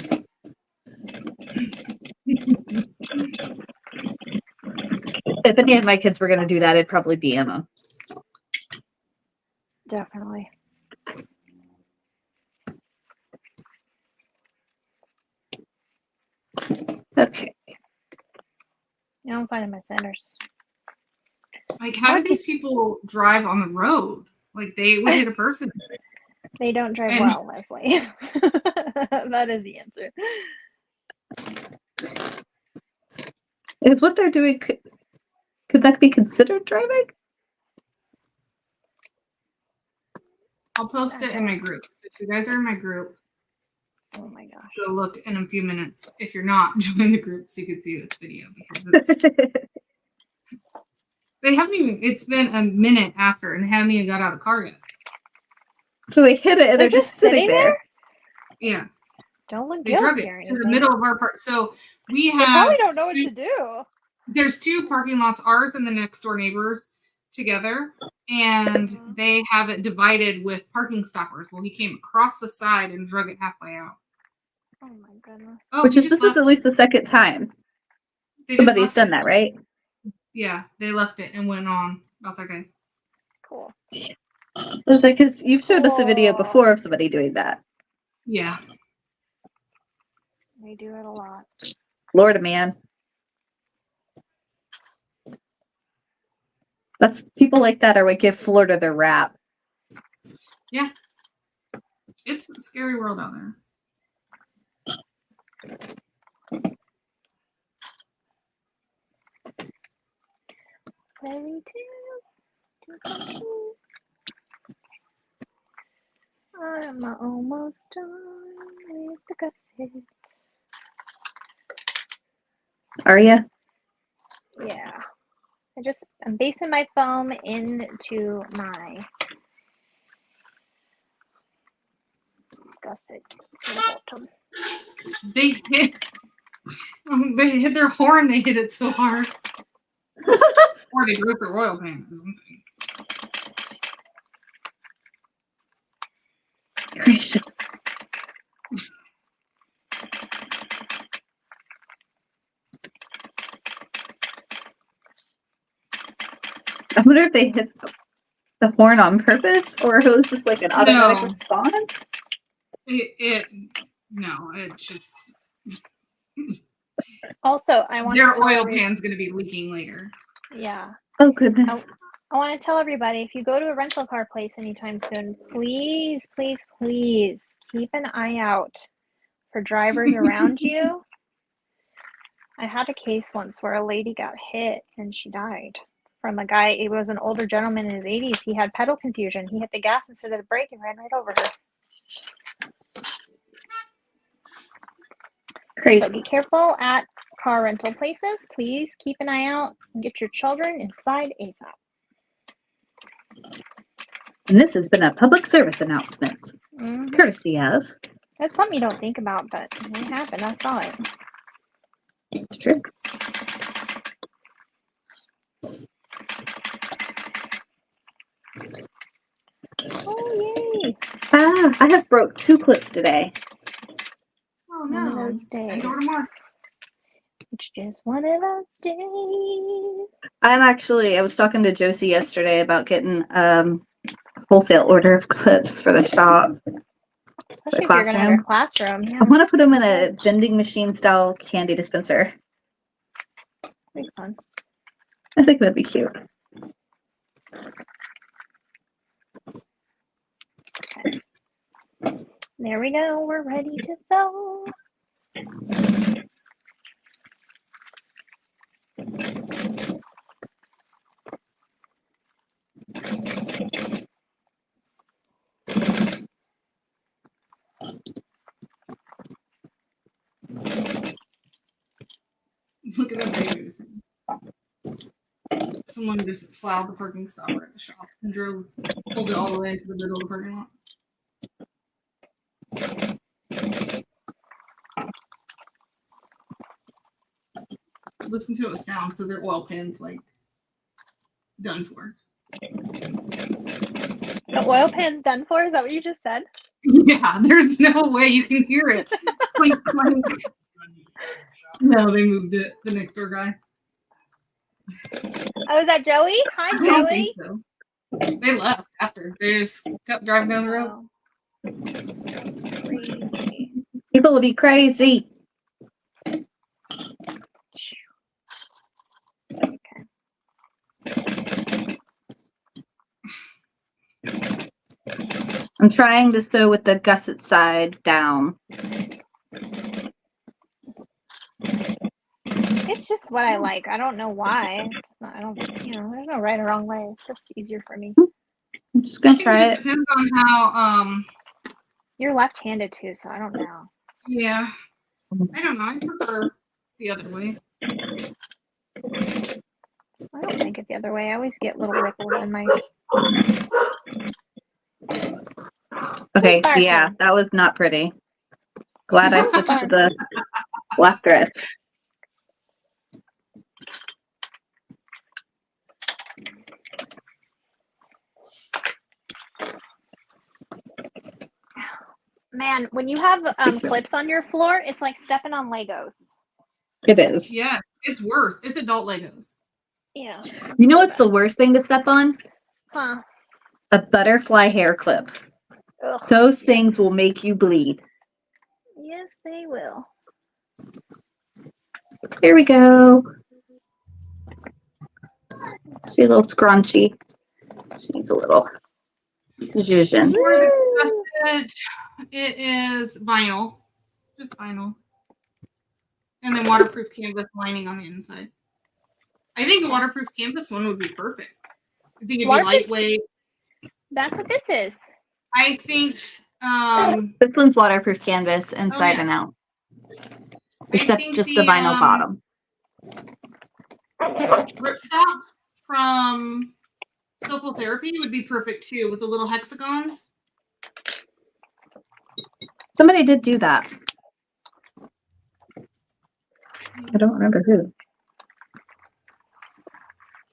S4: If any of my kids were going to do that, it'd probably be Emma.
S3: Definitely.
S4: Okay.
S3: Now I'm finding my centers.
S2: like, how do these people drive on the road? Like, they would hit a person.
S3: They don't drive
S2: And-
S3: well, Leslie. That is the answer.
S4: Is what they're doing, could that be considered driving?
S2: I'll post it in my group. So if you guys are in my group,
S3: Oh my gosh.
S2: go look in a few minutes. If you're not, join the group so you can see this video. Because they haven't even, it's been a minute after and they haven't even got out of the car yet.
S4: So they hit it and they're just sitting there.
S2: Yeah.
S3: Don't look
S2: They drug
S3: guilty
S2: it
S3: or
S2: to the
S3: anything.
S2: middle of our park. So we
S3: They
S2: have,
S3: probably don't know what to do.
S2: there's 2 parking lots, ours and the next door neighbors together. And they have it divided with parking stoppers. Well, he came across the side and drug it halfway out.
S3: Oh my goodness.
S2: Oh,
S4: Which
S2: he
S4: is,
S2: just
S4: this is
S2: left.
S4: at least the second time
S2: They just
S4: somebody's
S2: left
S4: done
S2: it.
S4: that, right?
S2: Yeah, they left it and went on about their day.
S3: Cool.
S4: It's like, because you've showed us a video
S3: Cool.
S4: before of somebody doing that.
S2: Yeah.
S3: They do it a lot.
S4: Lord, man. That's people like that are what give Florida their rap.
S2: Yeah. It's a scary world out there.
S3: Fairy tales do come true. I'm almost done with the gusset.
S4: Are you?
S3: Yeah. I'm basting my foam into my gusset to the bottom.
S2: They hit their horn, they hit it so hard. Or they broke their oil pan or something.
S4: Gracious. wonder if they hit the horn on purpose or if it was just like an automatic
S2: No.
S4: response.
S2: It just
S3: Also, I want
S2: their
S3: to
S2: oil pan's gonna be leaking later.
S3: Yeah.
S4: Oh goodness.
S3: I want to tell everybody, if you go to a rental car place anytime soon, please, please, please keep an eye out for drivers around you. I had a case once where a lady got hit and she died from a guy. It was an older gentleman in his 80s. He had pedal confusion. He hit the gas instead of the brake and ran right over her.
S4: Crazy.
S3: So be careful at car rental places. Please keep an eye out and get your children inside ASAP.
S4: And this has been a public service announcement,
S3: Mhm.
S4: courtesy of.
S3: That's something you don't think about, but it happened. I saw it.
S4: It's true.
S3: Oh, yay.
S4: I have broke 2 clips today.
S2: Oh
S3: One of
S2: no.
S3: those
S2: And
S3: days.
S2: more.
S3: It's just one of those days.
S4: I was talking to Josie yesterday about getting wholesale order of clips for the shop.
S3: Especially if you're going to have your classroom.
S4: I
S3: Yeah,
S4: want to put them in a vending machine style candy dispenser.
S3: be fun.
S4: I think that'd be cute.
S3: Okay. There we go. We're ready to sew.
S2: Look at that baby. Someone just plowed the parking stopper at the shop and pulled it all the way into the middle of the parking lot. Listen to it with sound because their oil pan's like done for.
S3: The oil pan's done for? Is that what you just said?
S2: Yeah, there's no way you can hear it. Clink, clink. No, they moved it. The next door guy.
S3: Oh, is that Joey? Hi,
S2: I don't think
S3: Joey.
S2: so. They left after. They just kept driving down the road.
S3: Wow. That's crazy.
S4: People will be crazy.
S3: Okay.
S4: I'm trying to sew with the gusset side down.
S3: It's just what I like. I don't know why. It's not, I don't, there's no right or wrong way. It's just easier for me.
S4: I'm just gonna try
S2: It just
S4: it.
S2: depends on how
S3: You're left-handed too, so I don't know.
S2: yeah. I don't know. I prefer the other way.
S3: I don't like it the other way. I always get little ripples in my.
S4: Okay,
S3: Fire
S4: yeah,
S3: code.
S4: that was not pretty. Glad I switched to the black thread.
S3: Man, when you have clips on your floor, it's like stepping on Legos.
S4: It is.
S2: Yeah, it's worse. It's adult Legos.
S3: Yeah.
S4: You know what's the worst thing to step on?
S3: Huh.
S4: A butterfly hair clip.
S3: Ugh,
S4: Those things
S3: yes.
S4: will make you bleed.
S3: Yes, they will.
S4: Here we go. She's a little scrunchy. She needs a little zhuzhin.
S2: For the gusset, it is vinyl. Just vinyl. And then waterproof canvas lining on the inside. I think the waterproof canvas one would be perfect. I think it'd be lightweight.
S3: That's what this is.
S2: I think
S4: This one's waterproof canvas inside and out. Except just the vinyl bottom.
S2: Ripstop from Soulful Therapy would be perfect too, with the little hexagons.
S4: Somebody did do that. I don't remember who.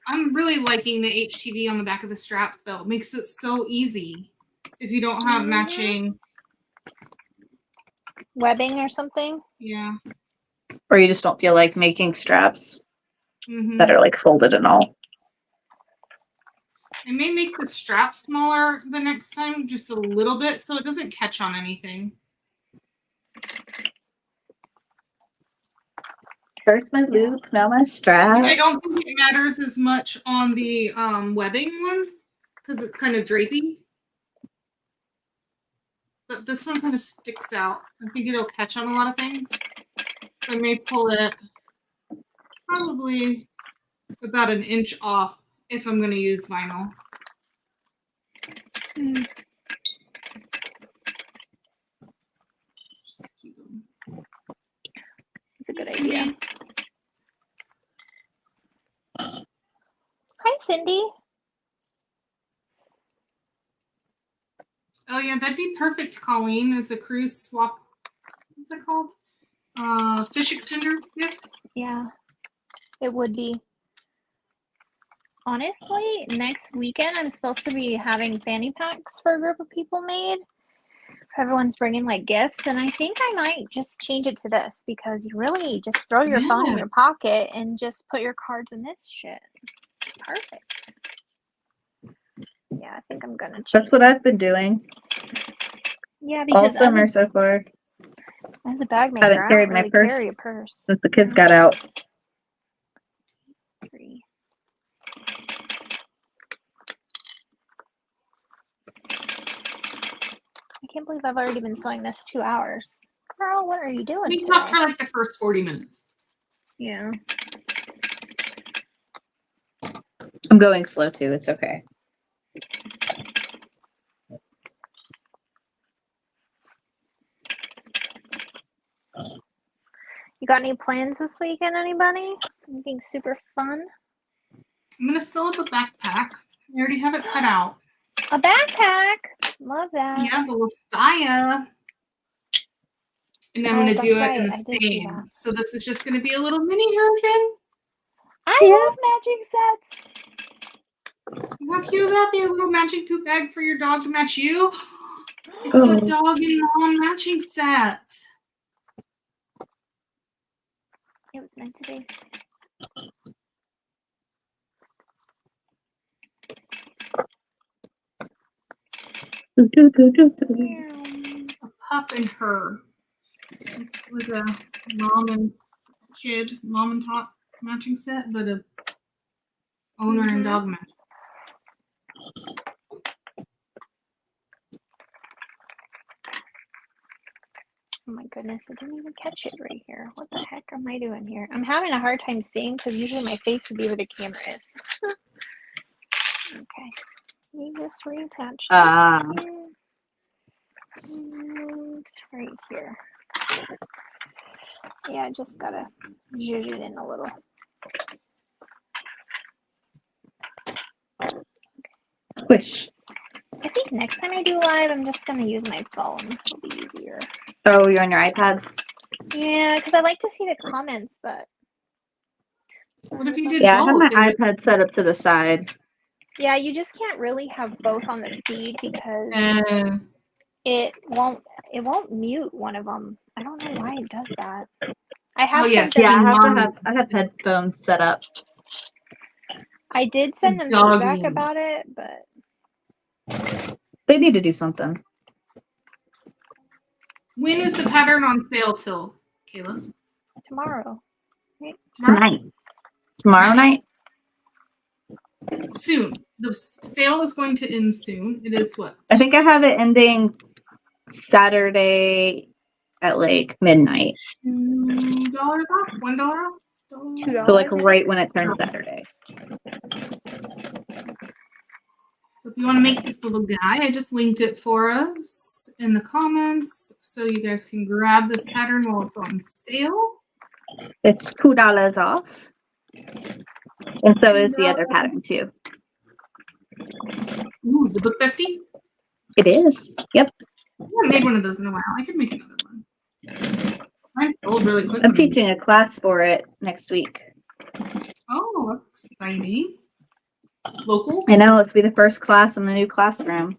S2: I'm really liking the HTV on the back of the straps though. It makes it so easy if you don't have matching
S3: Webbing or something.
S2: Yeah.
S4: Or you just don't feel like making straps
S2: Mm-hmm.
S4: that are like folded and all.
S2: I may make the strap smaller the next time, just a little bit, so it doesn't catch on anything.
S4: First my loop, now my strap.
S2: I don't think it matters as much on the webbing one because it's kind of drapey. But this one kind of sticks out. I think it'll catch on a lot of things. So I may pull it probably about an inch off if I'm going to use vinyl.
S3: It's a good idea. Hi, Cindy.
S2: Oh yeah, that'd be perfect, Colleen, as a cruise swap. What's that called? Fish extender gifts?
S3: Yeah, it would be. Honestly, next weekend I'm supposed to be having fanny packs for a group of people made. Everyone's bringing like gifts, and I think I might just change it to this because you really just throw your phone in your pocket and just put your cards in this shit. Perfect. Yeah, I think I'm gonna change.
S4: That's what I've been doing
S3: Yeah,
S4: all
S3: because
S4: summer so far.
S3: as a bag maker,
S4: Haven't
S3: I
S4: carried
S3: don't
S4: my
S3: really carry a
S4: purse
S3: purse.
S4: since the kids got out.
S3: 3. I can't believe I've already been sewing this 2 hours. Girl, what are you doing
S2: We
S3: today?
S2: talked for like the first 40 minutes.
S3: Yeah.
S4: I'm going slow too. It's okay.
S3: You got any plans this weekend, anybody? Anything super fun?
S2: I'm going to sew up a backpack. I already have it cut out.
S3: A backpack! Love that.
S2: Yeah, the Messiah. And I'm
S3: Oh,
S2: going to do
S3: that's
S2: it in
S3: right. I
S2: the
S3: did see
S2: same.
S3: that.
S2: So this is just going to be a little mini version.
S3: I love matching sets.
S2: How cute would that be? A little matching poop bag for your dog to match you. It's
S4: Oh.
S2: a dog and mom matching set.
S3: It was meant to be.
S2: A pup and her. It's like a mom and kid, mom and top matching set, but a owner and dog match.
S3: Oh my goodness, I didn't even catch it right here. What the heck am I doing here? I'm having a hard time seeing because usually my face would be where the camera is. Okay. Let me just reattach this here. And right here. Yeah, I just gotta zhuzh it in a little.
S4: Wish.
S3: I think next time I do live, I'm just gonna use my phone. It'll be easier.
S4: Oh, you're on your iPad?
S3: Yeah, because I like to see the comments, but.
S2: What if you did
S4: Yeah, I have
S2: both?
S4: my iPad set up to the side.
S3: Yeah, you just can't really have both on the feed because it won't mute one of them. I don't know why it does that. I have
S2: yes,
S3: sent them,
S4: Yeah, I have headphones set up.
S3: I did send them
S2: Doggy.
S3: feedback about it, but
S4: They need to do something.
S2: When is the pattern on sale till, Kayla?
S3: tomorrow.
S4: Tonight. Tomorrow night?
S2: Soon. The sale is going to end soon. It is what?
S4: I think I have it ending Saturday at like midnight.
S2: $2 off? $1 off?
S3: $2.
S4: So like right when it turns Saturday.
S2: So if you want to make this little guy, I just linked it for us in the comments so you guys can grab this pattern while it's on sale.
S4: It's $2 off. And so is the other pattern too.
S2: Ooh, the book bestie?
S4: It is. Yep.
S2: I haven't made one of those in a while. I could make another one. Mine sold really quick.
S4: I'm teaching a class for it next week.
S2: Oh, that's exciting. Local?
S4: I know, it's be the first class in the new classroom.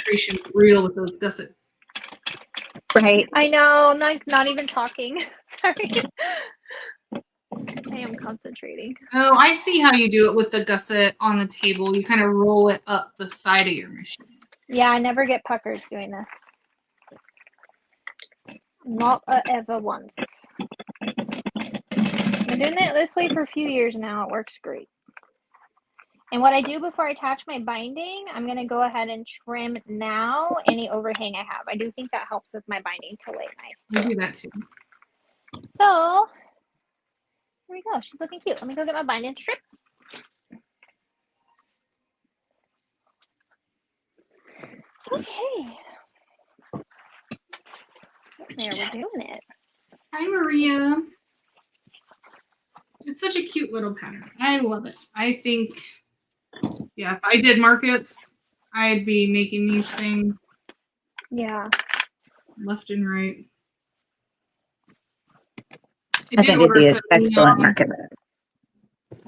S2: concentration's real with those gussets.
S4: Right.
S3: I know. I'm not even talking. Sorry. I am concentrating.
S2: Oh, I see how you do it with the gusset on the table. You kind of roll it up the side of your machine.
S3: Yeah, I never get puckers doing this. Not ever once. Been doing it this way for a few years now. It works great. And what I do before I attach my binding, I'm going to go ahead and trim now any overhang I have. I do think that helps with my binding to lay nice
S2: You
S3: too.
S2: do that too.
S3: So, here we go. She's looking cute. Let me go get my binding strip. Okay. There, we're doing it.
S2: Hi, Maria. It's such a cute little pattern. I love it. I think, yeah, if I did markets, I'd be making these things
S3: Yeah.
S2: left and right.
S4: I think it'd be an excellent market.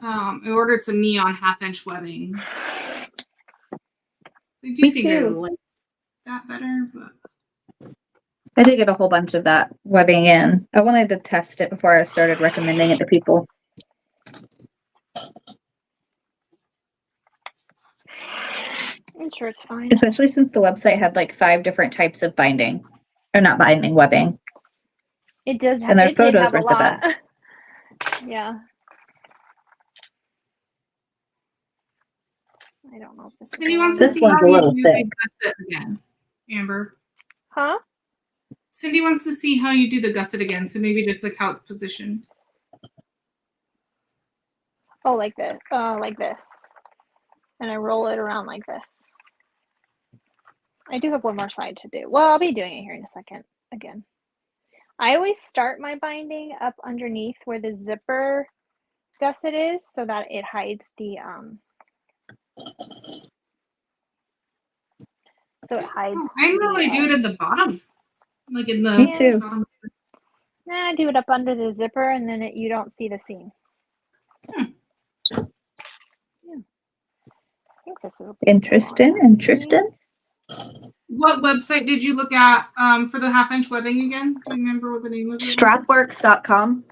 S2: I ordered some neon half-inch webbing. I do
S4: Me
S2: think I
S4: too.
S2: like that better, but
S4: I did get a whole bunch of that webbing in. I wanted to test it before I started recommending it to people.
S3: I'm sure it's fine.
S4: Especially since the website had like 5 different types of binding. Or not binding, webbing.
S3: It did have,
S4: And their
S3: it did
S4: photos
S3: have a
S4: were the
S3: lot.
S4: best.
S3: Yeah. I don't know if this
S2: Cindy
S3: is
S2: wants
S3: going
S2: to
S4: This
S2: see
S4: one's
S2: how
S4: a
S2: you
S4: little
S2: do
S4: thick.
S2: the gusset again, Amber.
S3: Huh?
S2: Cindy wants to see how you do the gusset again, so maybe just like how it's positioned.
S3: Oh, like this. Like this. And I roll it around like this. I do have one more side to do. Well, I'll be doing it here in a second again. I always start my binding up underneath where the zipper gusset is so that it hides the
S2: Oh, I normally do it at the bottom. Like in the
S4: Me too.
S2: bottom.
S3: Nah, I do it up under the zipper and then you don't see the seam.
S2: Hmm.
S3: Yeah. I think this is
S4: Interesting. Interesting.
S2: What website did you look at for the half-inch webbing again? Do you remember what the name of it was?
S4: Strapworks.com.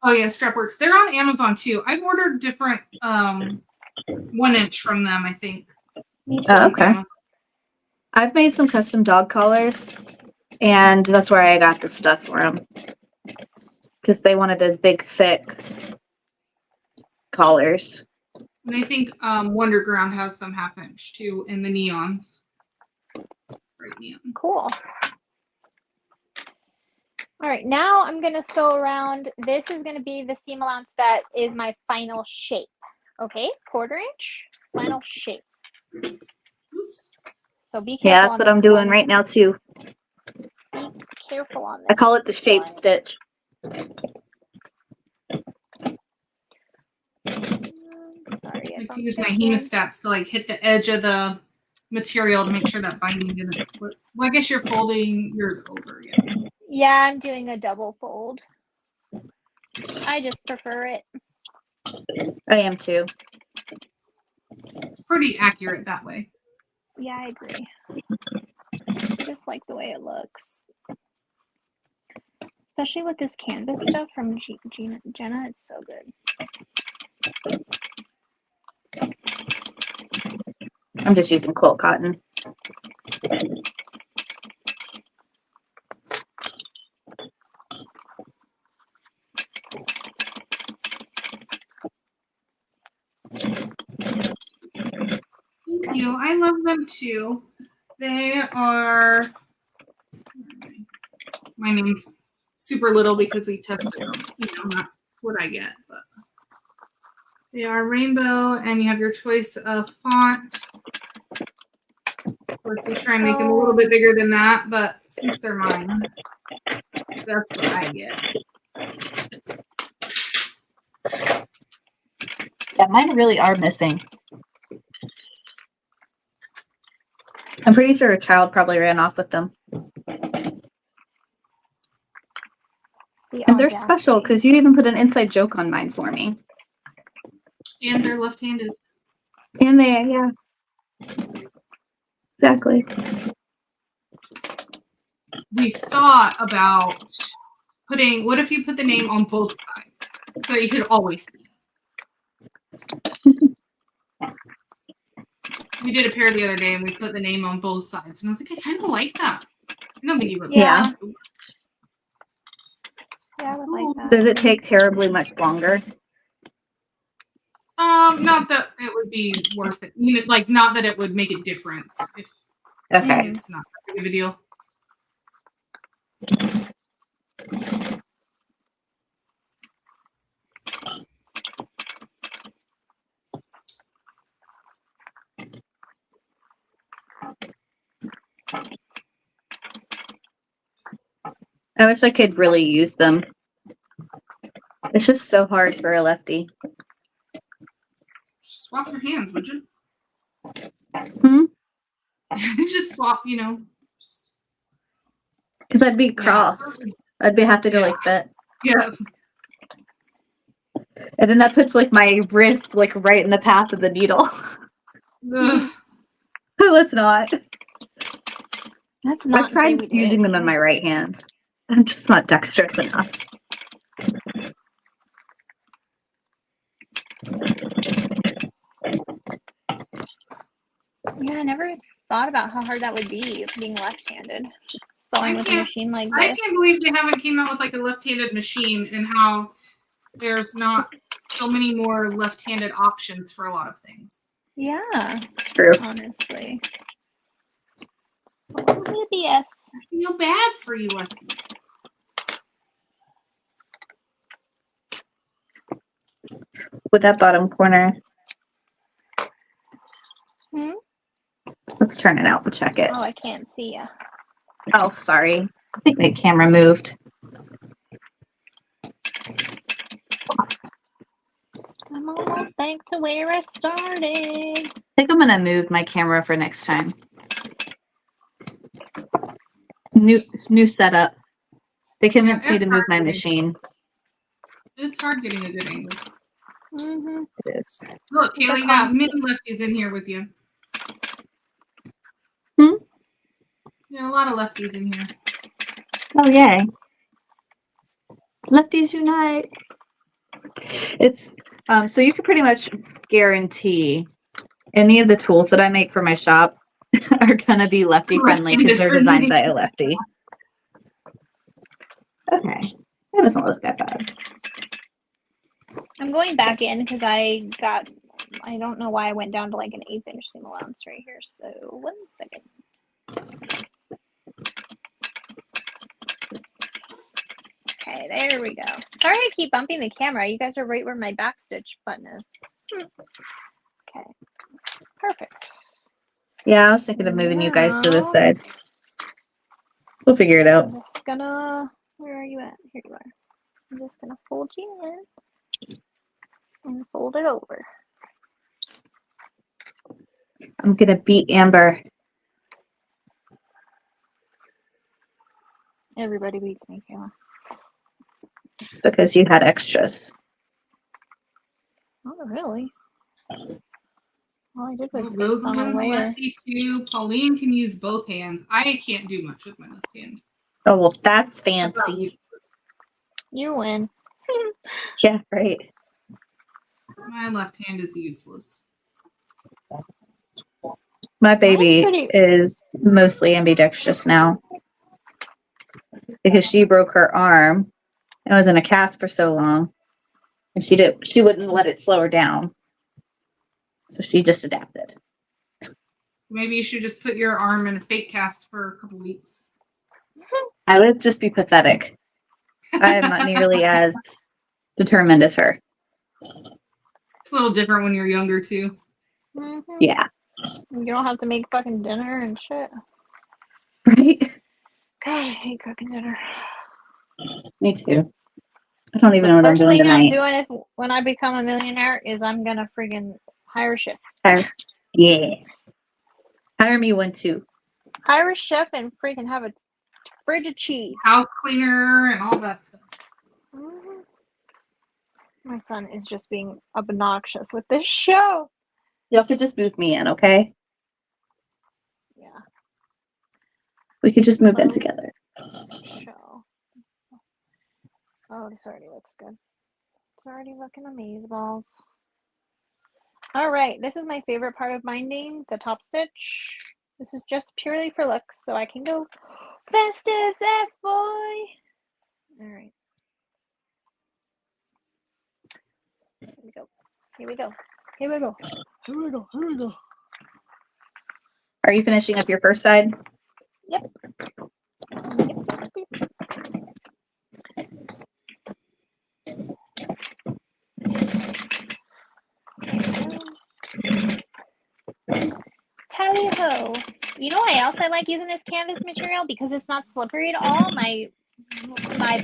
S2: Oh yeah, Strapworks. They're on Amazon too. I've ordered different 1-inch from them, I think.
S3: Me too.
S4: Oh, okay.
S2: Amazon.
S4: I've made some custom dog collars, and that's where I got the stuff for them. Because they wanted those big, thick collars.
S2: And I think Wonderground has some 1/2-inch too in the neons. Right, neon.
S3: Cool. All right, now I'm going to sew around. This is going to be the seam allowance that is my final shape. Okay, 1/4 inch, final shape.
S2: Oops.
S3: So be careful.
S4: Yeah, that's
S3: on
S4: what I'm
S3: this
S4: doing
S3: one.
S4: right now, too.
S3: Be careful on this.
S4: I call it the shape
S3: one.
S4: stitch.
S3: Sorry,
S2: I like to use my hemostats to like hit the edge of the material to make sure that binding didn't split. Well, I guess you're folding yours over again.
S3: Yeah, I'm doing a double fold. I just prefer it.
S4: I am, too.
S2: It's pretty accurate that way.
S3: Yeah, I agree. I just like the way it looks. Especially with this canvas stuff from Jenna, it's so good.
S4: I'm just using quilt cotton.
S2: Thank you. I love them too. They are. My name's super little because we tested them. That's what I get. But they are rainbow, and you have your choice of font. Of course, we try and make them a little bit bigger than that, but since they're mine, that's what I get.
S4: Yeah, mine really are missing. I'm pretty sure a child probably ran off with them. And they're special because you even put an inside joke on mine for me.
S2: And they're left-handed.
S4: And they, yeah. Exactly.
S2: we thought about putting. What if you put the name on both sides so that you could always see it? We did a pair the other day, and we put the name on both sides, and I was like, I kind of like that. I don't think you would.
S3: Yeah. Yeah, I would like that.
S4: Does it take terribly much longer?
S2: Not that it would be worth it. You know, like not that it would make a difference if
S4: Okay.
S2: it's not that big of a deal.
S4: I wish I could really use them. It's just so hard for a lefty.
S2: Just swap your hands, would you?
S4: Hmm?
S2: Just swap, you know.
S4: Because I'd be crossed. I'd have to go like that.
S2: Yeah.
S4: And then that puts like my wrist like right in the path of the needle.
S2: Ugh.
S4: Let's not.
S3: That's not.
S4: I've tried using them in my right hand. I'm just not dexterous enough.
S3: Yeah, I never thought about how hard that would be being left-handed. Sewing with a
S2: can't-
S3: machine like
S2: I
S3: this.
S2: can't believe they haven't came out with like a left-handed machine and how there's not so many more left-handed options for a lot of things.
S3: Yeah,
S4: It's true.
S3: honestly. So hideous.
S2: I feel bad for you, lefty.
S4: With that bottom corner.
S3: Hmm?
S4: Let's turn it out and check it.
S3: Oh, I can't see ya.
S4: Oh, sorry. I think my camera moved.
S3: I'm almost back to where I started.
S4: I think I'm gonna move my camera for next time. New setup. They convinced me
S2: it's
S4: to move
S2: hard
S4: my
S2: getting-
S4: machine.
S2: It's hard getting a good angle.
S3: Mm-hmm.
S4: It is.
S2: Look,
S3: It's a
S2: Haley, got
S3: constant.
S2: mini lefties in here with you.
S4: Hmm?
S2: Yeah, a lot of lefties in here.
S4: Oh yay. Lefties unite. It's so you can pretty much guarantee any of the tools that I make for my shop are gonna be lefty friendly because they're designed by a lefty. Okay. That doesn't look that bad.
S3: I'm going back in because I don't know why I went down to like an 1/8 inch seam allowance right here. So 1 second. Okay, there we go. Sorry I keep bumping the camera. You guys are right where my backstitch button is. Okay, perfect.
S4: Yeah, I was thinking of moving you guys to this
S3: Now-
S4: side. We'll figure it out.
S3: I'm just gonna, where are you at? Here you are. I'm just gonna fold you in and fold it over.
S4: I'm gonna beat Amber.
S3: Everybody beats me, Kayla.
S4: It's because you had extras.
S3: Not really. All I did was based
S2: Rosamund's
S3: on a layer.
S2: lefty too. Pauline can use both hands. I can't do much with my left hand.
S4: Oh well, that's
S2: That's not
S4: fancy.
S2: useless.
S3: You win.
S4: Yeah, right.
S2: My left hand is useless.
S4: My baby
S3: pretty-
S4: is mostly ambidextrous now because she broke her arm and was in a cast for so long, and she wouldn't let it slow her down, so she just adapted.
S2: Maybe you should just put your arm in a fake cast for a couple weeks.
S4: I would just be pathetic. I am not nearly as determined as her.
S2: It's a little different when you're younger too.
S3: Mhm.
S4: Yeah,
S3: You don't have to make fucking dinner and shit.
S4: right.
S3: God, I hate cooking dinner.
S4: Me too. I don't even
S3: The
S4: know what I'm
S3: first
S4: doing
S3: thing I'm
S4: tonight.
S3: doing when I become a millionaire is I'm gonna friggin' hire a chef.
S4: Yeah. Hire me one too.
S3: Hire a chef and freaking have a fridge of cheese.
S2: House cleaner and all that stuff.
S3: Mhm. My son is just being obnoxious with this show.
S4: Y'all could just move me in, okay?
S3: Yeah.
S4: We could just move in together.
S3: This already looks good. It's already looking amazeballs. All right, this is my favorite part of binding, the top stitch. This is just purely for looks, so I can go Besties F-boy. All right. Here we go. Here we go. Here we go. Here we go. Here we go.
S4: Are you finishing up your first side?
S3: Yep. Tally ho. You know why else I like using this canvas material? Because it's not slippery at all. My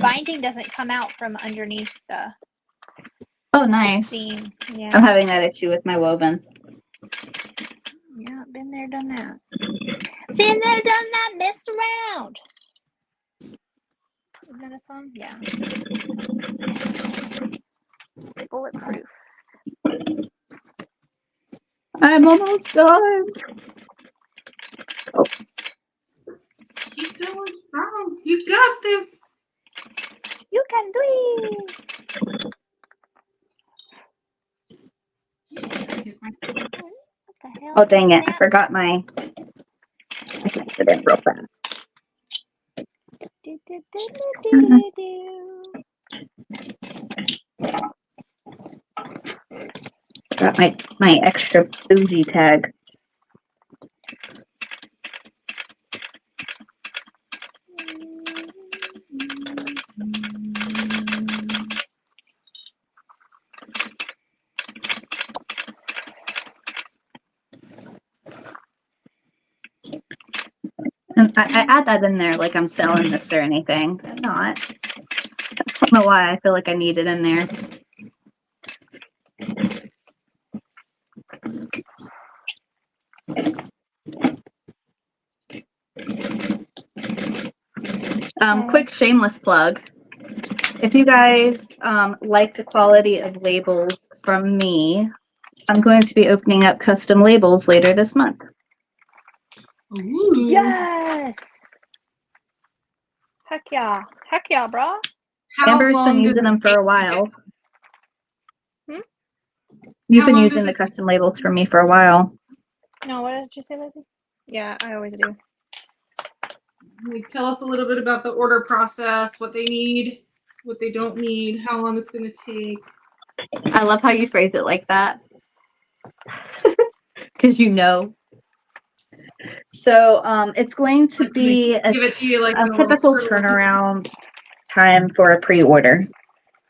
S3: binding doesn't come out from underneath the
S4: Oh, nice.
S3: seam. Yeah.
S4: I'm having that issue with my woven.
S3: Yeah, been there, done that. Been there, done that, messed around. Isn't that a song? Yeah. Bulletproof.
S4: I'm almost done. Oops.
S2: Keep going strong. You got this.
S3: You can do it. What the hell?
S4: Oh, dang it. I
S3: Snap.
S4: forgot my... I can put it in real fast.
S3: Do, do, do, do, do,
S4: Got my extra bougie tag. And I add that in there like I'm selling this or anything. I'm not. I don't know why I feel like I need it in there. Quick shameless plug. If you guys like the quality of labels from me, I'm going to be opening up custom labels later this month.
S2: Ooh.
S3: Yes. Heck yeah. Heck yeah, bro.
S2: How
S4: Amber's
S2: long
S4: been
S2: does
S4: using
S2: it
S4: them for
S2: take
S4: a
S2: to
S4: while.
S3: Hmm?
S4: You've
S2: How
S4: been
S2: long
S4: using
S2: does
S4: the
S2: it-
S4: custom labels for me for a while.
S3: No, what did you say, Lizzie? Yeah, I always do.
S2: Like, tell us a little bit about the order process, what they need, what they don't need, how long it's going to take.
S4: I love how you phrase it like that. Because you know. So it's going to
S2: Like,
S4: be
S2: give it to you like
S4: a
S2: in a little
S4: typical
S2: scribble.
S4: turnaround time for a pre-order.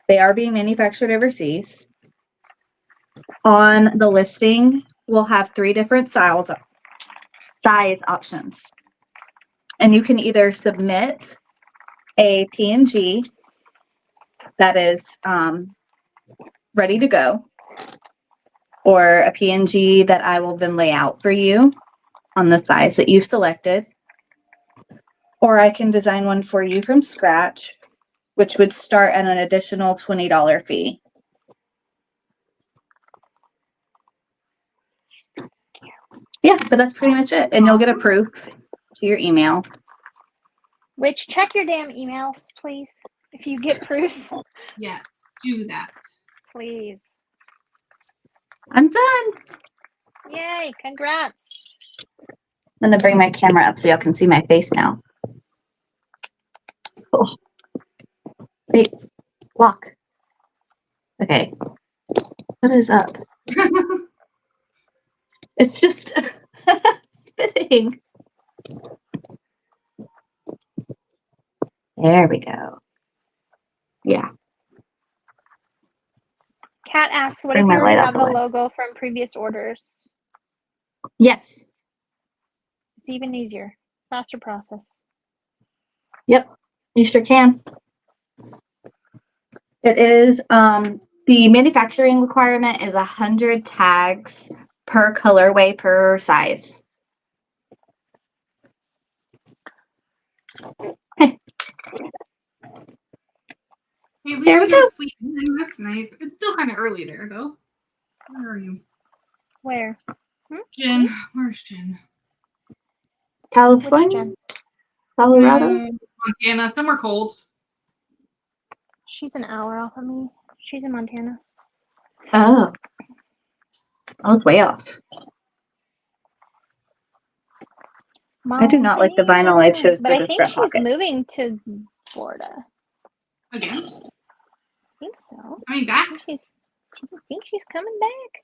S4: They are being manufactured overseas. On the listing, we'll have 3 different size options. And you can either submit a PNG that is ready to go, or a PNG that I will then lay out for you on the size that you've selected. Or I can design one for you from scratch, which would start at an additional $20 fee. Yeah, but that's pretty much it. And you'll get a proof to your email.
S3: Which, check your damn emails, please. If you get proofs,
S2: Yes, do that.
S3: please.
S4: I'm done.
S3: Yay, congrats.
S4: I'm gonna bring my camera up so y'all can see my face now. Oh. Wait, lock. Okay. What is up? It's just spitting. There we go. Yeah.
S3: Kat asks, what
S4: Bring
S3: if
S4: my
S3: you already
S4: light out
S3: have
S4: the
S3: the
S4: way.
S3: logo from previous orders?
S4: Yes.
S3: It's even easier. Faster process.
S4: Yep. You sure can. It is the manufacturing requirement is 100 tags per colorway per size.
S2: Hey, at
S4: There
S2: least
S4: we
S2: you get
S4: go.
S2: to sleep. That's nice. It's still kind of early there, though. Where are you?
S3: Where?
S2: Jen. Where's Jen?
S3: Which
S4: California,
S3: Jen?
S4: Colorado.
S2: Montana. Somewhere cold.
S3: She's an hour off of me. She's in Montana.
S4: Oh. I was way off. I do not like the vinyl I chose
S3: But
S4: for
S3: I
S4: this
S3: think
S4: front
S3: she's
S4: pocket.
S3: moving to Florida.
S2: Again?
S3: I think so.
S2: I mean, back?
S3: I think she's coming back.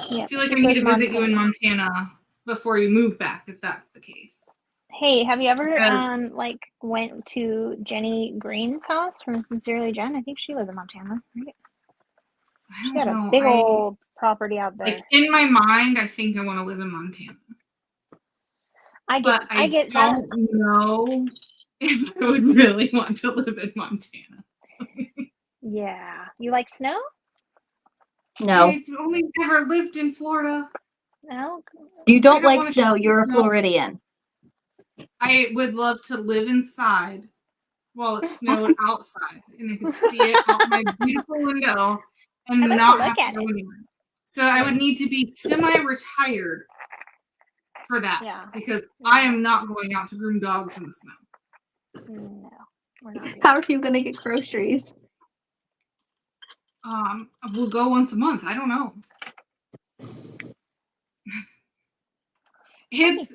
S3: Yeah.
S2: I feel like I need to visit you in Montana before you move back, if that's the case.
S3: Hey, have you ever
S2: Because-
S3: like went to Jenny Green's house from Sincerely Jen? I think she lives in Montana. Right?
S2: I
S3: She
S2: don't
S3: got
S2: know.
S3: a big old property out there.
S2: Like, in my mind, I think I want to live in Montana.
S3: I
S2: But I
S3: get that.
S2: don't know if I would really want to live in Montana.
S3: Yeah. You like snow?
S4: No.
S2: I've only ever lived in Florida.
S3: No.
S4: You
S2: I
S4: don't
S2: don't
S4: like
S2: wanna
S4: snow.
S2: shoot
S4: You're a
S2: snow.
S4: Floridian.
S2: I would love to live inside while it snowed outside, and I could see it out my beautiful window and
S3: I'd like to
S2: not
S3: look
S2: have to
S3: at
S2: go
S3: it.
S2: anywhere. So I would need to be semi-retired for that,
S3: Yeah.
S2: because I am not going out to groom dogs in the snow.
S3: No. We're not doing
S4: How are you going to get groceries?
S2: We'll go once a month. I don't know. It's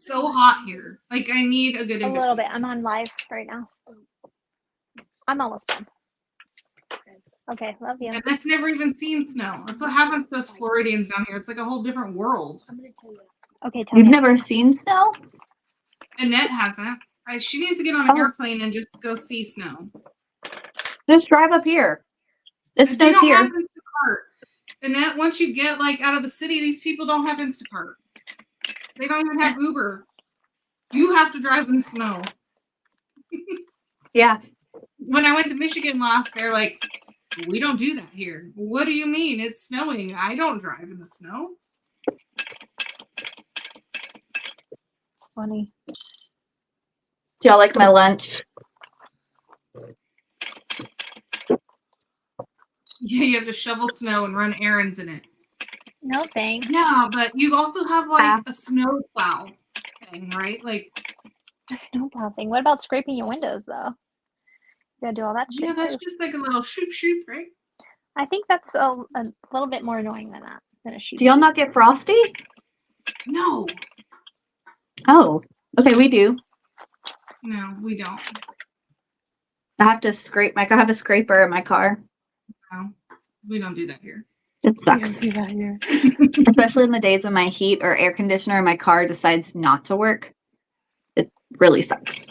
S2: so hot here. Like, I need a good
S3: a
S2: in
S3: little bit. I'm on live right now. I'm almost done. Okay, love you.
S2: And that's never even seen snow. That's what happens to us Floridians down here. It's like a whole different world.
S3: Okay, tell
S4: You've
S3: me.
S4: never seen snow?
S2: Annette hasn't. She needs to get on an airplane and just go see snow.
S4: Just drive up here. It
S2: They
S4: snows
S2: don't
S4: here.
S2: have Instacart. Annette, once you get like out of the city, these people don't have Instacart. They don't even have Uber. You have to drive in the snow.
S4: Yeah.
S2: When I went to Michigan last, they're like, we don't do that here. What do you mean? It's snowing. I don't drive in the snow.
S3: It's funny.
S4: Do y'all like my lunch?
S2: Yeah, you have to shovel snow and run errands in it.
S3: No thanks.
S2: Yeah, but you also have like
S4: Pass.
S2: a snow plow thing, right? Like,
S3: A snowplow thing. What about scraping your windows though? You gotta do all that shit
S2: yeah, that's
S3: too.
S2: just like a little shoop shoop, right?
S3: I think that's a little bit more annoying than that. Than a shoot.
S4: Do y'all not get frosty?
S2: No,
S4: Oh, okay, we do.
S2: no, we don't.
S4: I have to scrape I have a scraper in my car.
S2: No, we don't do that here.
S4: It sucks.
S3: do that here.
S4: Especially in the days when my heat or air conditioner in my car decides not to work. It really sucks.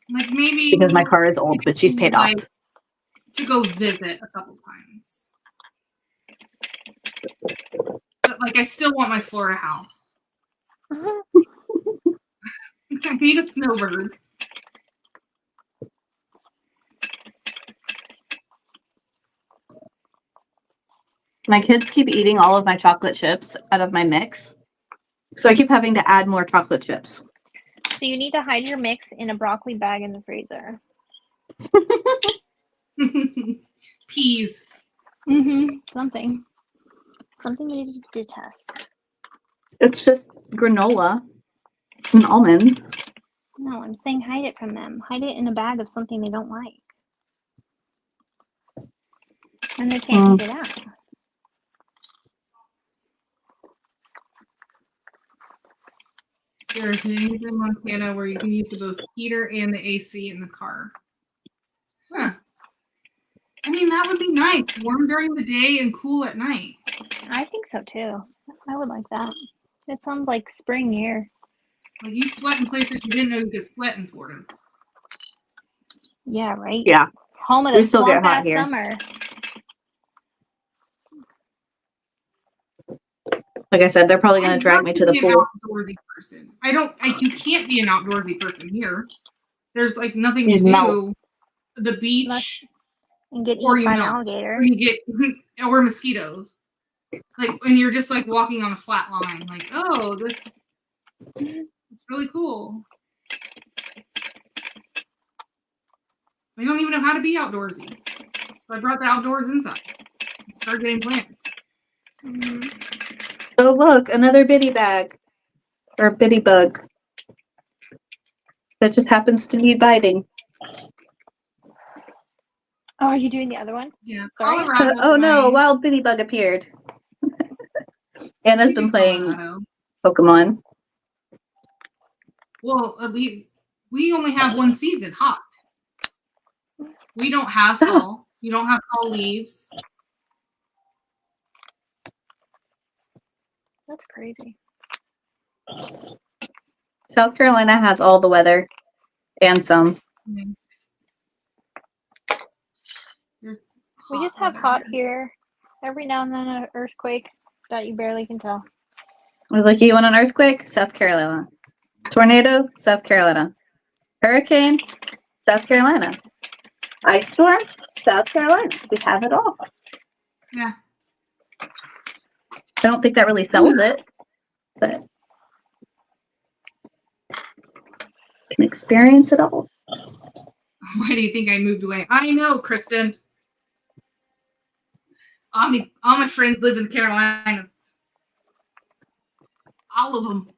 S2: Like maybe
S4: Because my car is old, but she's paid off.
S2: like, to go visit a couple times. But like, I still want my Florida house. I need a snowbird.
S4: My kids keep eating all of my chocolate chips out of my mix. So I keep having to add more chocolate chips.
S3: So you need to hide your mix in a broccoli bag in the freezer.
S2: Peas.
S3: Something you need to detest.
S4: It's just granola and almonds.
S3: No, I'm saying hide it from them. Hide it in a bag of something they don't like. And they can't eat it out.
S2: There are things in Montana where you can use both heater and the AC in the car. Huh. I mean, that would be nice. Warm during the day and cool at night.
S3: I think so too. I would like that. It sounds like spring here.
S2: Like, you sweat in places you didn't know you could sweat in Florida.
S3: Yeah, right?
S4: Yeah.
S3: Home of
S4: We
S3: the
S4: still get
S3: swamp
S4: hot
S3: ass
S4: here.
S3: summer.
S4: Like I said, they're probably going to drag me to the
S2: be
S4: pool.
S2: an outdoorsy person. You can't be an outdoorsy person here. There's like nothing
S4: You
S2: to
S4: melt.
S2: do. The beach,
S3: And get
S2: or
S3: eaten
S2: you
S3: by an
S2: melt,
S3: alligator.
S2: or you get, or mosquitoes. Like when you're just like walking on a flat line, like, oh, this is really cool. I don't even know how to be outdoorsy, so I brought the outdoors inside. Start getting plants.
S3: Mhm.
S4: Oh, look, another bitty bag. Or bitty bug. That just happens to be biting.
S3: Oh, are you doing the other one?
S2: Yeah,
S3: Sorry.
S2: Colorado's
S4: Oh no, a
S2: nice.
S4: wild bitty bug appeared. Anna's
S2: We
S4: been
S2: do
S4: playing
S2: Colorado.
S4: Pokemon.
S2: Well, at least we only have one season, hot. We don't have
S4: Oh.
S2: fall. You don't have fall leaves.
S3: That's crazy.
S4: South Carolina has all the weather and some.
S2: Mm. There's
S3: We just have
S2: weather
S3: hot here. Every now and then an earthquake that you barely can tell.
S4: I was like, you want an earthquake? South Carolina. Tornado? South Carolina. Hurricane? South Carolina. Ice storm? South Carolina. We have it all.
S2: Yeah.
S4: I don't think that really sells it, but can experience it all.
S2: Why do you think I moved away? I know, Kristen. All my friends live in Carolina. All of them.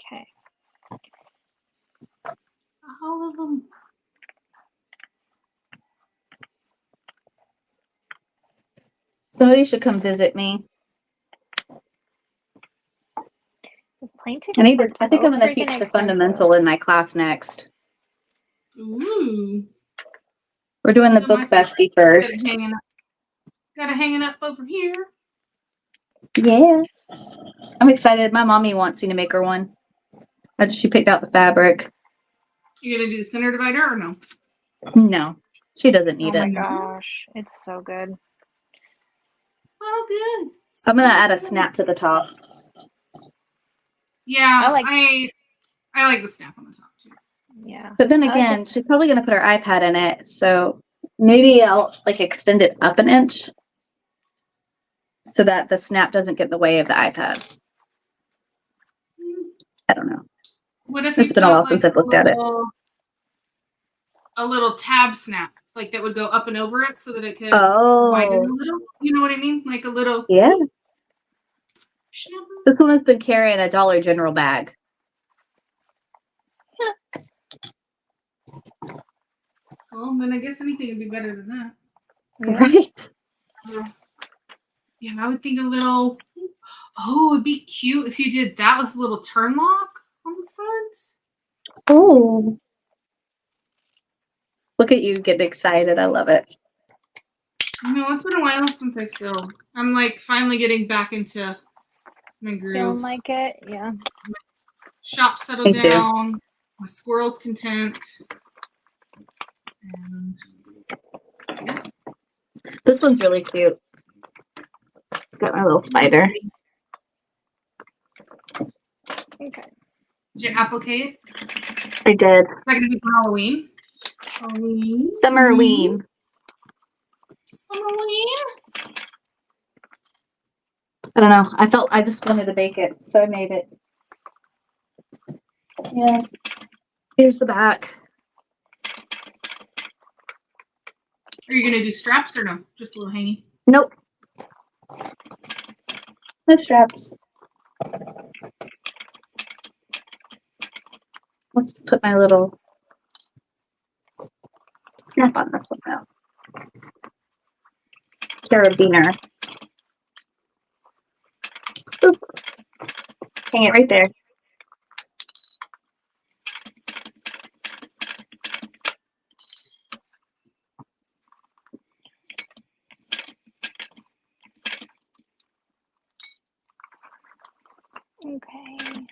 S3: Okay.
S2: All of them.
S4: Somebody should come visit me.
S3: Those plane
S4: I
S3: tickets were
S4: think
S3: so
S4: I'm going to
S3: freaking
S4: teach the
S3: expensive.
S4: fundamental in my class next.
S2: Ooh.
S4: We're doing the
S2: So
S4: book
S2: my
S4: bestie
S2: got it
S4: first.
S2: hanging up over here.
S4: Yeah. I'm excited. My mommy wants me to make her one. She picked out the fabric.
S2: You gonna do the center divider or no?
S4: No, she doesn't
S3: Oh
S4: need
S3: my
S4: it.
S3: gosh, it's so good.
S2: Oh, good.
S4: I'm going to
S2: So
S4: add a
S2: good.
S4: snap to the top.
S2: Yeah,
S3: I like-
S2: I like the snap on the top too.
S3: Yeah.
S4: But then
S3: I like
S4: again,
S3: this-
S4: she's probably going to put her iPad in it. So maybe I'll like extend it up an inch so that the snap doesn't get in the way of the iPad. I don't know.
S2: What if
S4: It's
S2: you
S4: been a
S2: put,
S4: while since
S2: like,
S4: I've looked at it.
S2: A little tab snap, like that would go up and over it so that it could widen a
S4: Oh,
S2: little. You know what I mean? Like a little.
S4: yeah.
S2: snap.
S4: This woman's been carrying a Dollar General bag.
S2: Well, then I guess anything would be better than that.
S3: Yeah.
S4: Right?
S2: Yeah, I would think a little. Oh, it'd be cute if you did that with a little turn lock on the front.
S4: Oh. Look at you getting excited. I love it.
S2: No, it's been a while since I've sewed. I'm like finally getting back into my groove.
S3: Feeling like it. Yeah.
S2: Shop settled
S4: Me too.
S2: down. My squirrel's content. And
S4: This one's really cute. It's got my little spider.
S3: Okay.
S2: did you applique it?
S4: I did.
S2: Is that gonna be for Halloween? Halloween.
S4: Summerween.
S2: Halloween.
S4: I don't know. I just wanted to bake it, so I made it. Yeah. Here's the back.
S2: Are you gonna do straps or no? Just a little hangy.
S4: Nope. No straps. Let's put my little snap on this one now. Carabiner. Boop. Hang it right there.
S3: Okay.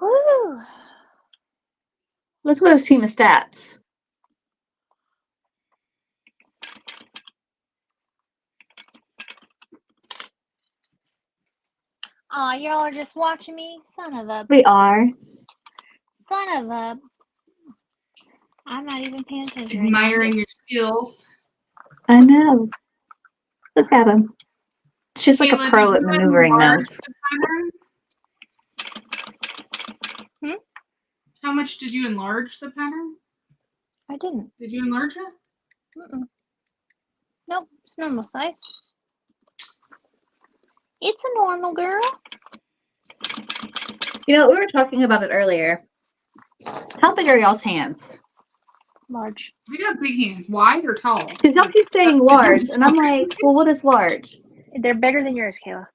S3: Woo.
S4: Let's go see my stats.
S3: Aw, y'all are just watching me? Son of a.
S4: We are.
S3: Son of a. I'm not even paying attention. right now. I'm
S2: Admiring your
S3: just-
S2: skills.
S4: I know. Look at him. She's like a
S2: Kayla,
S4: pro
S2: did
S4: at
S2: you
S4: maneuvering
S2: enlarge
S4: those.
S2: the pattern? How much did you enlarge the pattern?
S3: I didn't.
S2: Did you enlarge it?
S3: Mm-mm. Nope. It's normal size. It's a normal girl.
S4: You know, we were talking about it earlier. How big are y'all's hands?
S3: Large.
S2: We got big hands. Wide or tall?
S4: Because y'all keep saying large, and I'm like, well, what is large?
S3: They're bigger than yours, Kayla.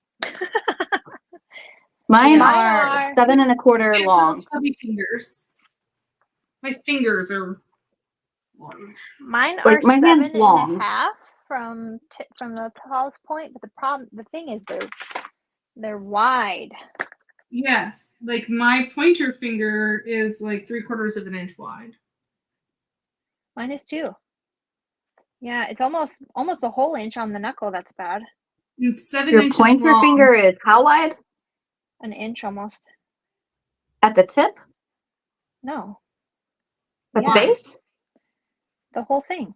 S4: Mine
S3: Mine
S4: are
S3: are-
S4: 7 1/4
S2: I have
S4: long.
S2: chubby fingers. My fingers are large.
S3: Mine
S4: Like,
S3: are
S4: my hand's
S3: 7
S4: long.
S3: and a half from the tallest point, but the thing is they're wide.
S2: Yes, like my pointer finger is like 3/4 of an inch wide.
S3: Mine is 2. Yeah, it's almost a whole inch on the knuckle. That's bad.
S2: And 7
S4: Your
S2: inches
S4: pointer
S2: long.
S4: finger is how wide?
S3: An inch almost.
S4: At the tip?
S3: No,
S4: At
S3: Yeah.
S4: the base?
S3: the whole thing.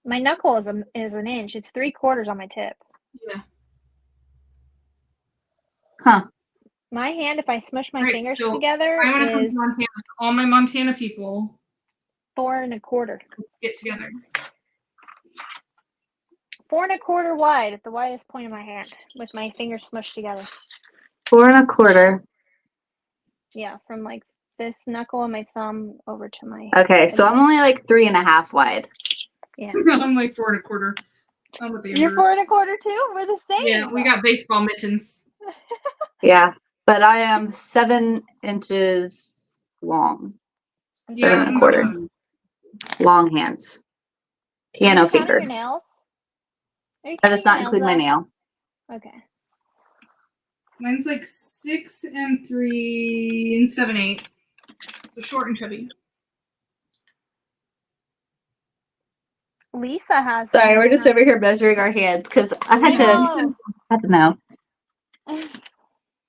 S3: My knuckle is an inch. It's 3/4 on my tip.
S2: Yeah.
S4: Huh.
S3: My hand, if I smush my
S2: Right,
S3: fingers
S2: so
S3: together,
S2: I want to come
S3: is
S2: to Montana. So all my Montana people
S3: 4 1/4.
S2: get together.
S3: 4 1/4 wide at the widest point of my hand, with my fingers smushed together.
S4: 4 1/4.
S3: Yeah, from like this knuckle and my thumb over to my.
S4: Okay, so I'm only like 3 1/2 wide.
S3: Yeah.
S2: I'm like 4 1/4. I'm with
S3: You're
S2: Amber.
S3: 4 1/4 too. We're the same.
S2: Yeah, we got baseball mittens.
S4: Yeah, but I am 7 inches long.
S2: Yeah,
S4: 7
S2: I'm
S4: 1/4.
S2: about-
S4: Long hands.
S3: Are
S4: Piano
S3: you counting your
S4: fingers.
S3: nails? Are you
S4: That does
S3: counting
S4: not
S3: your
S4: include my
S3: nails,
S4: nail.
S3: though? Okay.
S2: Mine's like 6 3 7/8. So short and chubby.
S3: Lisa has.
S4: Sorry, we're just
S3: some
S4: over here measuring our hands because I had
S3: know.
S4: to know.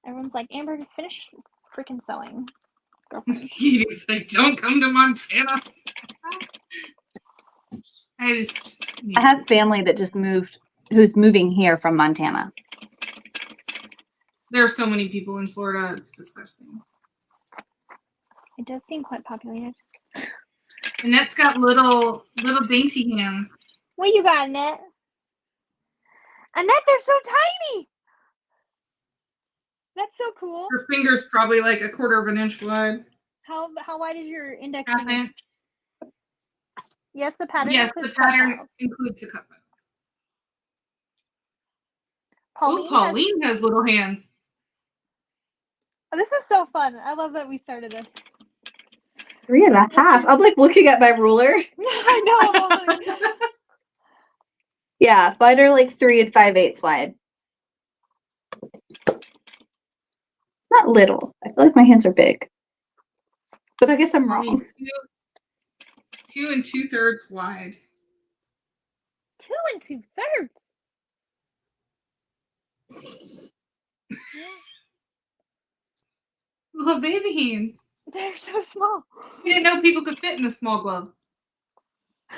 S3: Everyone's like, Amber, finish freaking sewing, girlfriend.
S2: He's like, don't come to Montana. I
S4: have family that just moved, who's moving here from Montana.
S2: There are so many people in Florida. It's disgusting.
S3: It does seem quite populated.
S2: Annette's got little dainty hands.
S3: What you got, Annette? Annette, they're so tiny. That's so cool.
S2: Her finger's probably like 1/4 of an inch wide.
S3: How wide is your index
S2: Half
S3: finger?
S2: inch.
S3: Yes, the pattern.
S2: Yes, the
S3: includes cut
S2: pattern
S3: files.
S2: includes the cut files.
S3: Pauline
S2: Oh, Pauline has little hands.
S3: Oh, this is so fun. I love that we started this.
S4: 3 1/2. I'm like looking at my ruler.
S3: I know.
S4: Yeah, mine are like 3 5/8 wide. Not little. I feel like my hands are big. But I guess I'm wrong.
S2: 2 2/3 wide.
S3: 2 2/3.
S2: Little baby hands.
S3: They're so small.
S2: We didn't know people could fit in a small glove.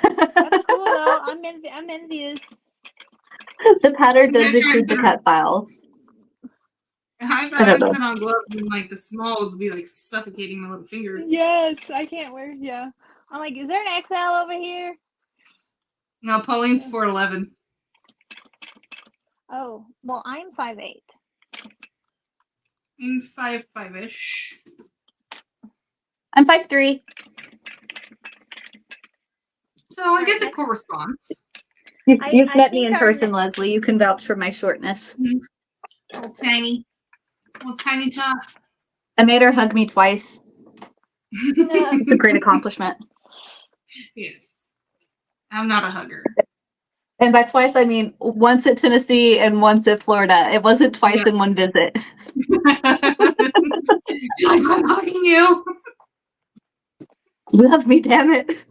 S3: That's cool though. I'm envious.
S4: The pattern does include the cut files.
S2: I thought
S4: I
S2: I
S4: don't
S2: was
S4: know.
S2: putting on gloves and like the smalls would be like suffocating my little fingers.
S3: Yes, I can't wear. Yeah, I'm like, is there an XL over here?
S2: No, Pauline's 4'11".
S3: Oh, well, I'm 5'8".
S2: I'm 5'5"-ish.
S4: I'm 5'3".
S2: So I guess it
S3: next-
S2: corresponds.
S4: You've
S3: I
S4: met me
S3: think
S4: in
S3: our
S4: person, Leslie. You can vouch for my shortness.
S2: Little tiny top.
S4: I made her hug me twice. It's a great accomplishment.
S2: Yes. I'm not a hugger.
S4: And by twice, I mean once at Tennessee and once at Florida. It wasn't twice in one visit.
S2: I'm hugging you.
S4: Love me, damn it.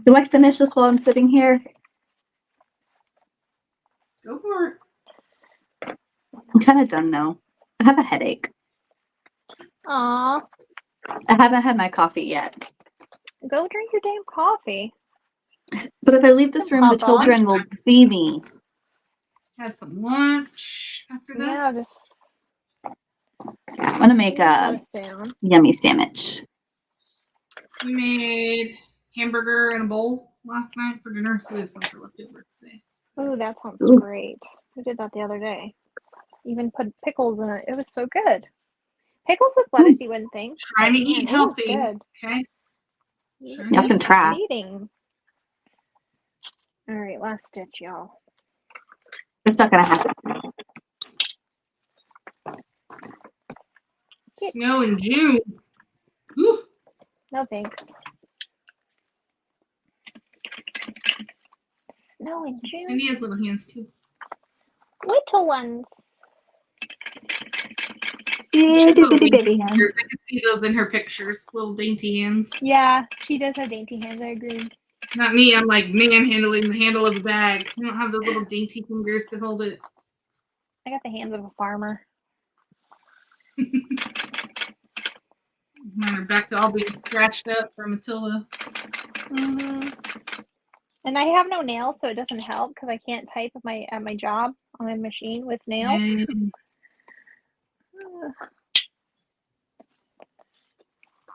S4: Do I finish this while I'm sitting here?
S2: Go for it.
S4: I'm kind of done now. I have a headache.
S3: Aw,
S4: I haven't had my coffee yet.
S3: go drink your damn coffee.
S4: But if I leave this room, the
S3: Pop on.
S4: children will see me.
S2: Have some lunch after this.
S3: Yeah, just
S4: I'm going to make
S3: gotta
S4: a
S3: stay on.
S4: yummy sandwich.
S2: We made hamburger in a bowl. last night for dinner, so we have some for left over today.
S3: Ooh, that sounds
S4: Ooh.
S3: great. We did that the other day. Even put pickles in it. It was so good. Pickles with lettuce, you wouldn't think.
S2: Trying to
S3: but,
S2: eat
S3: man, it was
S2: healthy.
S3: good.
S2: Okay.
S4: Y'all can try.
S3: Eating. All right, last stitch, y'all.
S4: It's not gonna happen.
S2: Snow in June. Whew.
S3: No thanks. Snow in June.
S2: Cindy has little hands too.
S3: Little ones.
S4: Itty
S2: Little
S4: bitty
S2: dainty
S4: baby hands.
S2: fingers. I can see those in her pictures. Little dainty hands.
S3: Yeah, she does have dainty hands. I agree.
S2: Not me. I'm like manhandling the handle of the bag. I don't have those little dainty fingers to hold it.
S3: I got the hands of a farmer.
S2: Mine are back to all being scratched up from Matilda.
S3: Mm-hmm. And I have no nails, so it doesn't help because I can't type at my job on my machine with nails.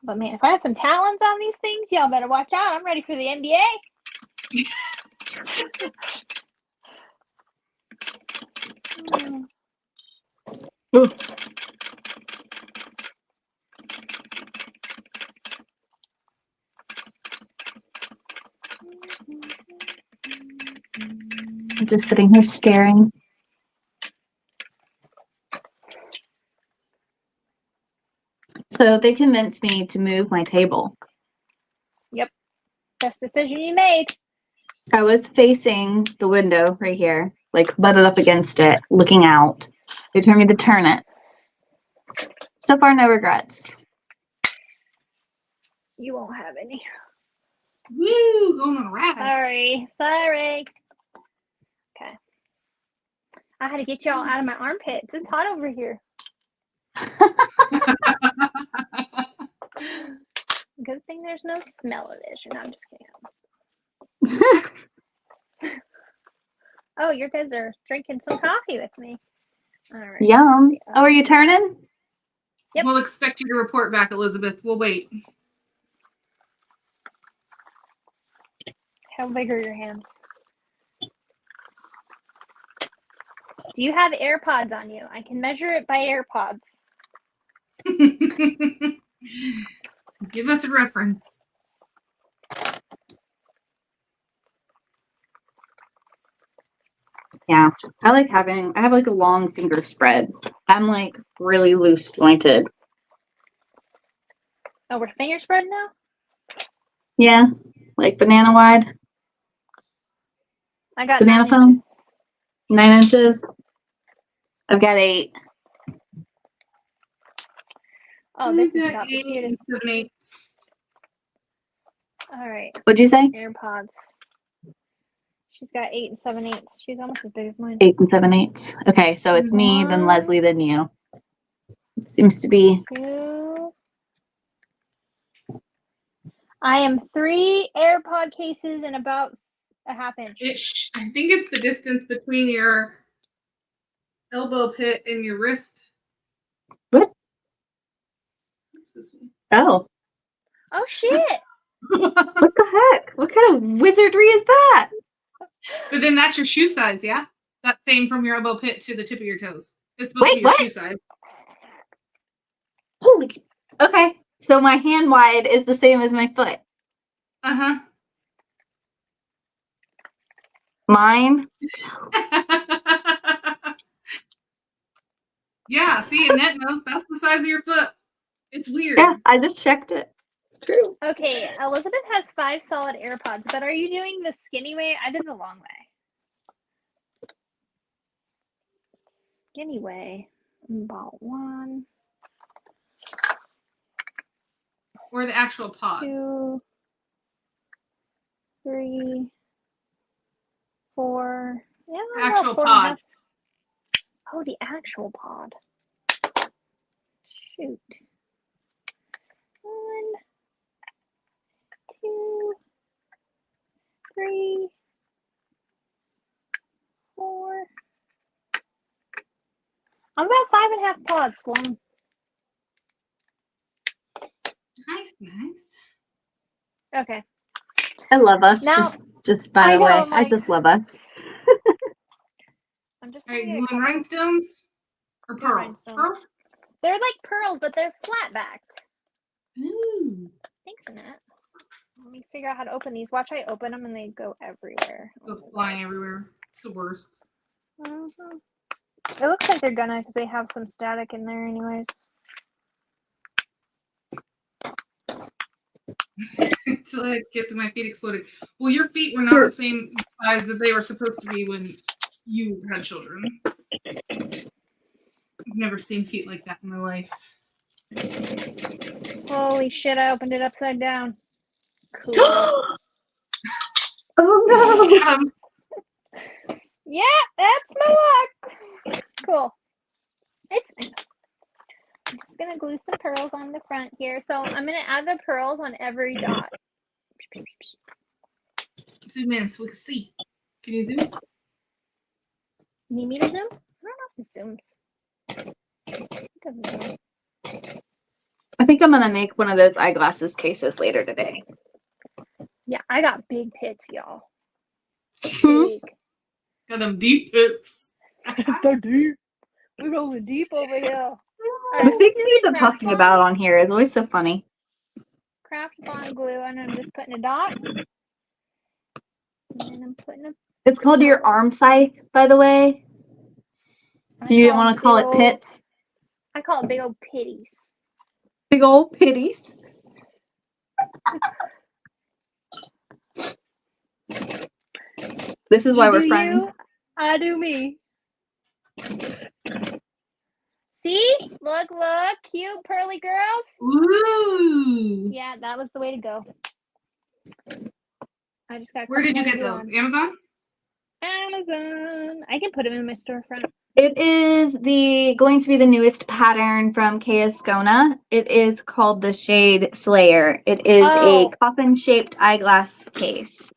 S3: But man, if I had some talons on these things, y'all better watch out. I'm ready for the NBA.
S4: Ooh. I'm just sitting here staring. So they convinced me to move my table.
S3: Best decision you made.
S4: I was facing the window right here, like butted up against it, looking out. They told me to turn it. So far, no regrets.
S3: You won't have any.
S2: Woo! Going on a ride.
S3: Sorry. Okay. I had to get y'all out of my armpits. It's hot over here. Good thing there's no smell-o-vision. I'm just kidding. Oh, you guys are drinking some coffee with me. All right.
S4: Yum. Oh, are you turning?
S3: Yep.
S2: We'll expect you to report back, Elizabeth. We'll wait.
S3: How big are your hands? Do you have AirPods on you? I can measure it by AirPods.
S2: Give us a reference.
S4: Yeah. I have like a long finger spread. I'm like really loose jointed.
S3: Oh, we're finger spread now?
S4: Yeah. Like banana wide.
S3: I got
S4: Banana
S3: 9
S4: phone?
S3: inches.
S4: 9 inches. I've got 8.
S3: Oh, this is
S2: Got
S3: about the
S2: 8
S3: cutest.
S2: 7/8.
S3: All right,
S4: What'd you say?
S3: AirPods. She's got 8 and 7/8. She's almost as big as mine.
S4: 8 and 7/8. Okay, so it's me, then Leslie, then you. It seems to be.
S3: 2. I am 3 AirPod cases and about a half inch.
S2: I think it's the distance between your elbow pit and your wrist.
S4: What?
S2: What's this one?
S3: Oh shit!
S4: What the heck? What kind of wizardry is that?
S2: But then that's your shoe size, yeah? That's same from your elbow pit to the tip of your toes. It's supposed to be your
S4: What?
S2: shoe size.
S4: Holy. Okay, so my hand wide is the same as my foot.
S2: Uh-huh.
S4: Mine.
S2: Yeah, see, Annette knows that's the size of your foot. It's weird.
S4: Yeah, I just checked it. It's true.
S3: Okay, Elizabeth has 5 solid AirPods, but are you doing the skinny way? I did the long way. Skinny way. About 1,
S2: Or the actual pods.
S3: 2, 3, 4. Yeah,
S2: Actual
S3: about 4.5.
S2: pod.
S3: Oh, the actual pod. Shoot. 1, 2, 3, 4. I'm about 5.5 pods long.
S2: Nice.
S3: Okay.
S4: I love us.
S3: Now-
S4: Just by
S3: I
S4: the
S3: know,
S4: way,
S3: I'm
S4: I
S3: like-
S4: just love us.
S3: I'm just
S2: All right,
S3: gonna
S2: you
S3: get a
S2: want
S3: couple-
S2: rhinestones or
S3: Yeah,
S2: pearl?
S3: rhinestones.
S2: Pearl?
S3: They're like pearls, but they're flat backed.
S2: Ooh.
S3: Thanks, Annette. Let me figure out how to open these. Watch, I open them and they go everywhere.
S2: Go flying everywhere. It's the worst.
S3: Mhm. It looks like they're gonna because they have some static in there, anyways.
S2: Until I get to my feet exploded. Well, your feet were not the same size that they were supposed to be when you had children. I've never seen feet like that in my life.
S3: Holy shit! I opened it upside down. Cool.
S4: Oh
S2: Adam,
S3: Yeah, that's my luck. Cool. It's fine. I'm just gonna glue some pearls on the front here. So I'm gonna add the pearls on every dot.
S2: zoom in so we can see. Can you zoom?
S3: Need me to zoom? I don't know if it zooms. It doesn't zoom.
S4: I think I'm gonna make one of those eyeglasses cases later today.
S3: Yeah, I got big pits, y'all.
S4: Hmm?
S3: Big.
S2: Got them deep pits.
S3: So deep. We're rolling deep over here.
S4: The
S3: Alright,
S4: things
S3: so
S4: we end up
S3: craft
S4: talking
S3: bond-
S4: about on here is always so funny.
S3: Craft bond glue, and I'm just putting a dot. And then I'm putting a.
S4: It's called your arm scythe, by the way. So you didn't want to call it pits?
S3: I call it big old pitties.
S4: Big old pitties. This is why
S3: You
S4: we're
S3: do
S4: friends.
S3: you, I do me. See? Look, cute pearly girls.
S2: Ooh.
S3: Yeah, that was the way to go. I just got.
S2: Where did you get those? Amazon?
S3: Amazon. I can put them in my storefront.
S4: It is going to be the newest pattern from Kayascona. It is called the Shade Slayer. It is
S3: Oh.
S4: a coffin-shaped eyeglass case.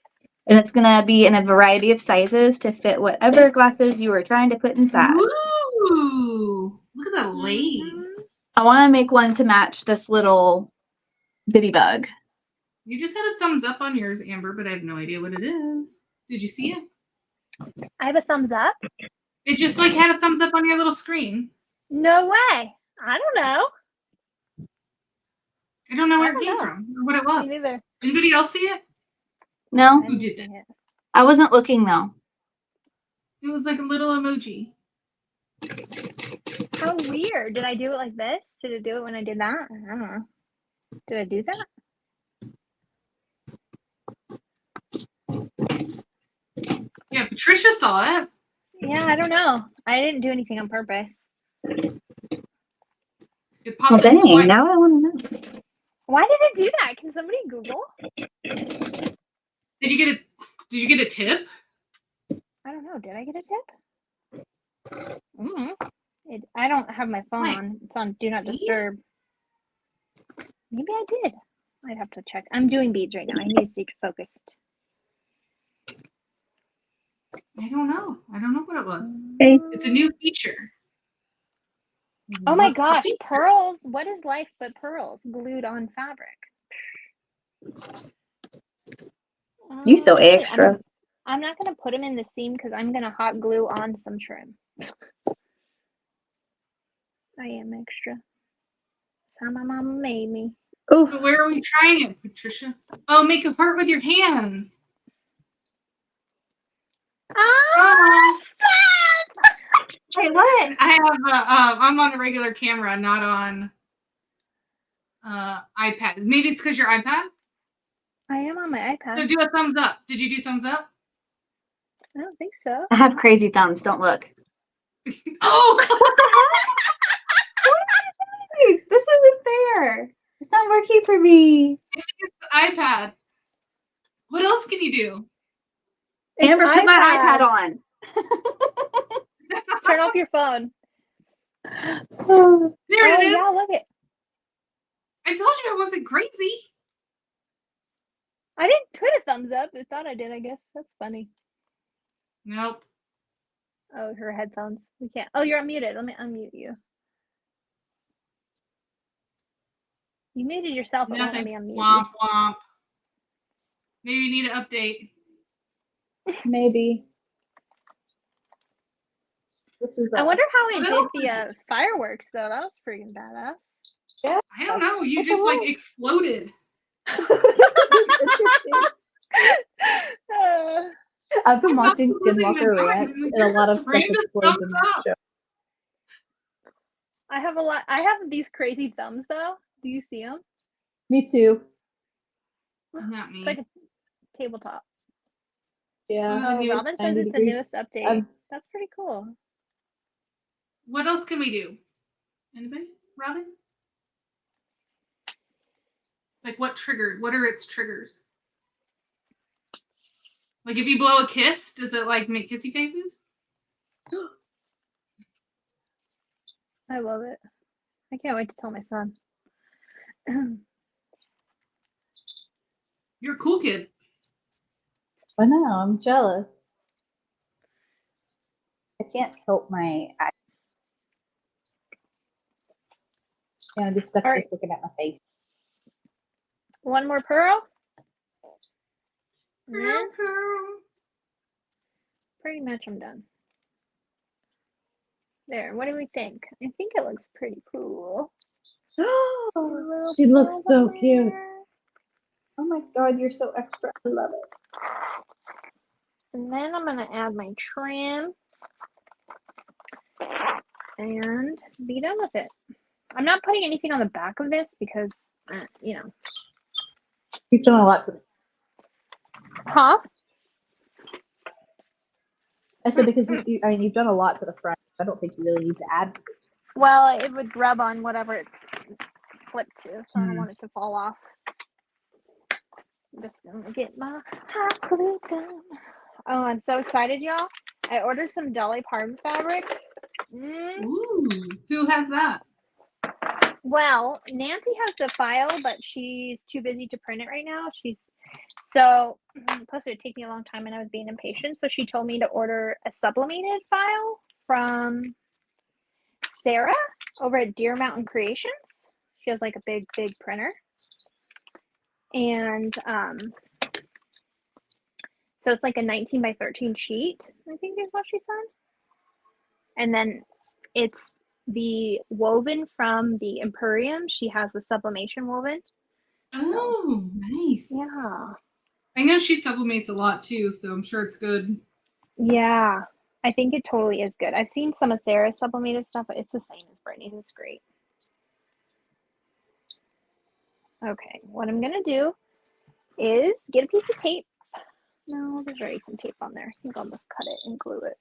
S4: And it's going to be in a variety of sizes to fit whatever glasses you are trying to put inside.
S2: Ooh. Look at the lace.
S4: I want to make one to match this little bitty bug.
S2: You just had a thumbs up on yours, Amber, but I have no idea what it is. Did you see it?
S3: I have a thumbs up.
S2: It just like had a thumbs up on your little screen.
S3: No way. I don't know.
S2: I don't know where
S3: I don't
S2: it came
S3: know.
S2: from or what it
S3: Me
S2: was.
S3: neither.
S2: Anybody else see it?
S4: No,
S3: I
S2: Who
S3: didn't
S2: did
S3: see
S2: it?
S3: it.
S4: I wasn't looking though.
S2: It was like a little emoji.
S3: How weird. Did I do it like this? Did it do it when I did that? I don't know. Did I do that?
S2: Yeah, Patricia saw it.
S3: Yeah, I don't know. I didn't do anything on purpose.
S2: It popped
S4: Well,
S2: up
S4: dang,
S2: twice.
S4: now I want to know.
S3: Why did it do that? Can somebody Google?
S2: Did you get a tip?
S3: I don't know. Did I get a tip? I don't have my phone
S2: Nice.
S3: on. It's on Do Not
S2: See?
S3: Disturb. Maybe I did. I'd have to check. I'm doing beads right now. I need to stay focused.
S2: I don't know. I don't know what it was.
S4: Okay.
S2: It's a new feature.
S3: Oh my
S2: What's the
S3: gosh,
S2: feature?
S3: pearls. What is life but pearls glued on fabric?
S4: You so
S3: Actually,
S4: extra.
S3: I'm not going to put them in the seam because I'm going to hot glue on some trim. I am extra. That's how my mama made me.
S4: Oh,
S2: But where are we trying it, Patricia? Oh, make a heart with your hands.
S3: Oh, stop!
S4: hey, what?
S2: I have. I'm on a regular camera, not on iPad. Maybe it's because your iPad.
S3: I am on my iPad.
S2: So do a thumbs up. Did you do thumbs up?
S3: I don't think so.
S4: I have crazy thumbs. Don't look.
S2: Oh,
S4: Hey, this isn't fair. It's not working for me.
S2: it's the iPad. What else can you do?
S3: It's
S4: Amber, put my iPad on.
S3: Turn off your phone.
S4: Oh,
S2: There it is.
S3: Yeah, look it.
S2: I told you I wasn't crazy.
S3: I didn't put a thumbs up. I thought I did, I guess. That's funny.
S2: Nope.
S3: Oh, her headphones. We can't. Oh, you're unmuted. Let me unmute you. You muted yourself, but won't let me
S2: Nothing.
S3: unmute
S2: Womp womp. Maybe you need an update.
S1: Maybe. This is.
S3: I wonder how it
S2: Well,
S3: did the fireworks though. That was freaking badass.
S2: I don't know. You just like exploded.
S1: I've been
S2: I'm not
S1: watching
S2: losing
S1: Skinwalker
S2: my mind.
S1: Ranch,
S2: Like,
S1: and a
S2: there's
S1: lot
S2: just
S1: of stuff
S2: random
S1: explodes in
S2: thumbs
S1: that
S2: up.
S1: show.
S3: I have a lot. I have these crazy thumbs though. Do you see them?
S1: Me too.
S2: Not me.
S3: It's like a tabletop.
S1: Yeah.
S2: The
S3: Oh,
S2: newest
S3: Robin says
S1: 90
S3: it's
S1: degrees.
S3: the newest update. That's pretty cool.
S2: What else can we do? Anybody? Robin? Like what triggered? What are its triggers? Like if you blow a kiss, does it like make kissy faces?
S3: I love it. I can't wait to tell my son.
S2: You're a cool kid.
S1: I know. I'm jealous. I can't tilt my eye. I'm gonna be stuck
S3: All right.
S1: just looking at my face.
S3: One more pearl. And then pretty much I'm done. There, what do we think? I think it looks pretty cool.
S1: She looks
S3: pearls
S1: so
S3: up
S1: cute.
S3: there.
S1: Oh my god, you're so extra. I love it.
S3: And then I'm gonna add my trim and be done with it. I'm not putting anything on the back of this because, you know.
S1: You've done a lot to.
S3: Huh?
S1: I said because I mean, you've done a lot to the front. So I don't think you really need to add.
S3: Well, it would rub on whatever it's flipped to, so I don't want it to fall off. I'm just gonna get my hot glue gun. Oh, I'm so excited, y'all. I ordered some Dolly Parton fabric.
S2: Ooh, who has that?
S3: Well, Nancy has the file, but she's too busy to print it right now. Plus it would take me a long time and I was being impatient. So she told me to order a sublimated file from Sarah over at Deer Mountain Creations. She has like a big printer. And so it's like a 19 by 13 sheet, I think is what she said. And then it's the woven from the Emporium. She has the sublimation woven.
S2: Oh, nice.
S3: Yeah.
S2: I know she sublimates a lot too, so I'm sure it's good.
S3: Yeah. I think it totally is good. I've seen some of Sarah's sublimated stuff, but it's the same as Brittany's. It's great. Okay, what I'm going to do is get a piece of tape. No, there's already some tape on there. I think I'll just cut it and glue it.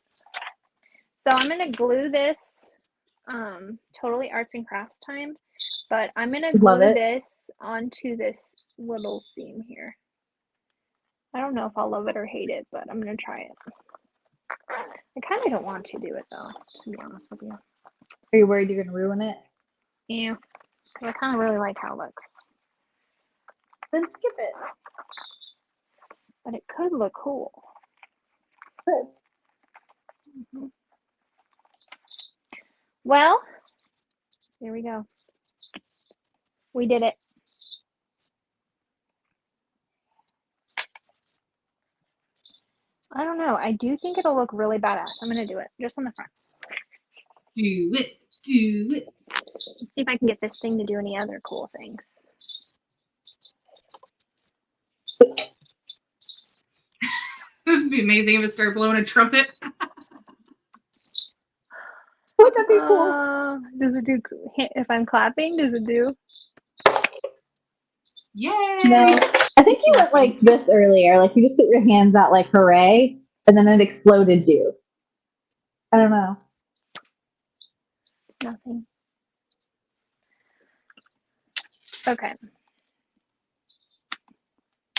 S3: So I'm going to glue this, totally arts and crafts time, but I'm going to glue this onto this little seam here. I don't know if I'll love it or hate it, but I'm going to try it. I kind of don't want to do it though, to be honest with you.
S1: Are you worried you're gonna ruin it?
S3: Yeah, because I kind of really like how it looks.
S1: Then skip it.
S3: But it could look cool.
S1: Good.
S3: Mm-hmm. Well, here we go. We did it. I don't know. I do think it'll look really badass. I'm going to do it just on the front.
S2: Do it. Do it.
S3: Let's see if I can get this thing to do any other cool things.
S2: It'd be amazing if it started blowing a trumpet.
S1: Wouldn't that be cool?
S3: Does it do, if I'm clapping, does it do?
S2: Yay!
S1: No. I think you went like this earlier. Like you just put your hands out like hooray, and then it exploded you. I don't know.
S3: Nothing. Okay.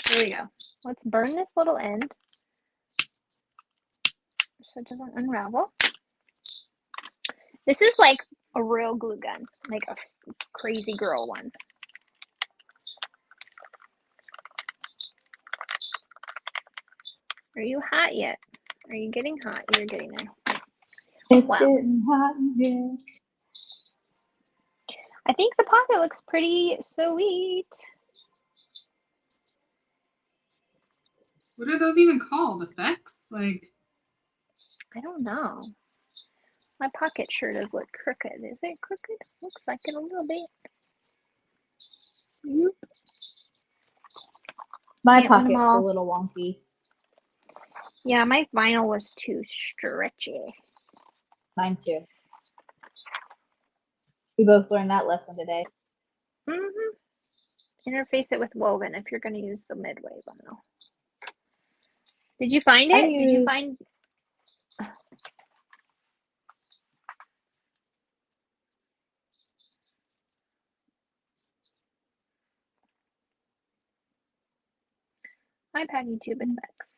S3: Here we go. Let's burn this little end so it doesn't unravel. This is like a real glue gun, like a crazy girl one. Are you hot yet? Are you getting hot? You're getting there.
S1: It's
S3: Wow.
S1: getting hot in here.
S3: I think the pocket looks pretty sweet.
S2: What are those even called? Effects? Like,
S3: I don't know. My pocket sure does look crooked. Is it crooked? Looks like it a little bit. Yoop.
S4: My
S3: Can't win 'em
S4: pocket's a
S3: all.
S4: little wonky.
S3: Yeah, my vinyl was too stretchy.
S4: Mine too. We both learned that lesson today.
S3: Interface it with woven if you're going to use the midway vinyl. Did you find
S4: I
S3: it? Did you
S4: use-
S3: find? iPad YouTube effects.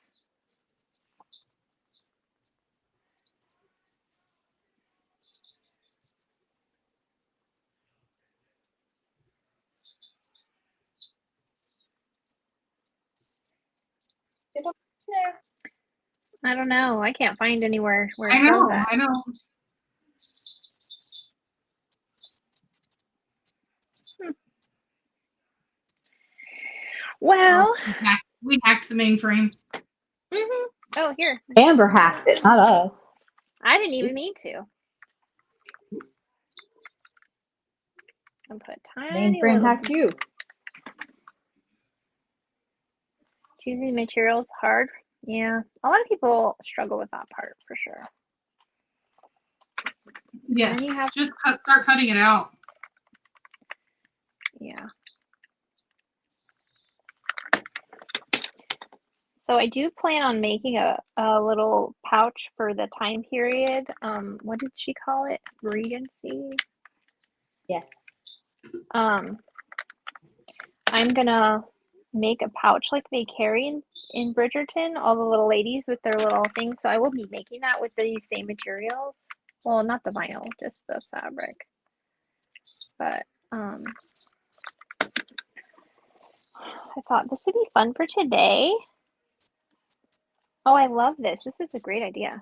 S3: I don't know. I can't find anywhere where it
S2: I know,
S3: shows that.
S2: I know.
S3: Well,
S2: We hacked the mainframe.
S3: oh, here.
S4: Amber hacked it, not us.
S3: I didn't even need to. And put tiny
S4: Mainframe
S3: little.
S4: hacked you.
S3: Choosing materials hard. Yeah, a lot of people struggle with that part for sure.
S2: Yes.
S3: you have-
S2: Just start cutting it out.
S3: Yeah. So I do plan on making a little pouch for the time period. What did she call it? Regency.
S4: Yes.
S3: I'm gonna make a pouch like they carry in Bridgerton, all the little ladies with their little things. So I will be making that with these same materials. Well, not the vinyl, just the fabric. But I thought this would be fun for today. Oh, I love this. This is a great idea.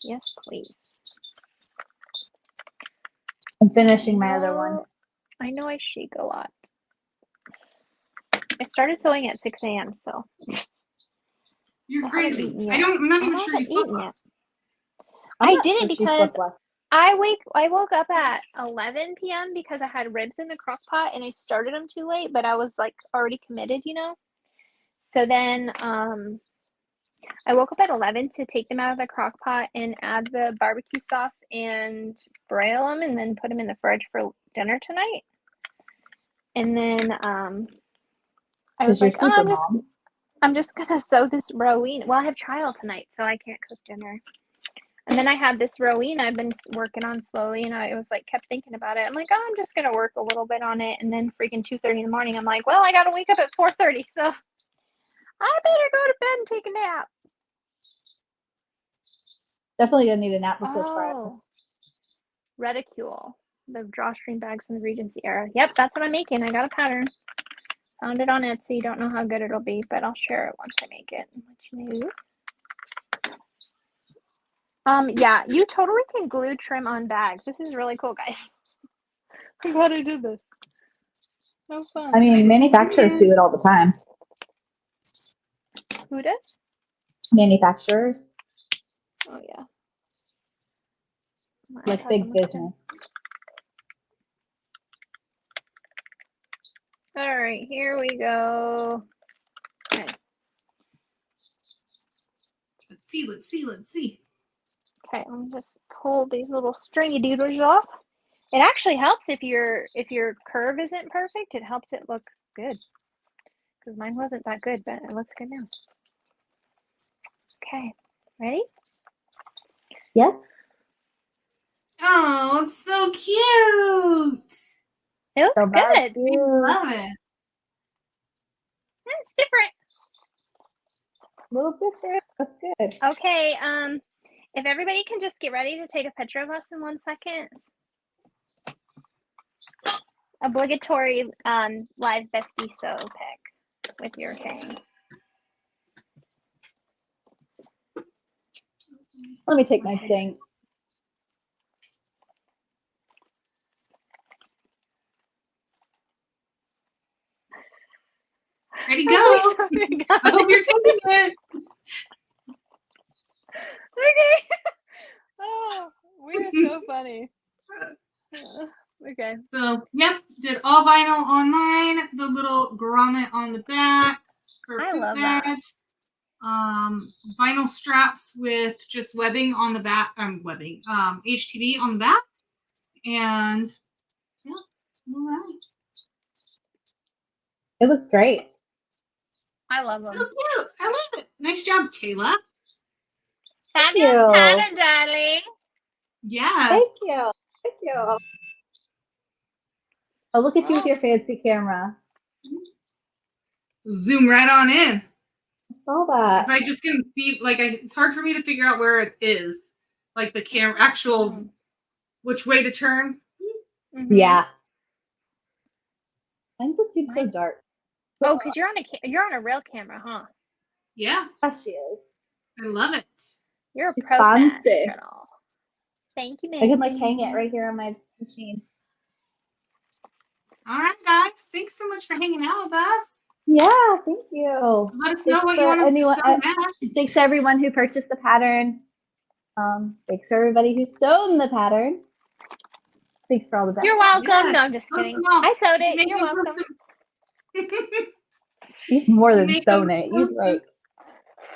S3: Yes, please.
S4: I'm finishing my other one.
S3: I know I shake a lot. I started sewing at 6 a.m. So
S2: You're
S3: I haven't
S2: crazy.
S3: eaten
S2: I'm
S3: yet.
S2: not
S3: I
S2: even sure you
S3: haven't
S2: slept
S3: eaten yet.
S2: last.
S4: I'm
S3: I
S4: not
S3: didn't
S4: sure she
S3: because
S4: slept last.
S3: I woke up at 11 p.m. because I had ribs in the crock pot and I started them too late, but I was like already committed, you know. So then I woke up at 11 to take them out of the crock pot and add the barbecue sauce and broil them and then put them in the fridge for dinner tonight. And then I was like, oh, I'm just gonna sew this rowena. Well, I have trial tonight, so I can't cook dinner. And then I had this rowena I've been working on slowly, and I was like, kept thinking about it. I'm like, oh, I'm just gonna work a little bit on it, and then freaking 2:30 in the morning, I'm like, well, I gotta wake up at 4:30, so I better go to bed and take a nap.
S4: Definitely gonna need a nap before trial.
S3: Reticule, the drawstring bags from the Regency era. Yep, that's what I'm making. I got a pattern. Found it on Etsy. Don't know how good it'll be, but I'll share it once I make it and let you know. Yeah, you totally can glue trim on bags. This is really cool, guys. I'm glad I did this. So fun.
S4: I mean, manufacturers do it all the time.
S3: Who does?
S4: Manufacturers,
S3: Oh yeah.
S4: like big business.
S3: All right, here we go. Okay.
S2: Let's see.
S3: Okay, let me just pull these little stringy doodles off. It actually helps if your curve isn't perfect. It helps it look good. Because mine wasn't that good, but it looks good now. Okay, ready?
S4: Yep.
S2: Oh, it's so cute.
S3: It looks
S4: So bad.
S3: good.
S2: I love it.
S3: It's different.
S4: A little different. That's good.
S3: Okay, if everybody can just get ready to take a picture of us in 1 second. Obligatory live bestie sew pic with your thing.
S4: Let me take my thing.
S2: Ready, go.
S3: Sorry, go.
S2: I think you're taking it.
S3: Okay. Oh, we are so funny. Okay.
S2: So, yep, did all vinyl on mine. The little grommet on the back for
S3: I
S2: poop
S3: love that.
S2: bags. Vinyl straps with just webbing on the back. HTV on the back. And, yeah, all right.
S1: It looks great.
S3: I love
S2: So
S3: them.
S2: cute. I love it. Nice job, Kayla.
S3: Fabulous
S1: you.
S3: pattern, darling.
S2: Yeah.
S1: Thank you. Thank you. Oh, look at you with your fancy camera.
S2: Zoom right on in.
S1: I saw that.
S2: If I just can see, like, it's hard for me to figure out where it is. Like the camera, actual, which way to turn.
S3: Mhm.
S1: Yeah. Mine just seems so dark.
S3: Oh, because you're on a real camera, huh?
S2: Yeah,
S1: Yeah, she is.
S2: I love it.
S3: You're a
S1: She's
S3: professional.
S1: fancy.
S3: Thank you,
S1: I can
S3: Maggie.
S1: like hang it right here on my machine.
S2: All right, guys. Thanks so much for hanging out with us.
S1: Yeah, thank you.
S2: Let us know
S1: Thanks
S2: what you
S1: for
S2: want us
S1: anyone-
S2: to sew next.
S1: Thanks to everyone who purchased the pattern. Thanks for everybody who's sewn the pattern. Thanks for all the best.
S3: You're welcome.
S2: Yes.
S3: No, I'm just
S2: Post
S3: kidding.
S2: them all.
S3: I sewed
S2: You
S3: it.
S2: make
S3: You're
S2: them
S3: welcome.
S2: custom.
S1: You've more than
S2: Make
S1: sewn
S2: them
S1: it. You've
S2: custom.
S1: like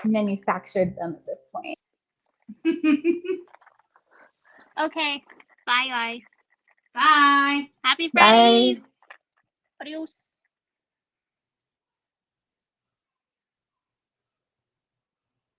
S1: manufactured them at this point.
S3: Okay. Bye, guys.
S2: Bye.
S3: Happy
S1: Bye.
S3: Fridays. Adios.